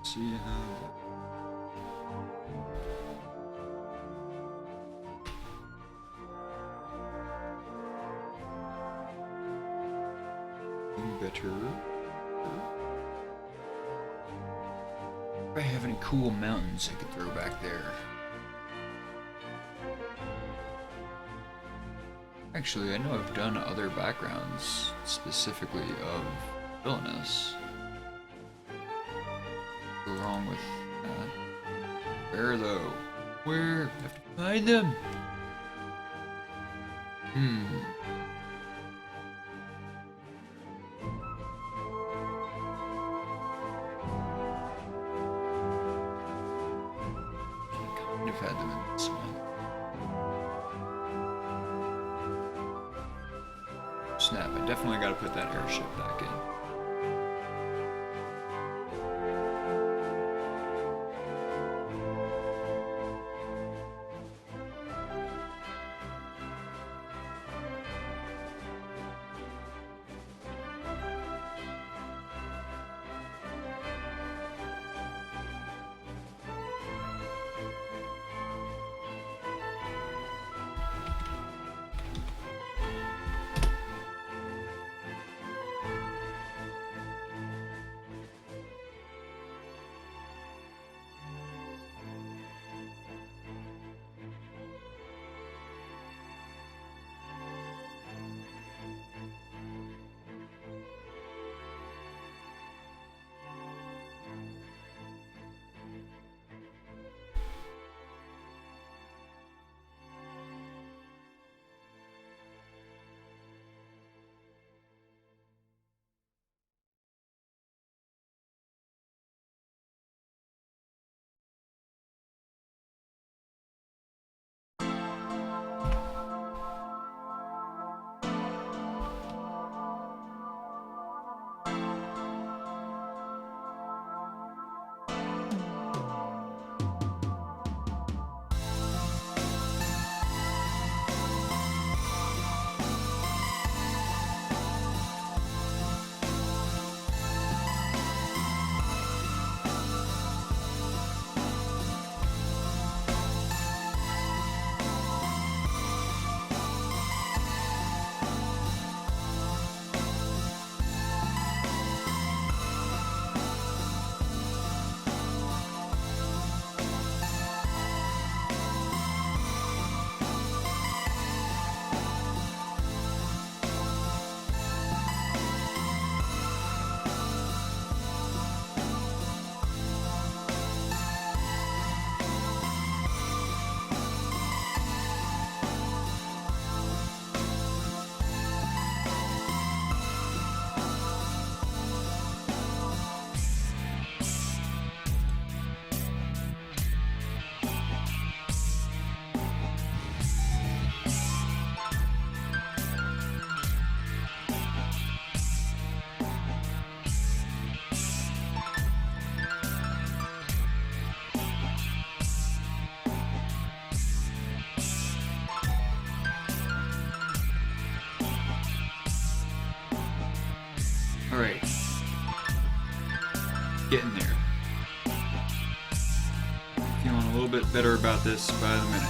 See how better. If I have any cool mountains I could throw back there. Actually, I know I've done other backgrounds specifically of Arilynness. What's wrong with that? Where though? Where? I have to find them. Kind of had them in this one. Snap, I definitely gotta put that airship back in. Alright. Getting there. Feeling a little bit better about this by the minute.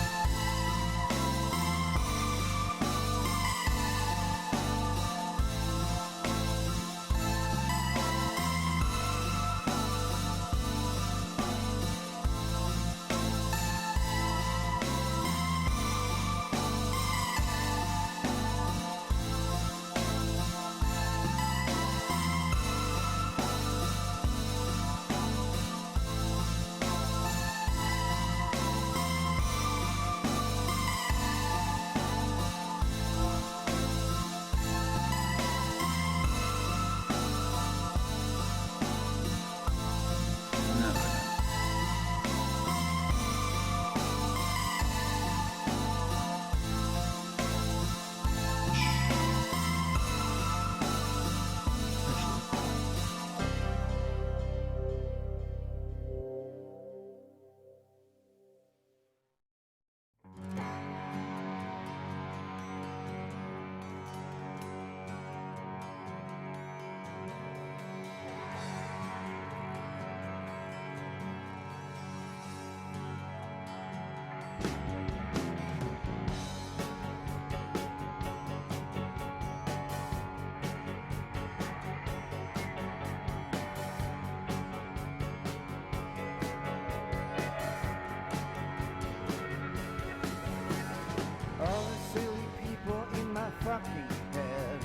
Fucking head.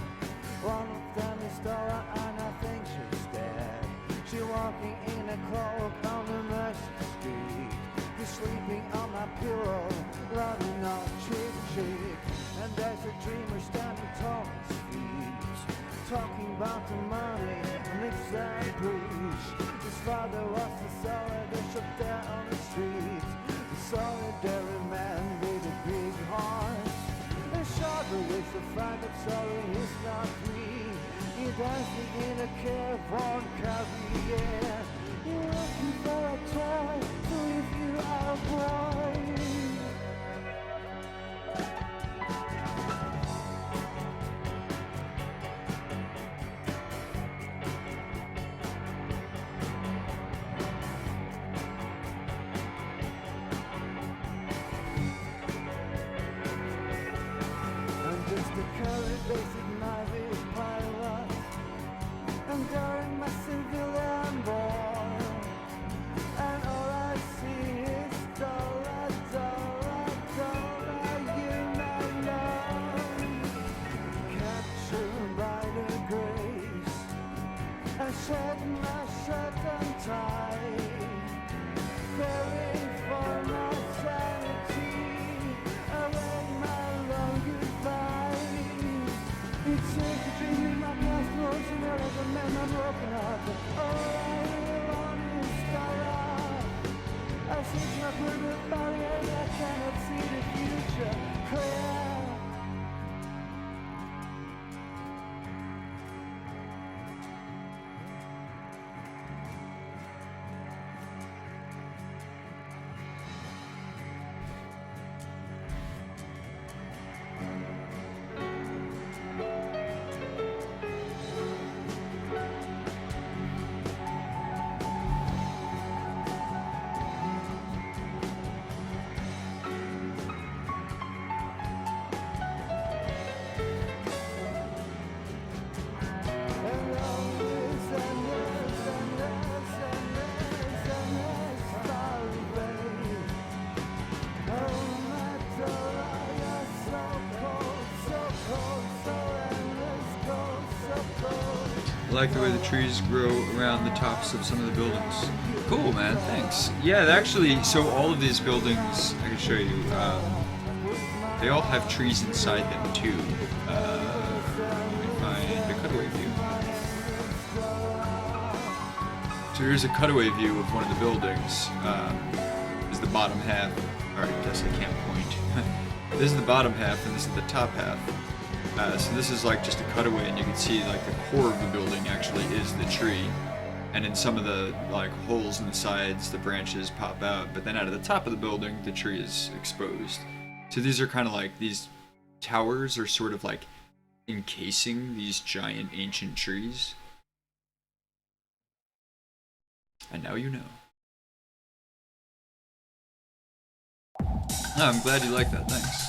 One of them is Dora and I think she's dead. She's walking in a cloak on the Mercy Street. He's sleeping on my pillow, running on cheek to cheek. And there's a dreamer standing tall on his feet, talking about the money, mix and preach. His father was the soldier shot there on the street. The solitary man with a big heart. Shorter with the fact that sorry is not me. You're dancing in a careworn career. You're looking for a toy to leave you out of boy. I like the way the trees grow around the tops of some of the buildings. Cool, man, thanks. Yeah, actually, so all of these buildings, I can show you, they all have trees inside them too. Let me find a cutaway view. So here's a cutaway view of one of the buildings. This is the bottom half. Alright, I guess I can't point. This is the bottom half and this is the top half. So this is like just a cutaway, and you can see like the core of the building actually is the tree, and in some of the like holes in the sides the branches pop out, but then out of the top of the building the tree is exposed. So these are kind of like, these towers are sort of like encasing these giant ancient trees, And now you know. Oh, I'm glad you like that, thanks.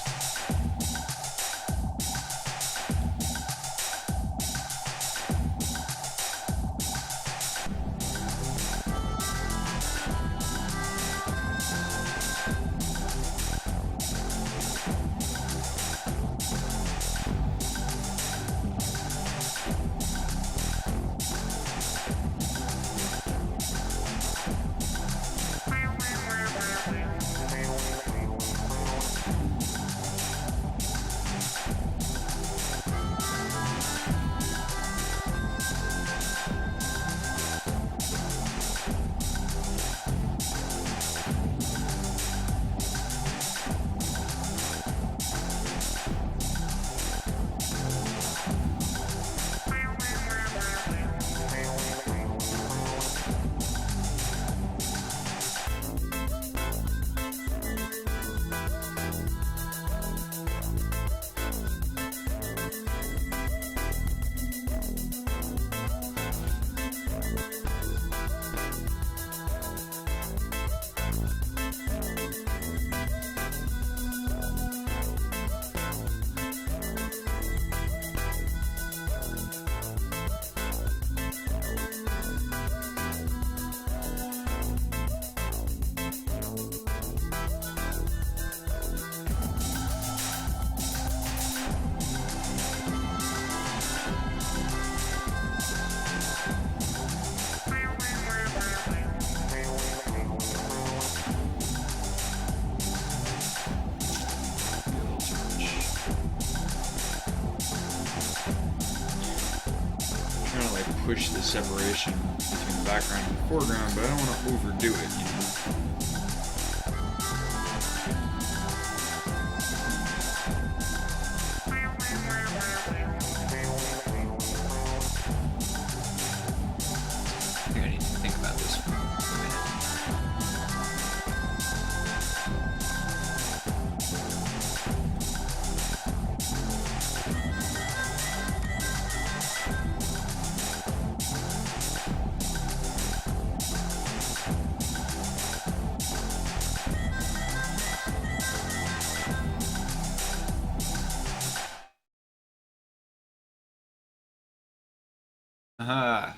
Push the separation between the background and the foreground, but I don't want to overdo it, you know? I think I need to think about this for a minute. Aha.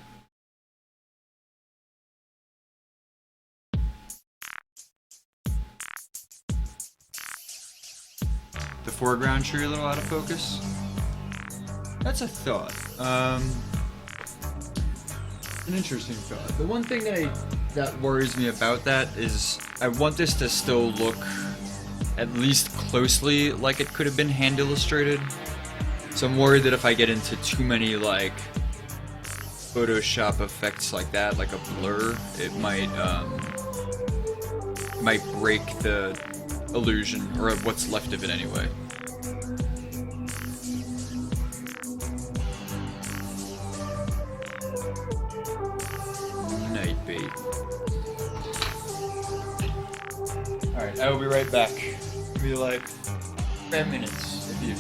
The foreground sure you're a little out of focus? That's a thought. An interesting thought. The one thing that worries me about that is I want this to still look at least closely like it could have been hand illustrated. So I'm worried that if I get into too many like Photoshop effects like that, like a blur, it might break the illusion, or what's left of it anyway. Night bait. Alright, I will be right back. It'll be like 5 minutes if you.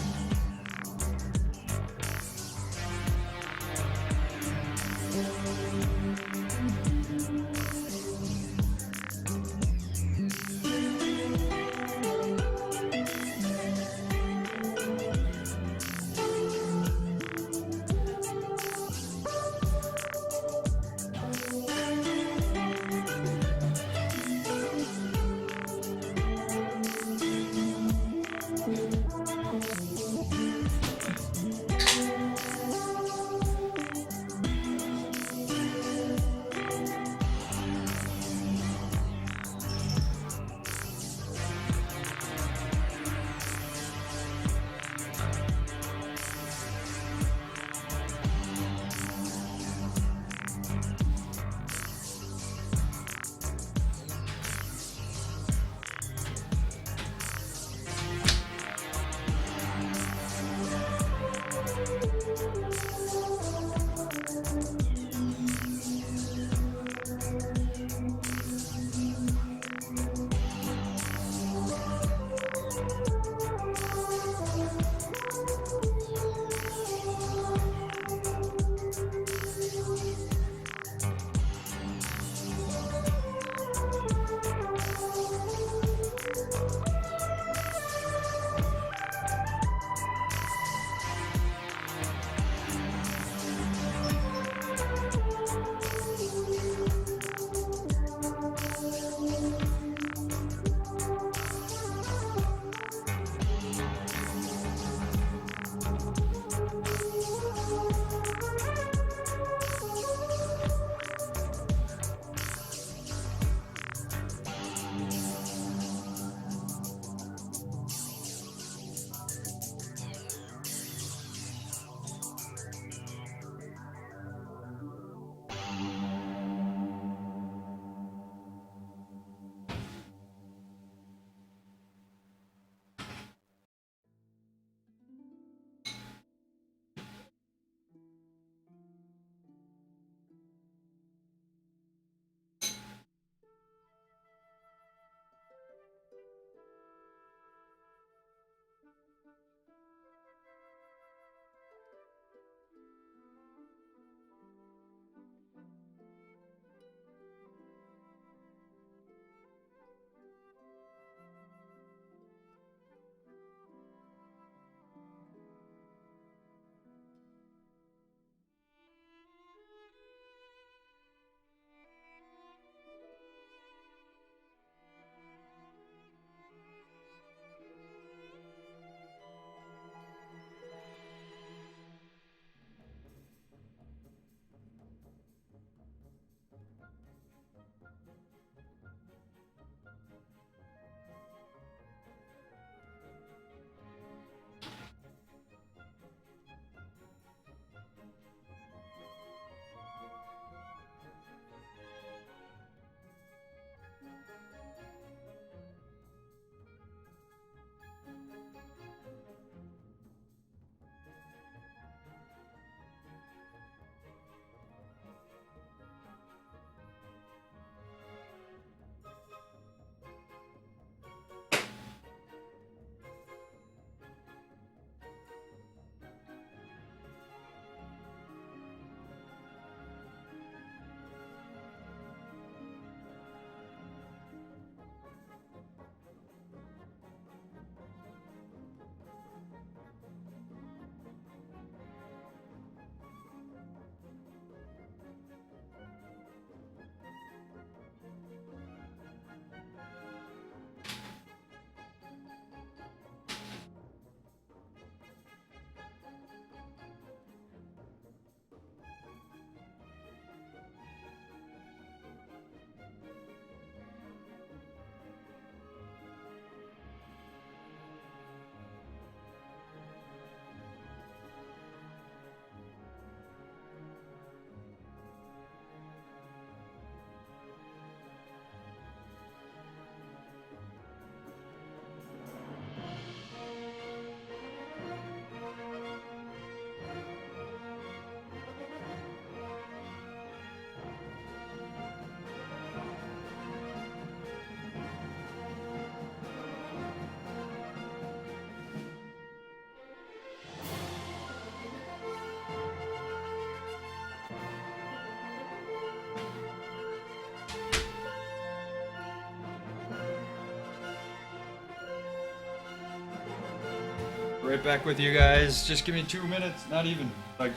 right back with you guys. Just give me 2 minutes, not even, like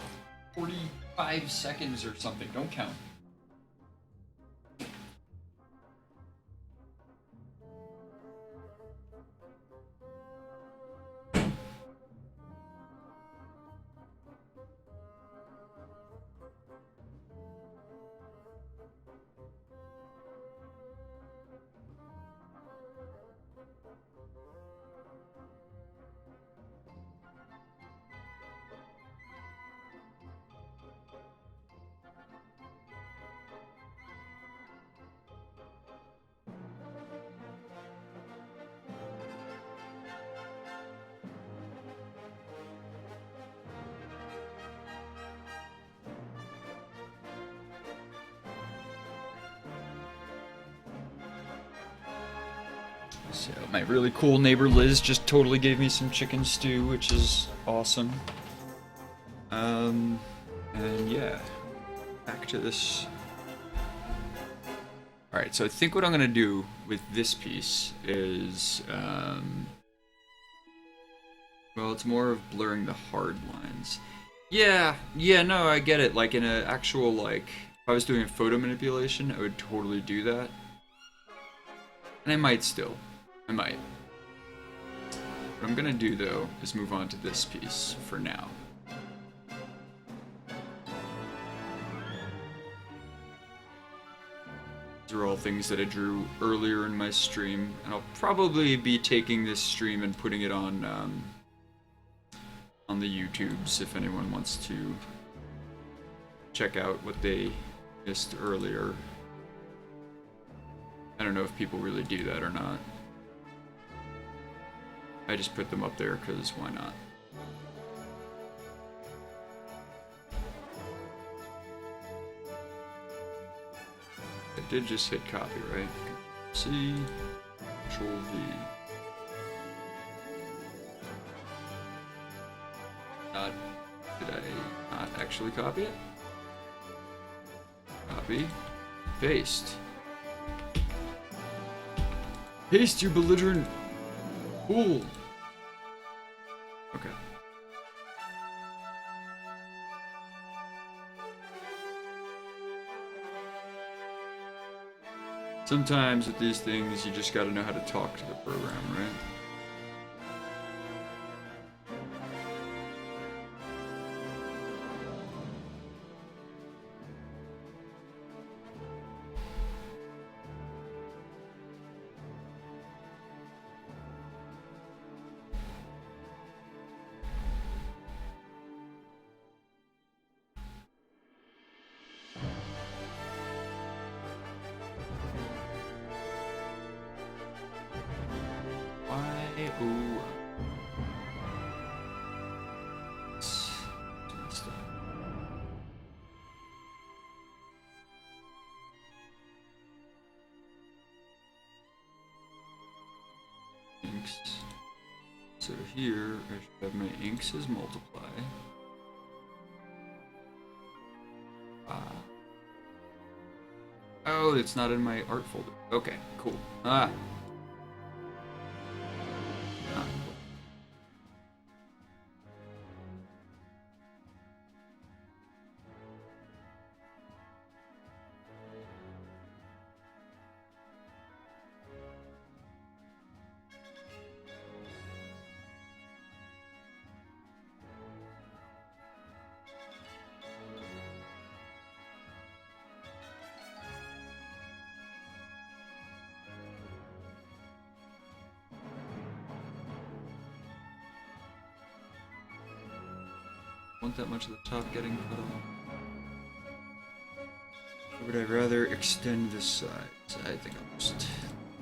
45 seconds or something. Don't count. So my really cool neighbor Liz just totally gave me some chicken stew, which is awesome. And yeah, back to this. Alright, so I think what I'm gonna do with this piece is, well, it's more of blurring the hard lines. Yeah, no, I get it. Like in an actual, like, if I was doing a photo manipulation, I would totally do that. And I might still. I might. What I'm gonna do, though, is move on to this piece for now. These are all things that I drew earlier in my stream, and I'll probably be taking this stream and putting it on the YouTubes if anyone wants to check out what they missed earlier. I don't know if people really do that or not. I just put them up there because why not? I did just hit copy, right? C, Control V. Did I not actually copy it? Copy, paste. Paste, you belligerent fool. Okay. Sometimes with these things, you just gotta know how to talk to the program, right? So here, I should have my inks as multiply. Oh, it's not in my art folder. Okay, cool. Want that much of the top getting cut off? Or would I rather extend this size? I think I'll just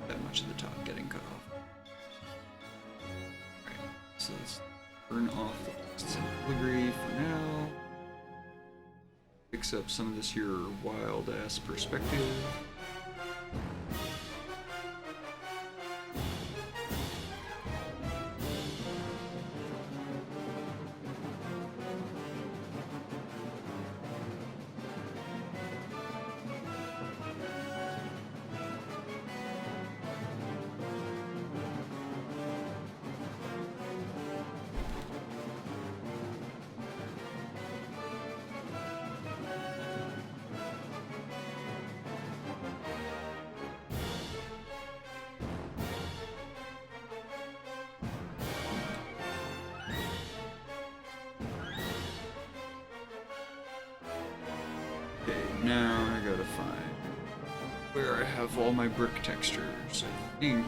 that much of the top getting cut off. Alright, so let's turn off the text and filigree for now. Fix up some of this here wild ass perspective. now I gotta find where I have all my brick textures. I think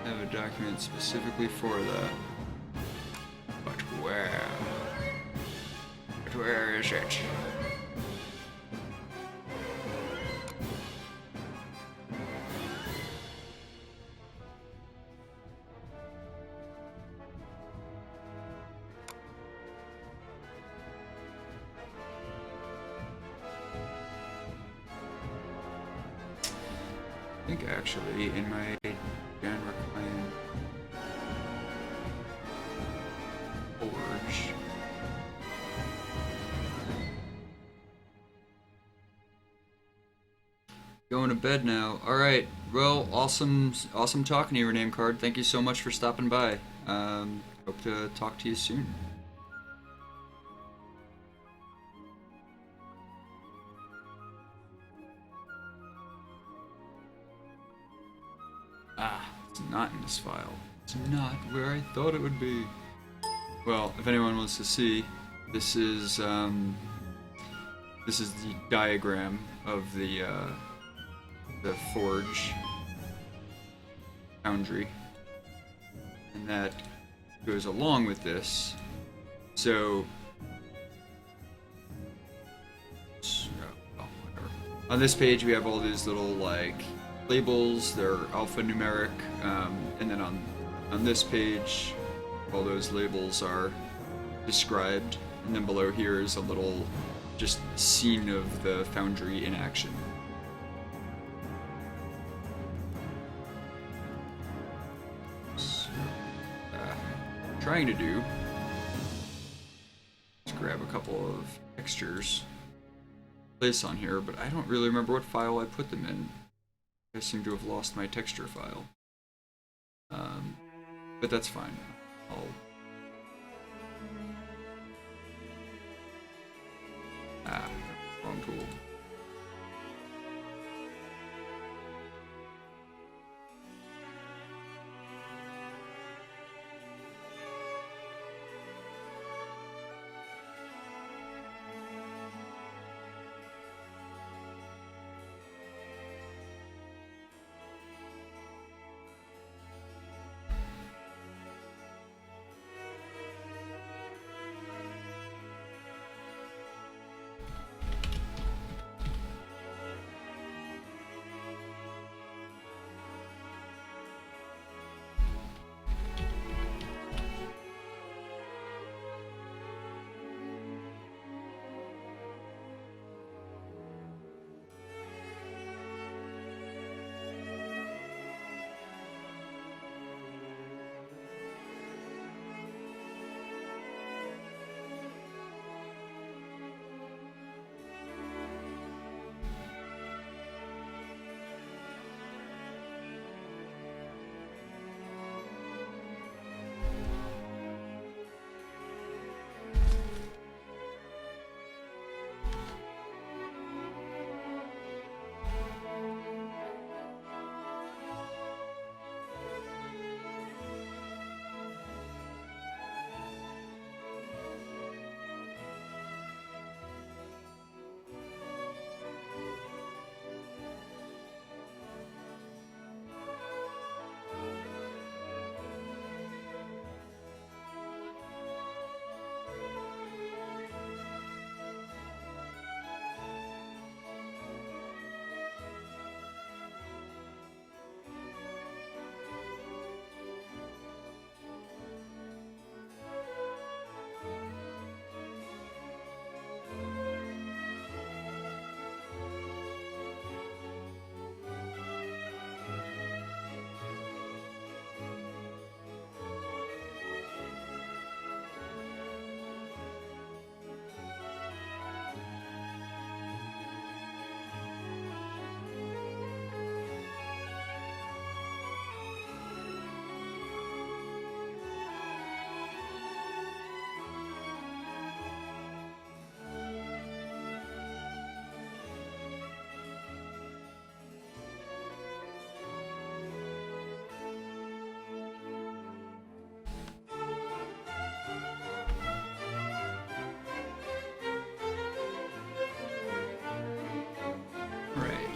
I have a document specifically for that. But where? But where is it? I think actually in my Danrockaian Forge. Going to bed now. Alright, well, awesome talking to you, Rename Card. Thank you so much for stopping by. Hope to talk to you soon. It's not in this file. It's not where I thought it would be. Well, if anyone wants to see, this is the diagram of the forge foundry, and that goes along with this. So, whatever. On this page, we have all these little like labels. They're alphanumeric, and then on this page, all those labels are described, and then below here is a little just scene of the foundry in action. So, trying to do is grab a couple of textures, place on here, but I don't really remember what file I put them in. I seem to have lost my texture file. But that's fine. Wrong tool.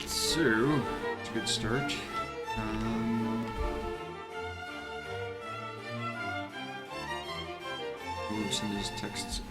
So, it's a good start. Move some of these texts up.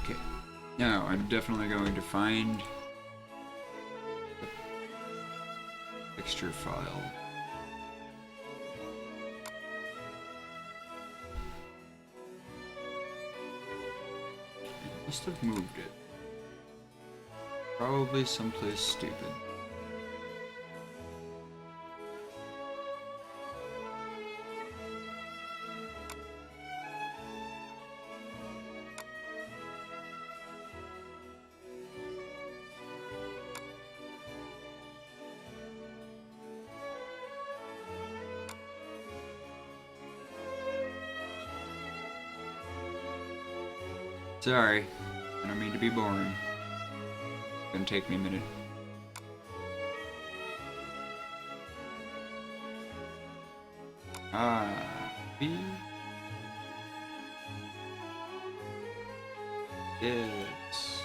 Okay, now I'm definitely going to find the texture file. I must have moved it. Probably someplace stupid. Sorry, I don't mean to be boring. It's gonna take me a minute. B. Yes.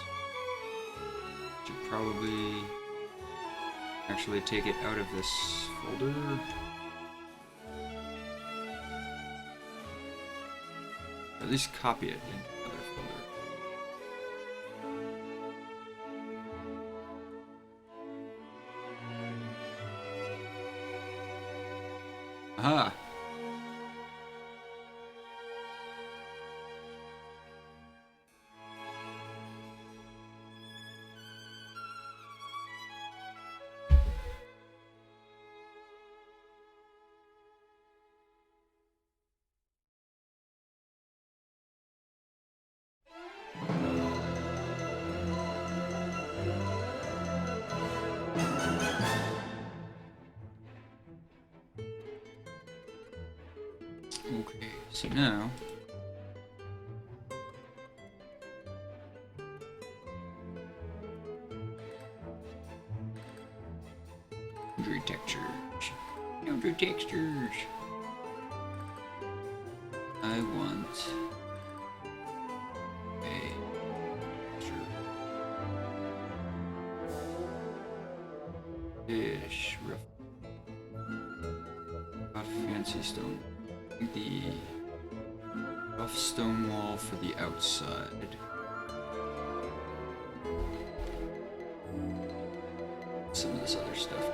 Should probably actually take it out of this folder. At least copy it into another folder. Aha! Okay, so now boundary textures. Boundary textures. I want a ish rough. Not fancy stone. The rough stone wall for the outside. Some of this other stuff.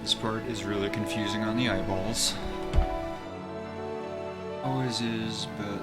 This part is really confusing on the eyeballs. Always is, but...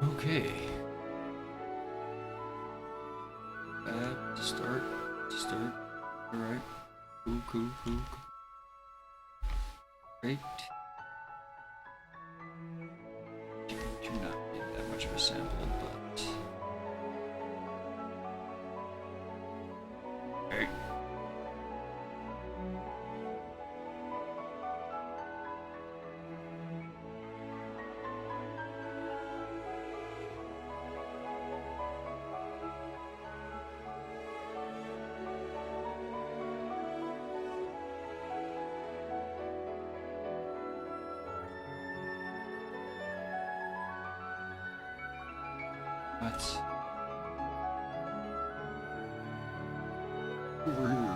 Okay. To start. Alright. Cool. Great. Do not need that much of a sample, but... Alright. What? Over here.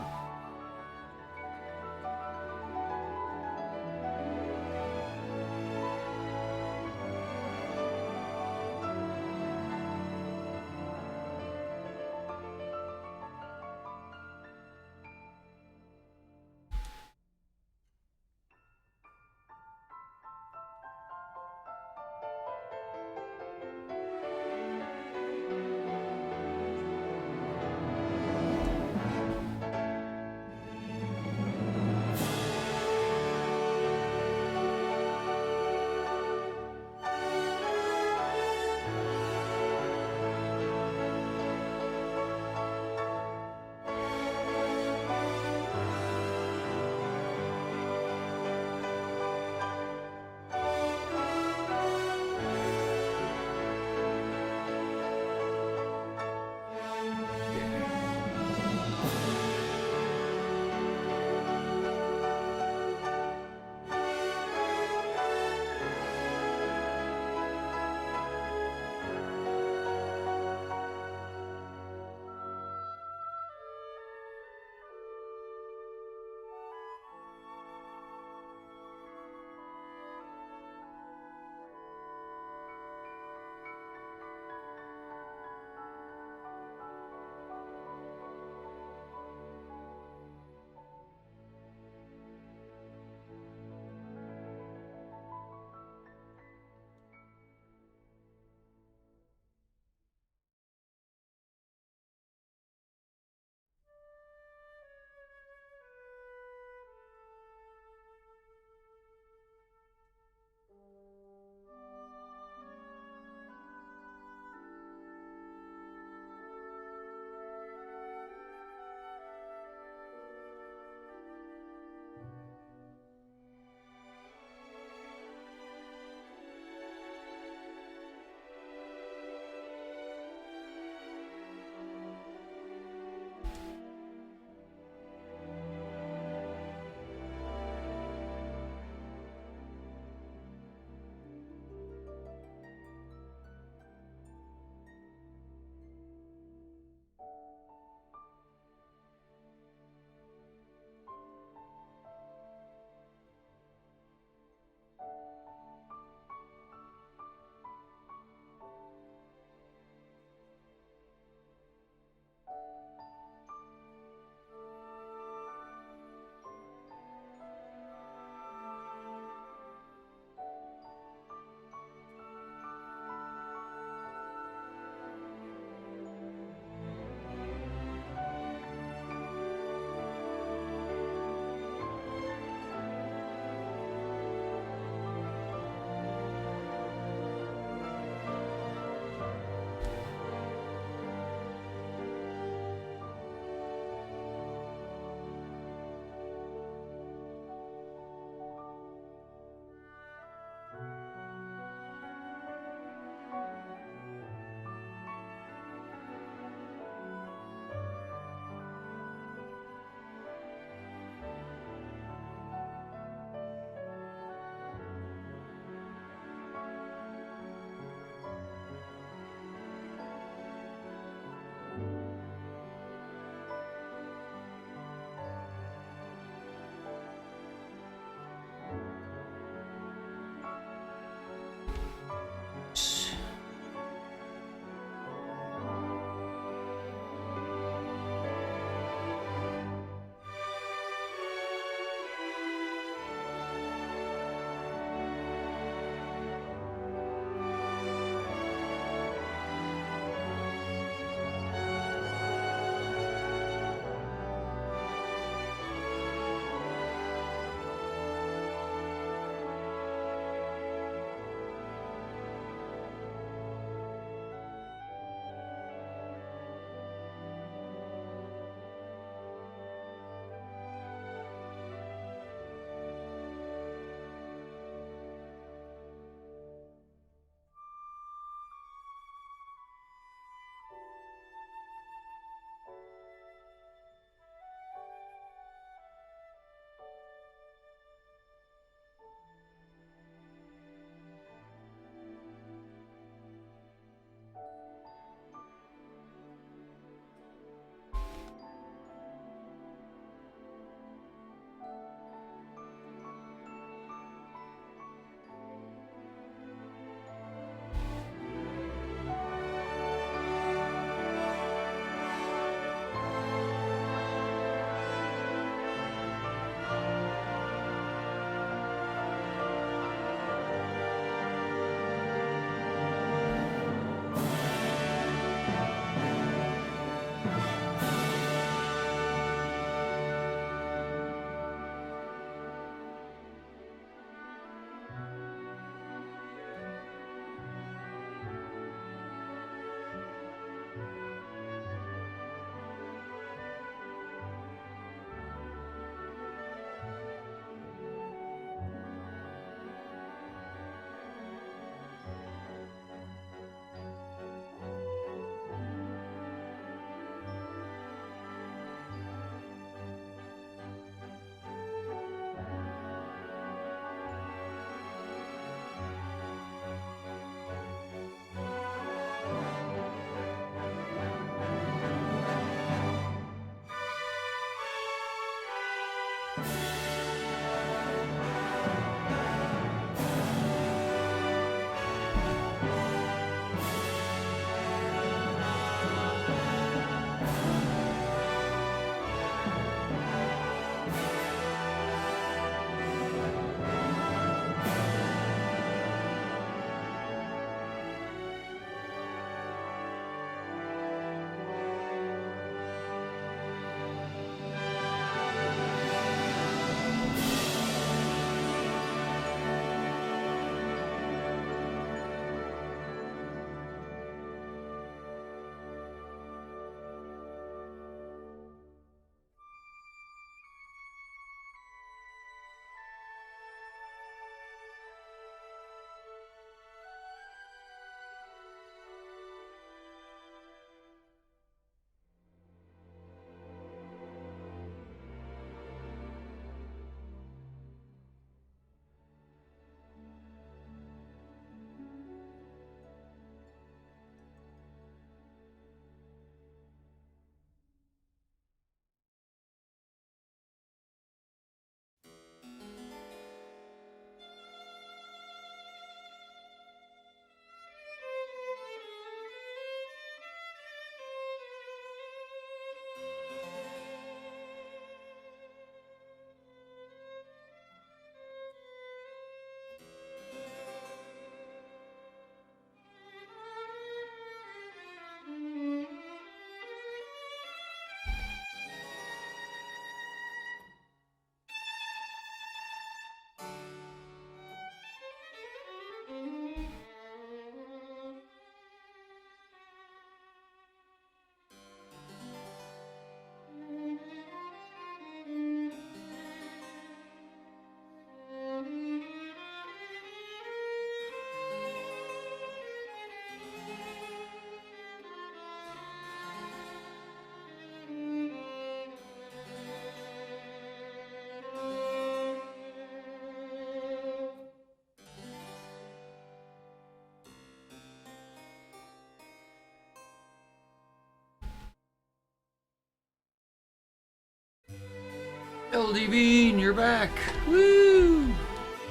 LDV, you're back. Woo!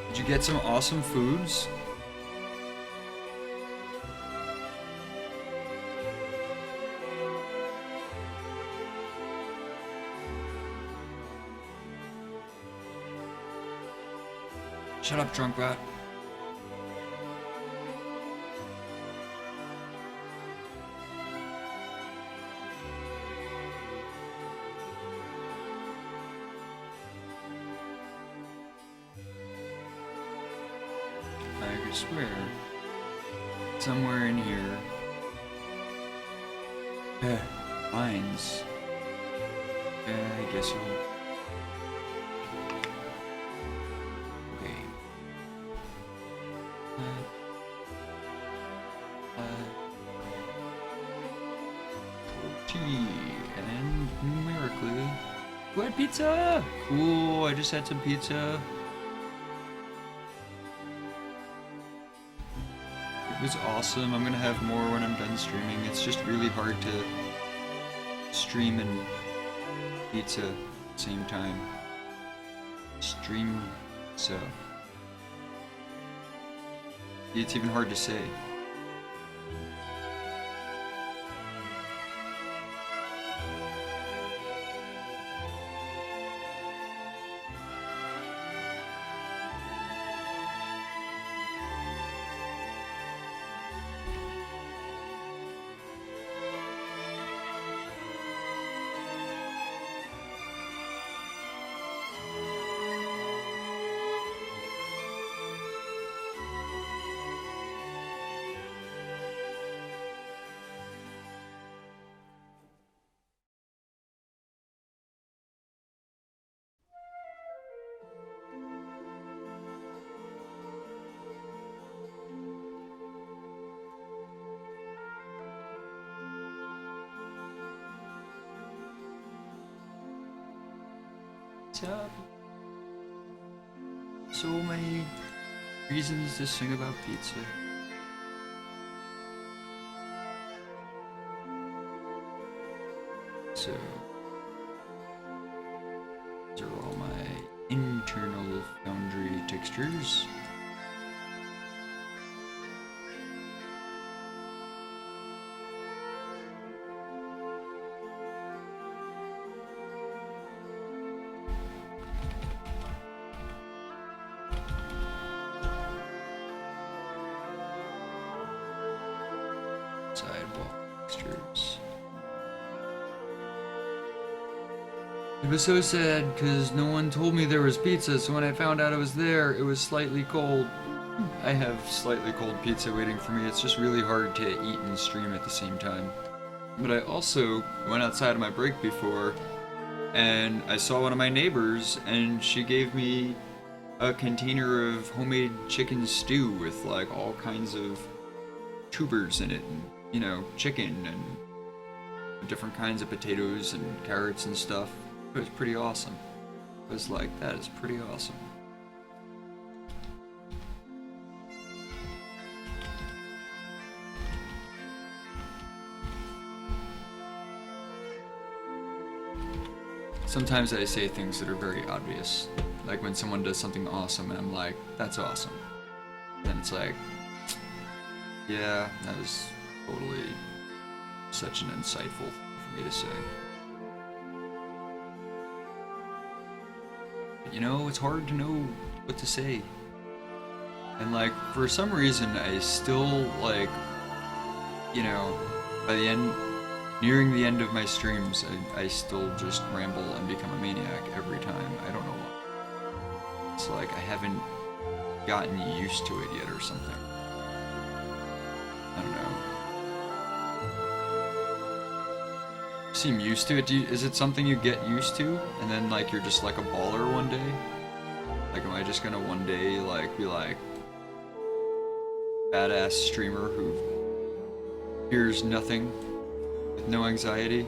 Did you get some awesome foods? Shut up, drunk rat. I could swear, somewhere in here, mines. I guess you'll. Okay. Tea and numerically. Who had pizza? Cool. I just had some pizza. It was awesome. I'm gonna have more when I'm done streaming. It's just really hard to stream and pizza at the same time. Stream so. It's even hard to say. Up. So many reasons to sing about pizza. So these are all my internal foundry textures. It was so sad because no one told me there was pizza, so when I found out it was there, it was slightly cold. I have slightly cold pizza waiting for me. It's just really hard to eat and stream at the same time. But I also went outside of my break before and I saw one of my neighbors and she gave me a container of homemade chicken stew with like all kinds of tubers in it and, you know, chicken and different kinds of potatoes and carrots and stuff. It was pretty awesome. I was like, that is pretty awesome. Sometimes I say things that are very obvious. Like when someone does something awesome and I'm like, that's awesome. Then it's like, yeah, that was totally such an insightful thing for me to say. You know, it's hard to know what to say. And like, for some reason, I still like, you know, by the end, nearing the end of my streams, I still just ramble and become a maniac every time. I don't know why. It's like I haven't gotten used to it yet or something. I don't know. Seem used to it? Is it something you get used to and then like you're just like a baller one day? Like am I just gonna one day like be like badass streamer who fears nothing with no anxiety?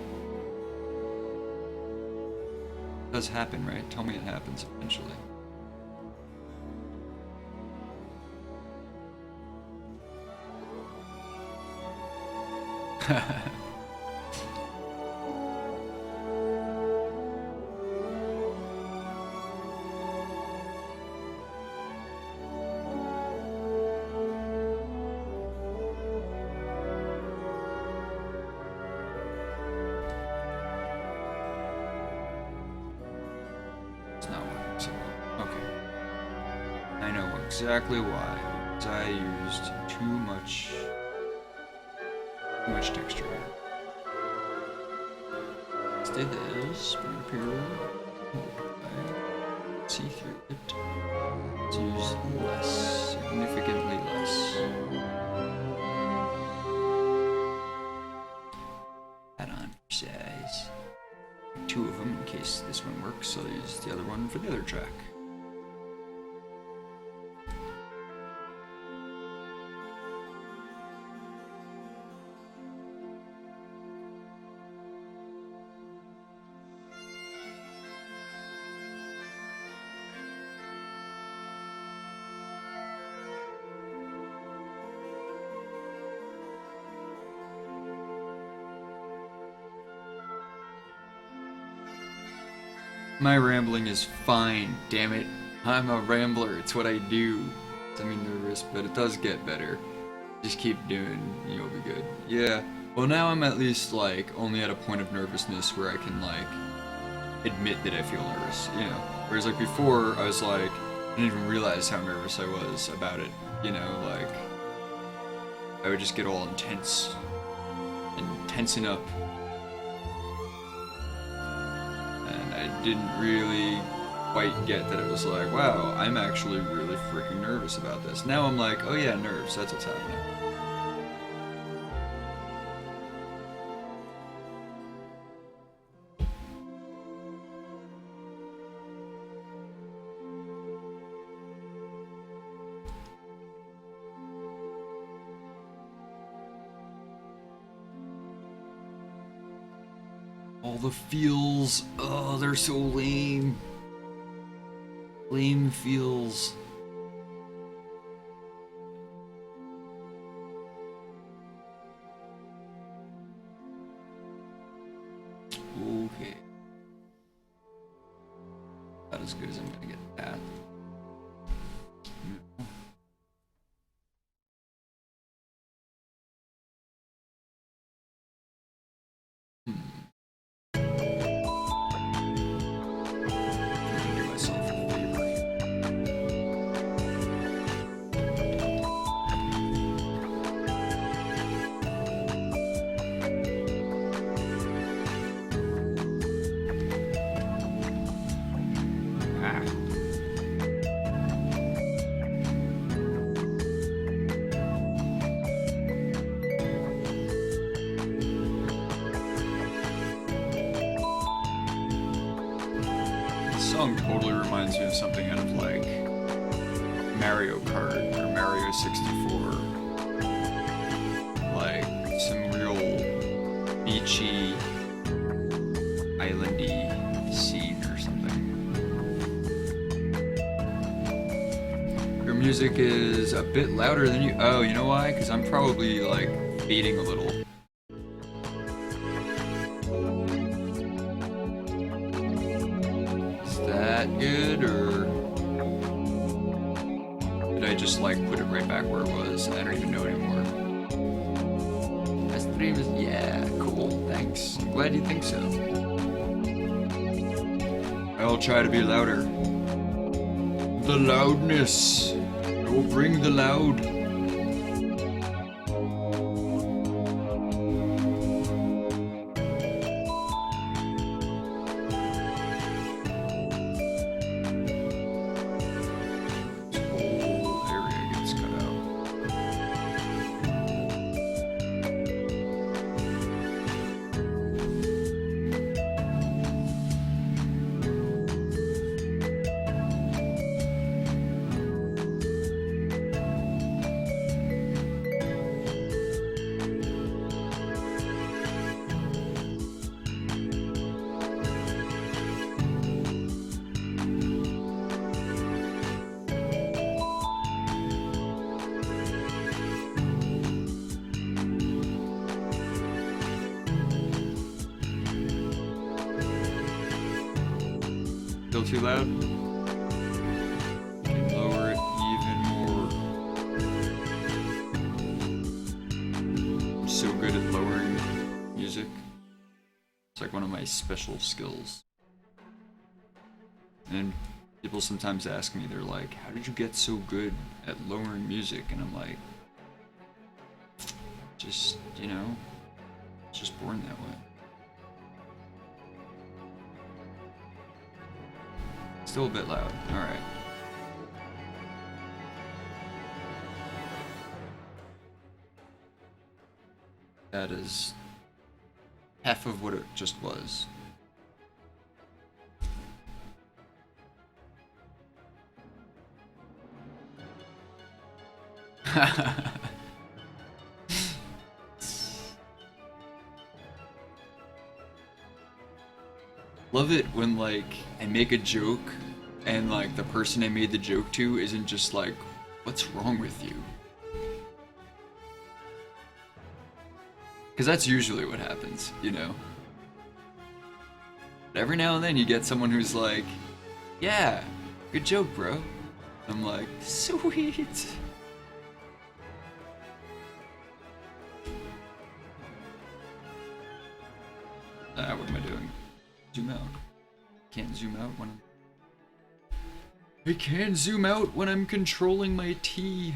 It does happen, right? Tell me it happens eventually. exactly why. Because I used too much texture. Let's do this. Bring it up here. Multiply. See through it. Let's use less. Significantly less. Add on size. 2 of them in case this one works. I'll use the other one for the other track. My rambling is fine, damn it. I'm a rambler, it's what I do. I mean, nervous, but it does get better. Just keep doing, you'll be good. Yeah, well now I'm at least like only at a point of nervousness where I can like admit that I feel nervous, you know. Whereas like before, I was like, I didn't even realize how nervous I was about it, you know, like I would just get all intense and tensen up. I didn't really quite get that it was like, wow, I'm actually really freaking nervous about this. Now I'm like, oh yeah, nerves, that's what's happening. All the feels, oh, they're so lame. Lame feels. Okay. Not as good as I'm gonna get that. This song totally reminds me of something out of like Mario Kart or Mario 64. Like some real beachy, islandy scene or something. Your music is a bit louder than you. Oh, you know why? Because I'm probably like fading a little. Good, or did I just like put it right back where it was? I don't even know anymore. My stream is, yeah, cool, thanks. I'm glad you think so. I'll try to be louder. The loudness. Go bring the loud. Still too loud? Can lower it even more. I'm so good at lowering music. It's like one of my special skills. And People sometimes ask me, they're like, how did you get so good at lowering music? And I'm like, just, you know, just born that way. Still a bit loud. Alright. That is half of what it just was. Love it when, like, I make a joke and, like, the person I made the joke to isn't just like, what's wrong with you? Because that's usually what happens, you know? But every now and then you get someone who's like, yeah, good joke, bro. I'm like, sweet. What am I doing? Zoom out. Can't zoom out when I can zoom out when I'm controlling my T.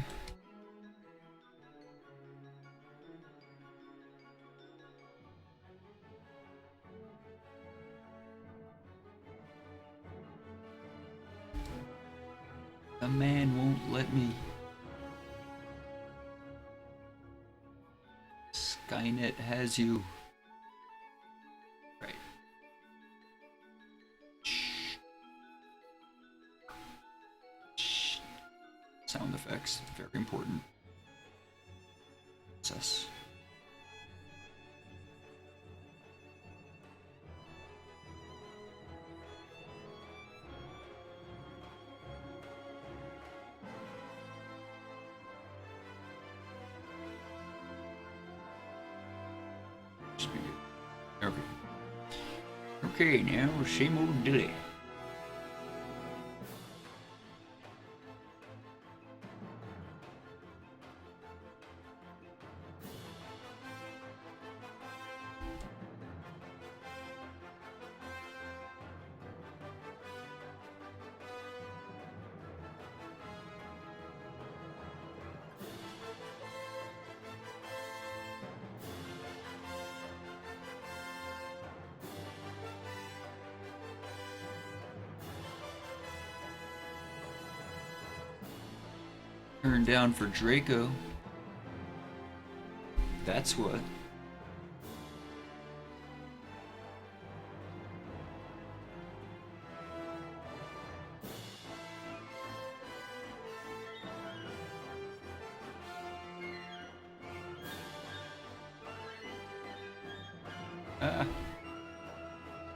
The man won't let me. Skynet has you. Right. Shh. Shh. Sound effects, very important. Sus. Okay. Okay, now same old dilly. Turned down for Draco. That's what.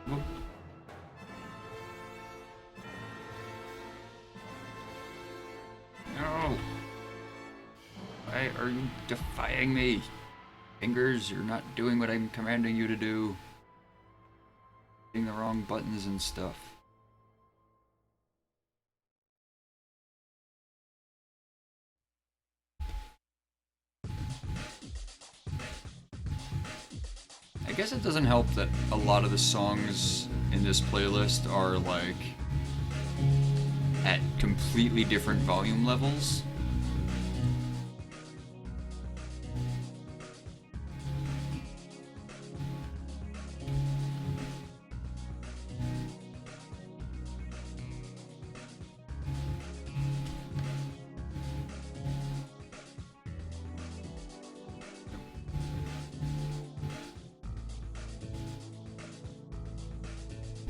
Whoop. No. Why are you defying me? Fingers, you're not doing what I'm commanding you to do. Hitting the wrong buttons and stuff. I guess it doesn't help that a lot of the songs in this playlist are like at completely different volume levels.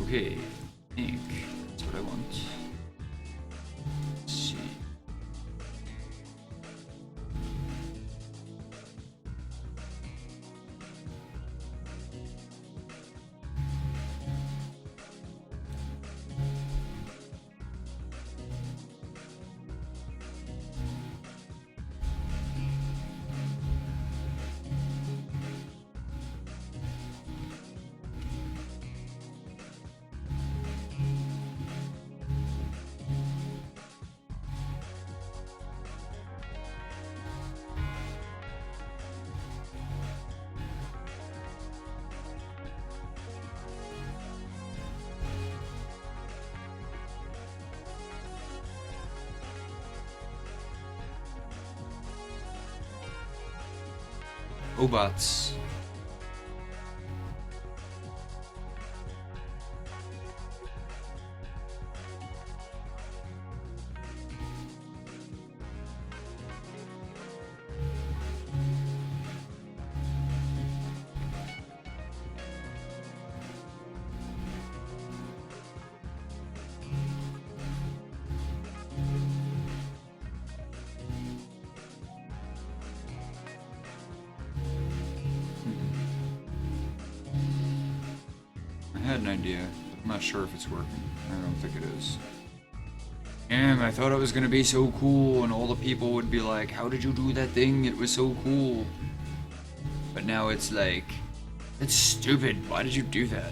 Okay, I think that's what I want. Let's see. Obots. I had an idea, but I'm not sure if it's working. I don't think it is. Damn, I thought it was gonna be so cool, and all the people would be like, how did you do that thing? It was so cool. But now it's like, it's stupid. Why did you do that?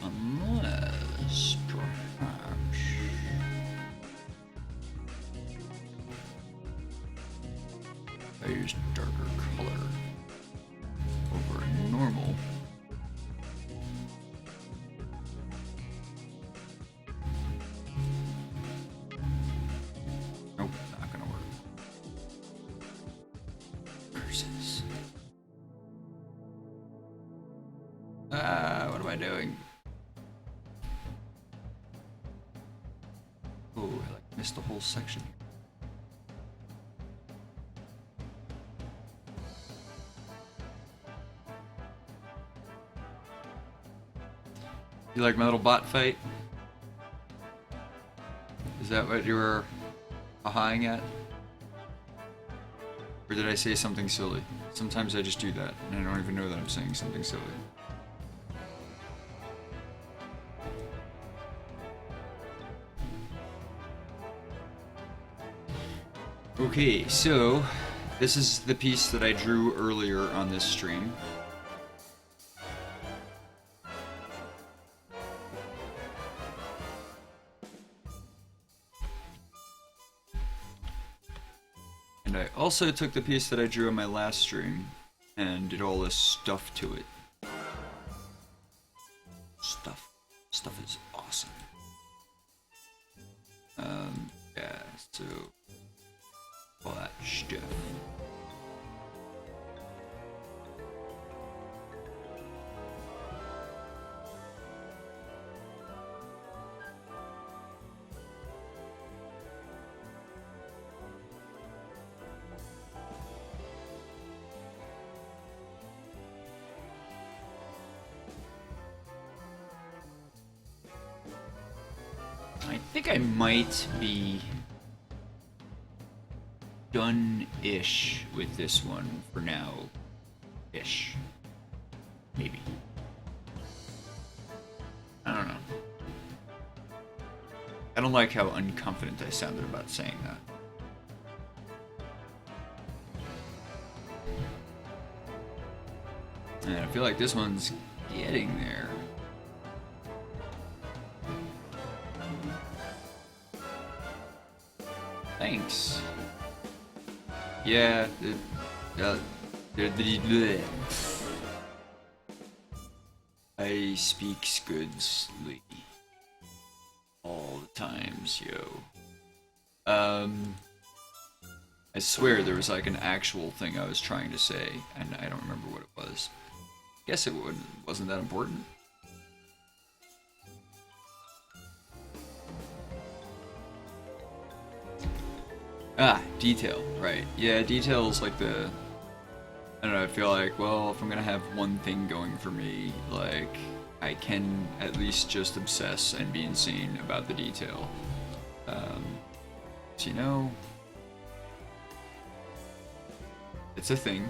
Unless, perhaps... I use darker color over normal. Nope, not gonna work. Curses. What am I doing? Oh, I like missed the whole section here. You like my little bot fight? Is that what you were ahhing at? Or did I say something silly? Sometimes I just do that, and I don't even know that I'm saying something silly. Okay, so this is the piece that I drew earlier on this stream. And I also took the piece that I drew on my last stream and did all this stuff to it. Stuff is awesome. Yeah, so all that stuff. I think I might be done-ish with this one for now. Ish. Maybe. I don't know. I don't like how unconfident I sounded about saying that. And I feel like this one's getting there. Thanks. Yeah, I speak goodsly all the times, yo. I swear there was like an actual thing I was trying to say, and I don't remember what it was. Guess it wasn't that important. Ah, detail, right. Yeah, detail is like the... I don't know, I feel like, well, if I'm gonna have one thing going for me, like, I can at least just obsess and be insane about the detail. So, you know... It's a thing.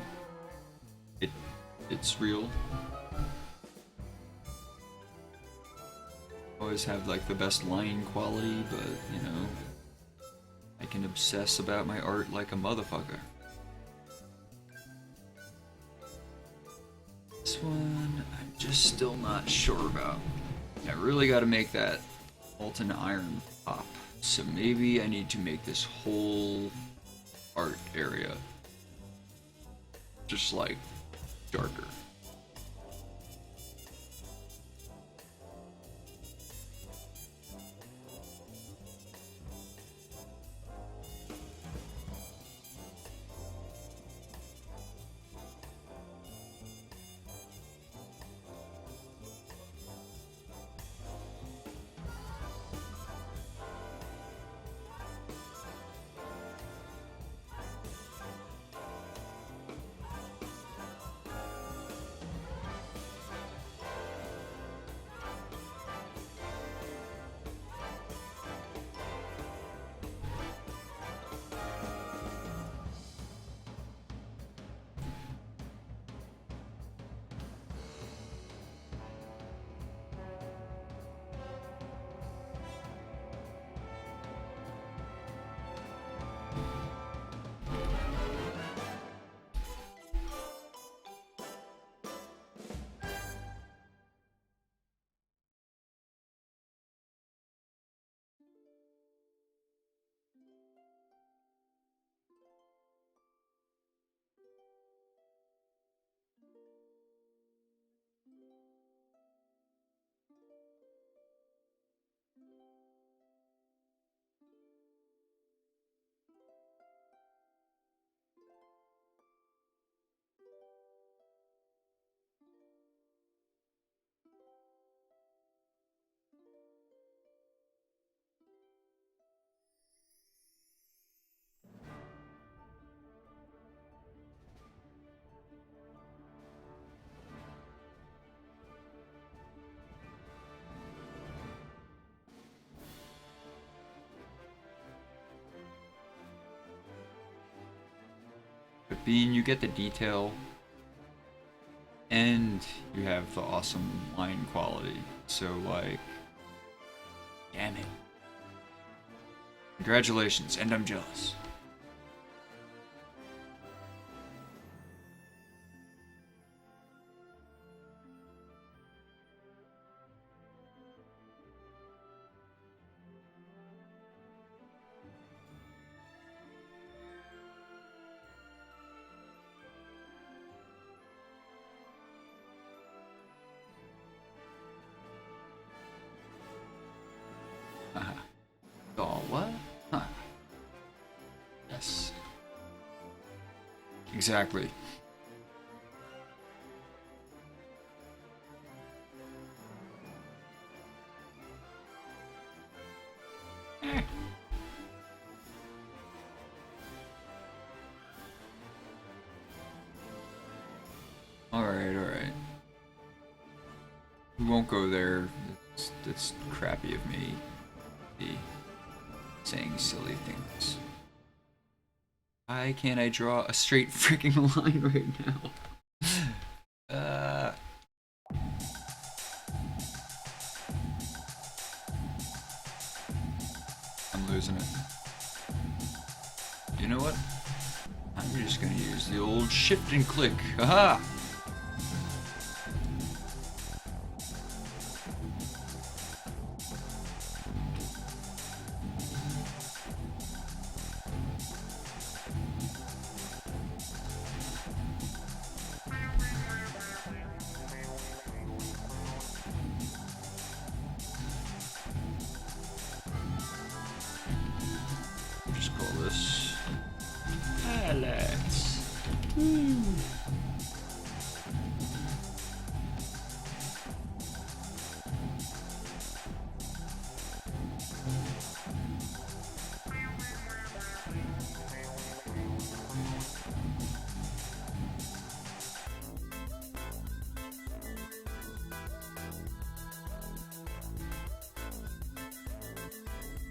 It's real. Always have, like, the best line quality, but, you know... I can obsess about my art like a motherfucker. This one, I'm just still not sure about. I really gotta make that molten iron pop. So maybe I need to make this whole art area just like darker. being you get the detail and you have the awesome line quality. So like, damn it. Congratulations, and I'm jealous. Oh, what? Huh. Yes. Exactly. Alright. We won't go there. That's crappy of me. Be saying silly things. Why can't I draw a straight freaking line right now? I'm losing it. You know what? I'm just gonna use the old shift and click. Haha! Just call this Alex. Woo.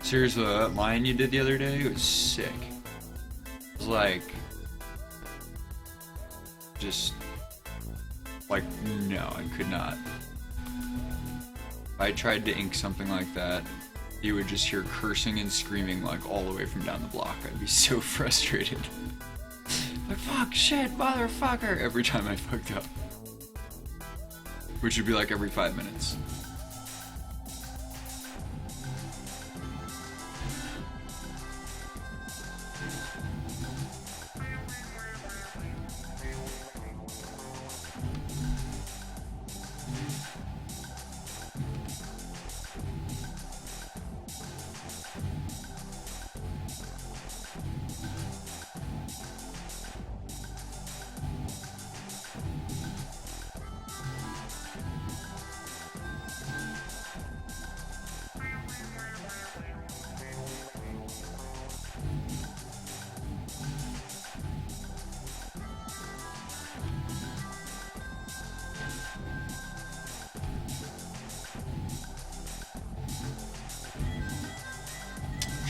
Seriously, that line you did the other day was sick. It was like, just, like, no, I could not. If I tried to ink something like that, you would just hear cursing and screaming like all the way from down the block. I'd be so frustrated. Like, fuck, shit, motherfucker, every time I fucked up. Which would be like every 5 minutes.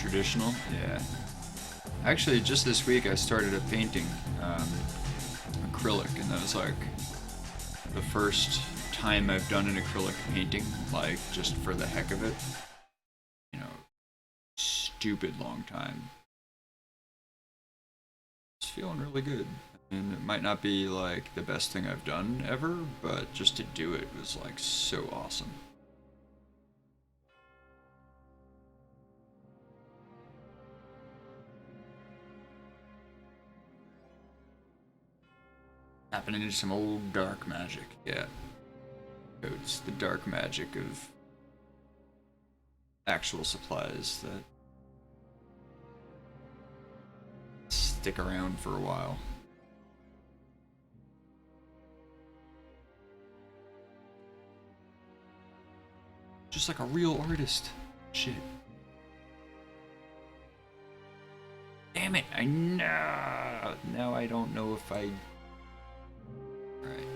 Traditional? Yeah. Actually, just this week I started a painting, acrylic, and that was like the first time I've done an acrylic painting, like just for the heck of it. You know, stupid long time. It's feeling really good. And it might not be like the best thing I've done ever, but just to do it was like so awesome. Tapping into some old dark magic, yeah. So it's the dark magic of actual supplies that stick around for a while. Just like a real artist. Shit. Damn it, I know. Now I don't know if I... Right.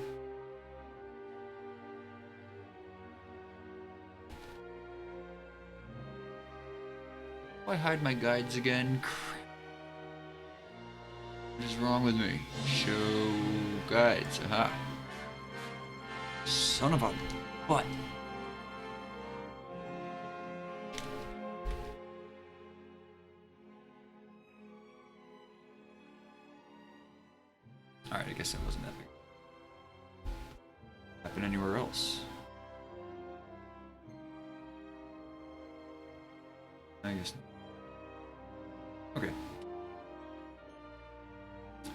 I hide my guides again. Crap. What is wrong with me? Show guides. Aha. Son of a butt. Alright, I guess that wasn't that big. Happen anywhere else? I guess not. Okay.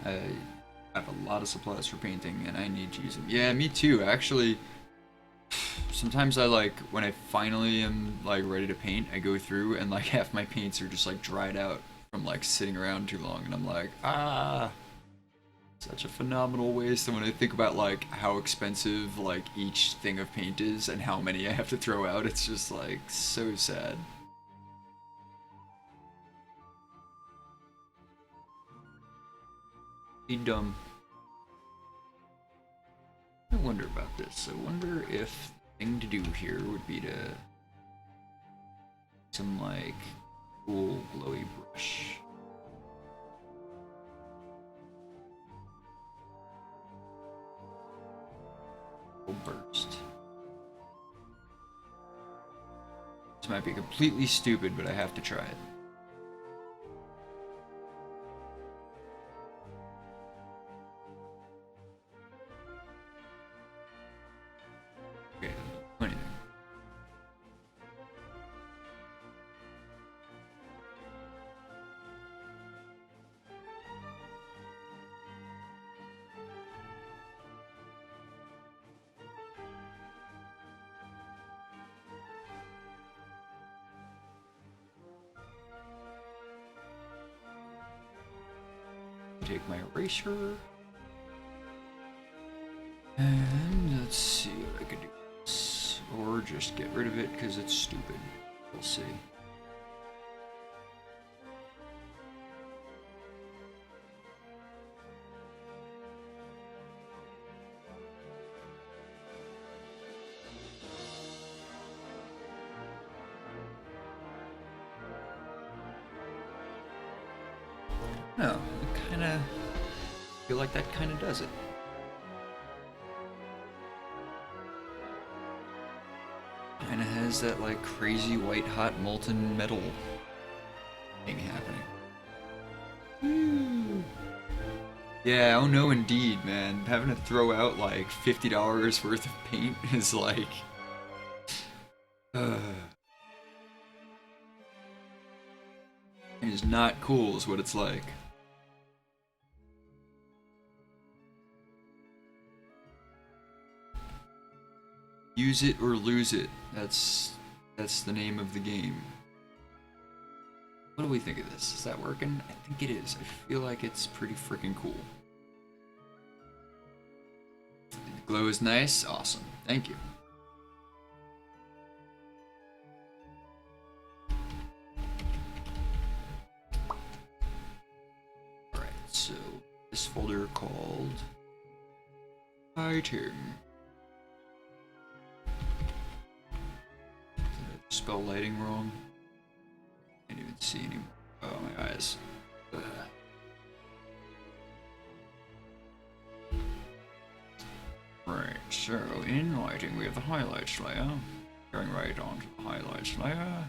I have a lot of supplies for painting and I need to use them. Yeah, me too. Actually, sometimes I like, when I finally am like ready to paint, I go through and like half my paints are just like dried out from like sitting around too long and I'm like, ah. Such a phenomenal waste. And when I think about like how expensive like each thing of paint is and how many I have to throw out, it's just like so sad. Be dumb. I wonder about this. I wonder if the thing to do here would be to some like cool glowy brush. Burst. This might be completely stupid, but I have to try it. Okay, anything. Take my eraser. And let's see what I could do. Or just get rid of it because it's stupid. We'll see. No, I kinda feel like that kinda does it. Kinda has that like crazy white hot molten metal thing happening. Woo. Yeah, oh no indeed, man. Having to throw out like $50 worth of paint is like it is not cool is what it's like. Use it or lose it. That's the name of the game. What do we think of this? Is that working? I think it is. I feel like it's pretty freaking cool. The glow is nice. Awesome. Thank you. Alright, so this folder called Item. Spell lighting wrong. Can't even see anymore. Oh, my eyes. Ugh. Right, so in lighting we have the highlights layer. Going right on to the highlights layer.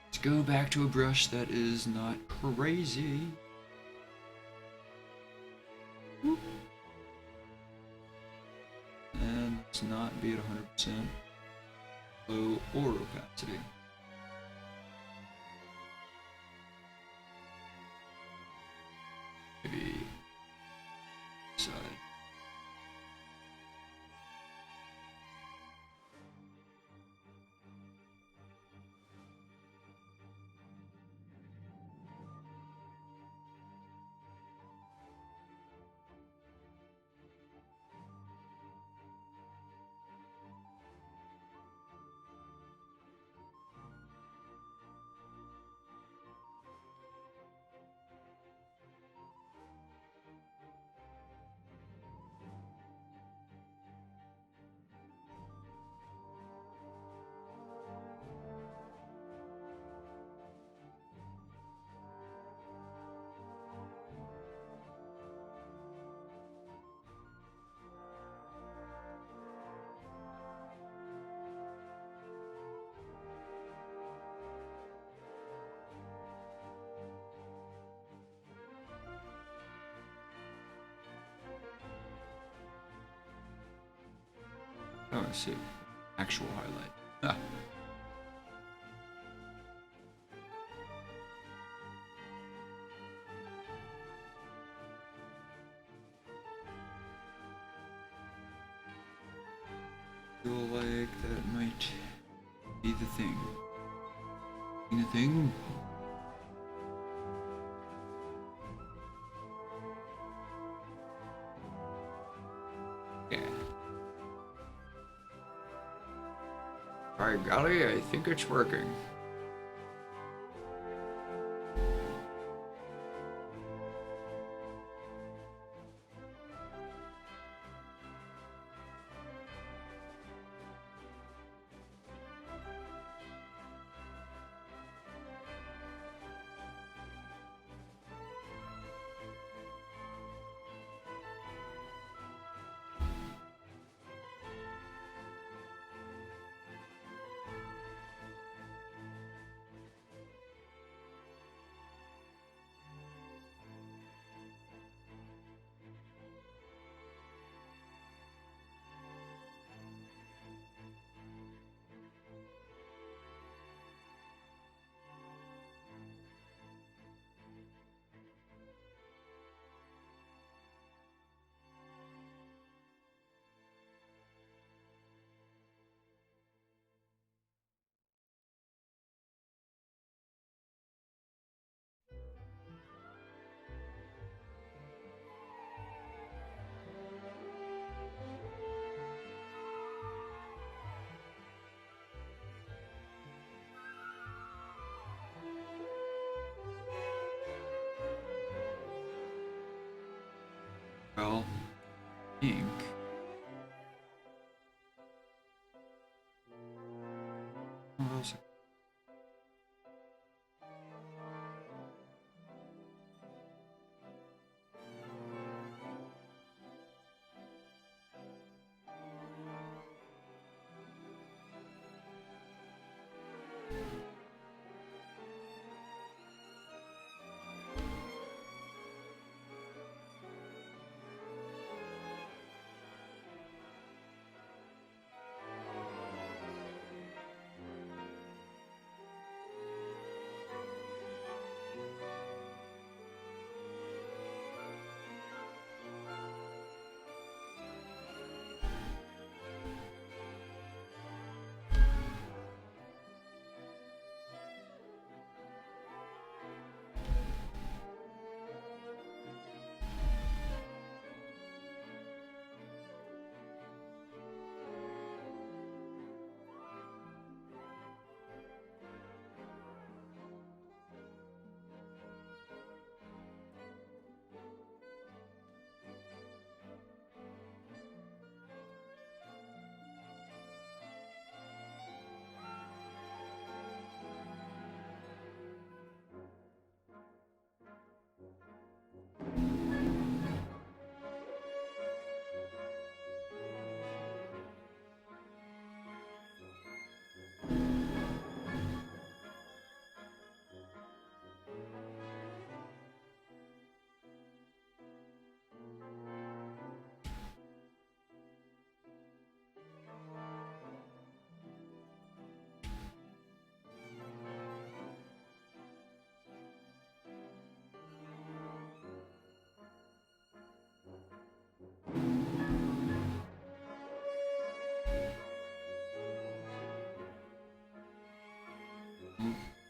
Let's go back to a brush that is not crazy. Whoop. And let's not be at 100%. Low or opacity. Maybe side. see. Actual highlight. Ah. Feel like that might be the thing. Be the thing? Yeah. By golly, I think it's working. Well, I think. What else?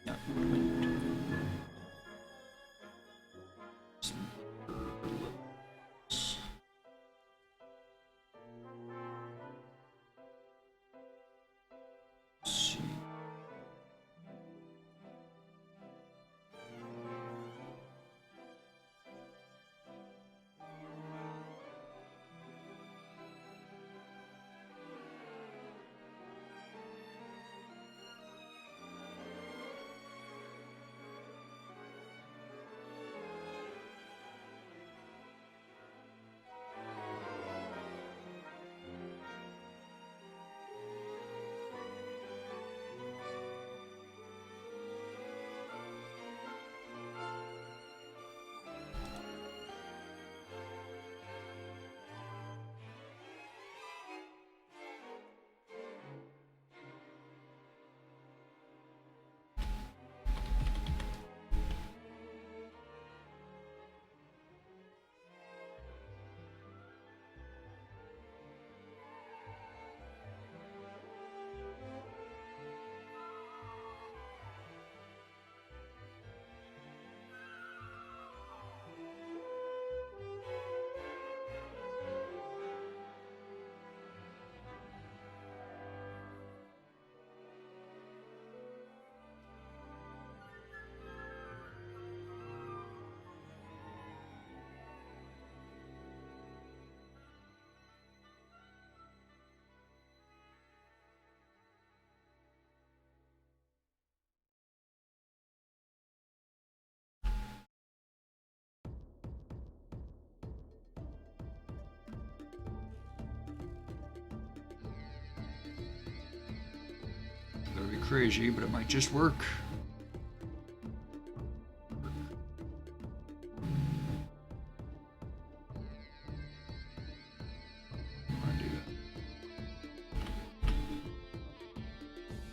Yeah. See. really crazy, but it might just work.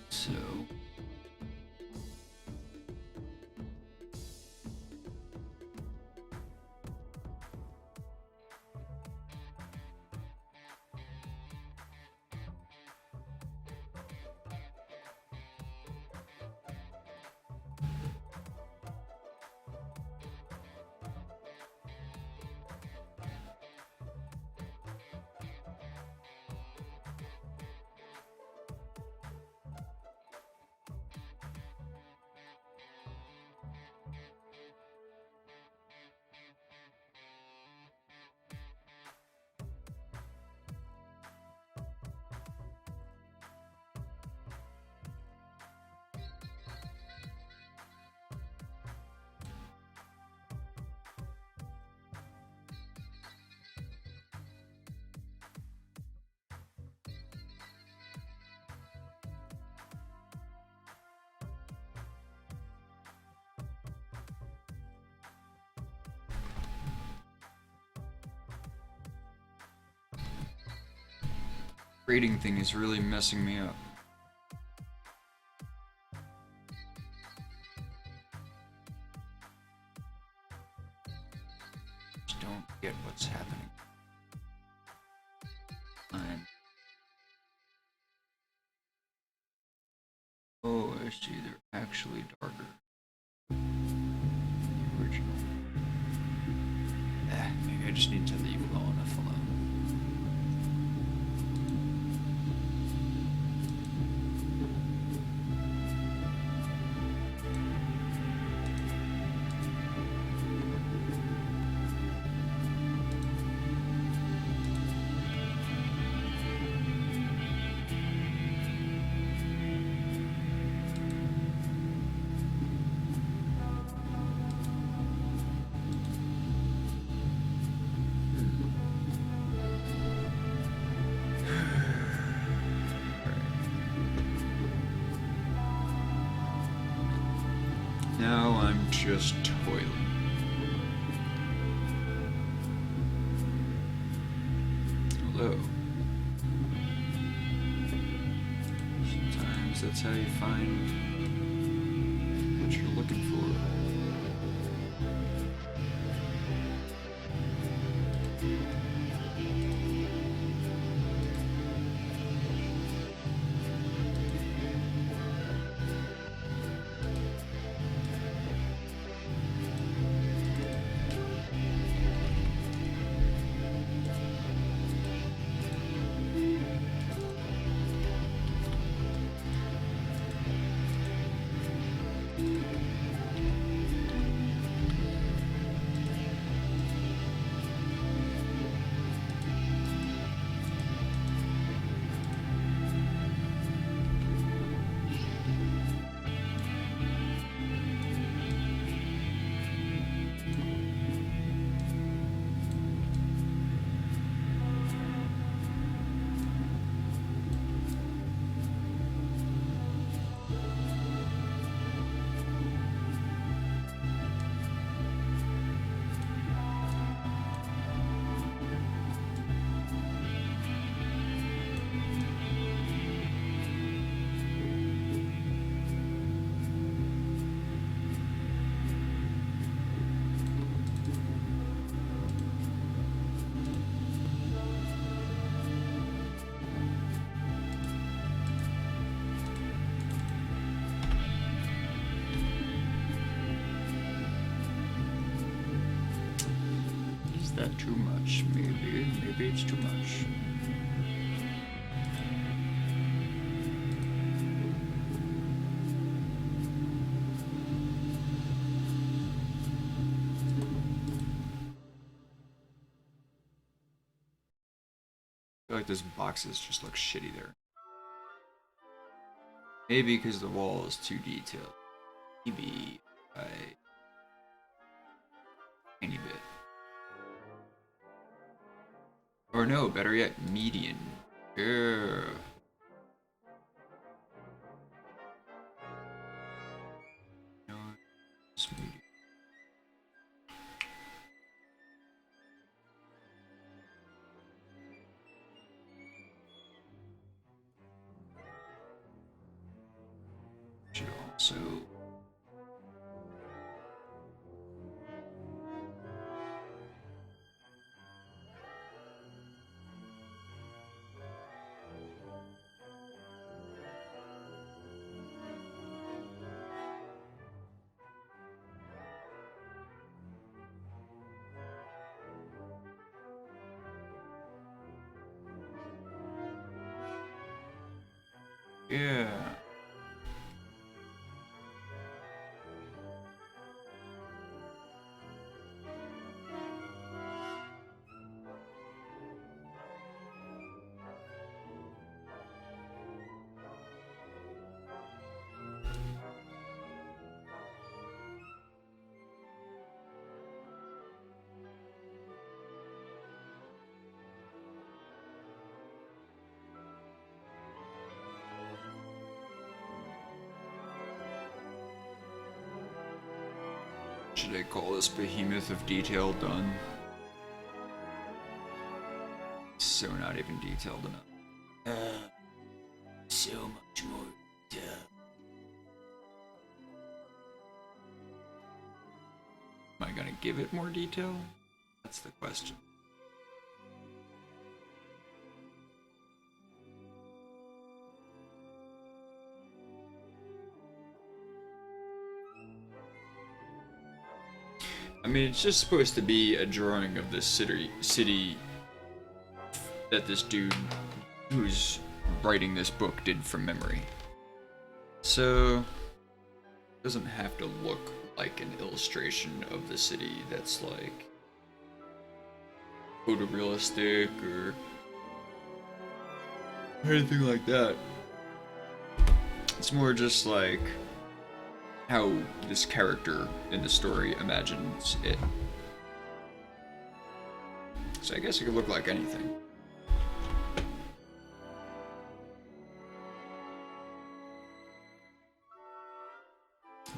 So rating thing is really messing me up. Just don't get what's happening. Fine. Oh, I see. They're actually darker than the original. Maybe I just need to leave well enough alone. Now I'm just toiling. Hello. Sometimes that's how you find what you're looking for. That too much? Maybe it's too much. I feel like those boxes just look shitty there. Maybe because the wall is too detailed. Maybe a tiny bit. Or no, better yet, median. Yeah. So yeah. Should I call this behemoth of detail done? So not even detailed enough. So much more detail. Am I gonna give it more detail? That's the question. I mean, it's just supposed to be a drawing of the city that this dude who's writing this book did from memory. So, it doesn't have to look like an illustration of the city that's like photorealistic or anything like that. It's more just like how this character in the story imagines it. So I guess it could look like anything.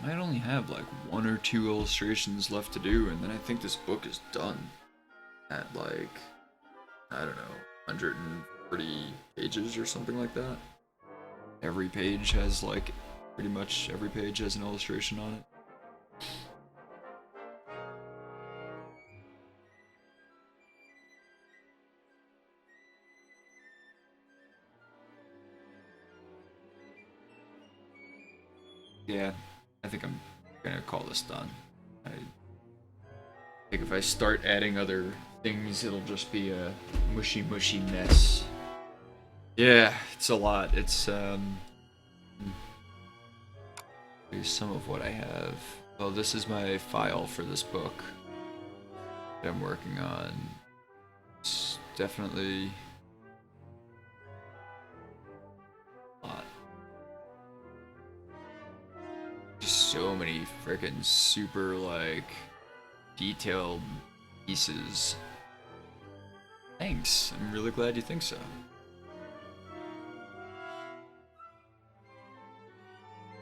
I might only have like 1 or 2 illustrations left to do, and then I think this book is done at like, I don't know, 140 pages or something like that. Every page has like, pretty much every page has an illustration on it. Yeah, I think I'm gonna call this done. I think if I start adding other things, it'll just be a mushy mess. Yeah, it's a lot. It's here's some of what I have. Well, this is my file for this book that I'm working on. It's definitely a lot. Just so many freaking super like detailed pieces. Thanks. I'm really glad you think so.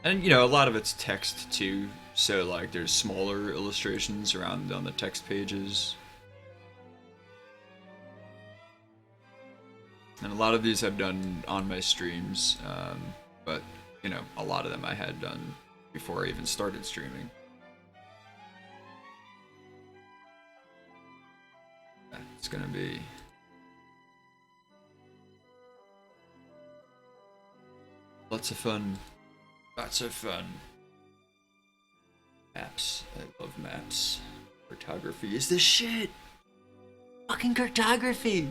And you know, a lot of it's text too, so like there's smaller illustrations around on the text pages. And a lot of these I've done on my streams, but you know, a lot of them I had done before I even started streaming. It's gonna be lots of fun. Lots of fun. Maps. I love maps. Cartography is the shit! Fucking cartography!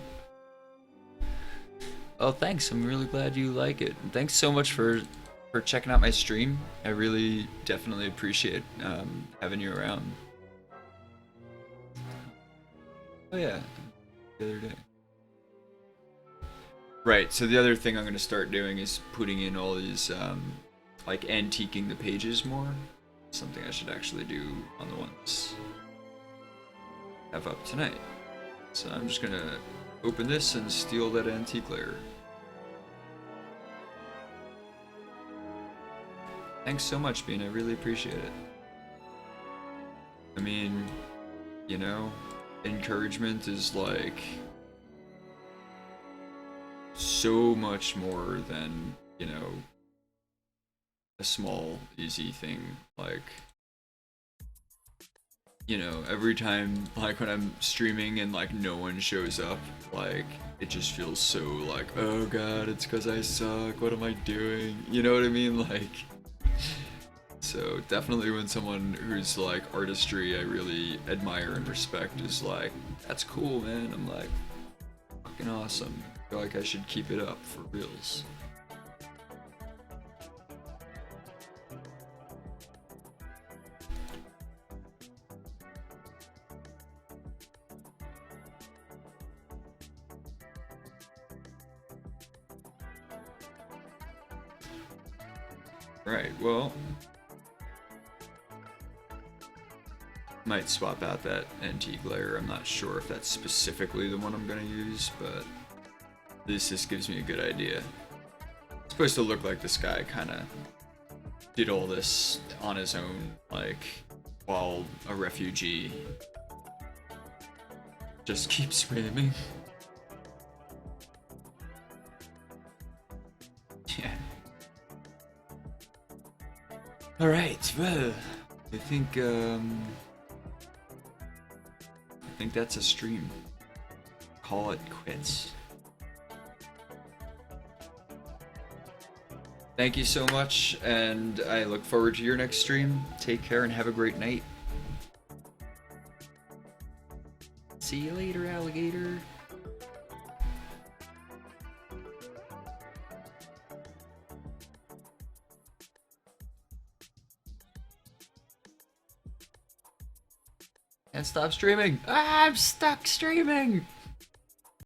Oh, thanks. I'm really glad you like it. And thanks so much for checking out my stream. I really definitely appreciate having you around. Oh yeah, the other day. Right, so the other thing I'm going to start doing is putting in all these, like antiquing the pages more. Something I should actually do on the ones I have up tonight. So I'm just going to open this and steal that antique layer. Thanks so much, Bean. I really appreciate it. I mean, you know, encouragement is like so much more than, you know, a small, easy thing. Like, you know, every time, like when I'm streaming and like no one shows up, like it just feels so like, oh god, it's because I suck, what am I doing? You know what I mean? Like, so definitely when someone who's like artistry I really admire and respect is like, that's cool, man. I'm like, fucking awesome. I feel like I should keep it up for reals. Right, well, might swap out that antique layer. I'm not sure if that's specifically the one I'm gonna use, but this just gives me a good idea. It's supposed to look like this guy kind of did all this on his own, like, while a refugee just keeps spamming. Yeah. Alright, well, I think that's a stream. Call it quits. Thank you so much, and I look forward to your next stream. Take care and have a great night. See you later, alligator. And stop streaming. Ah, I'm stuck streaming.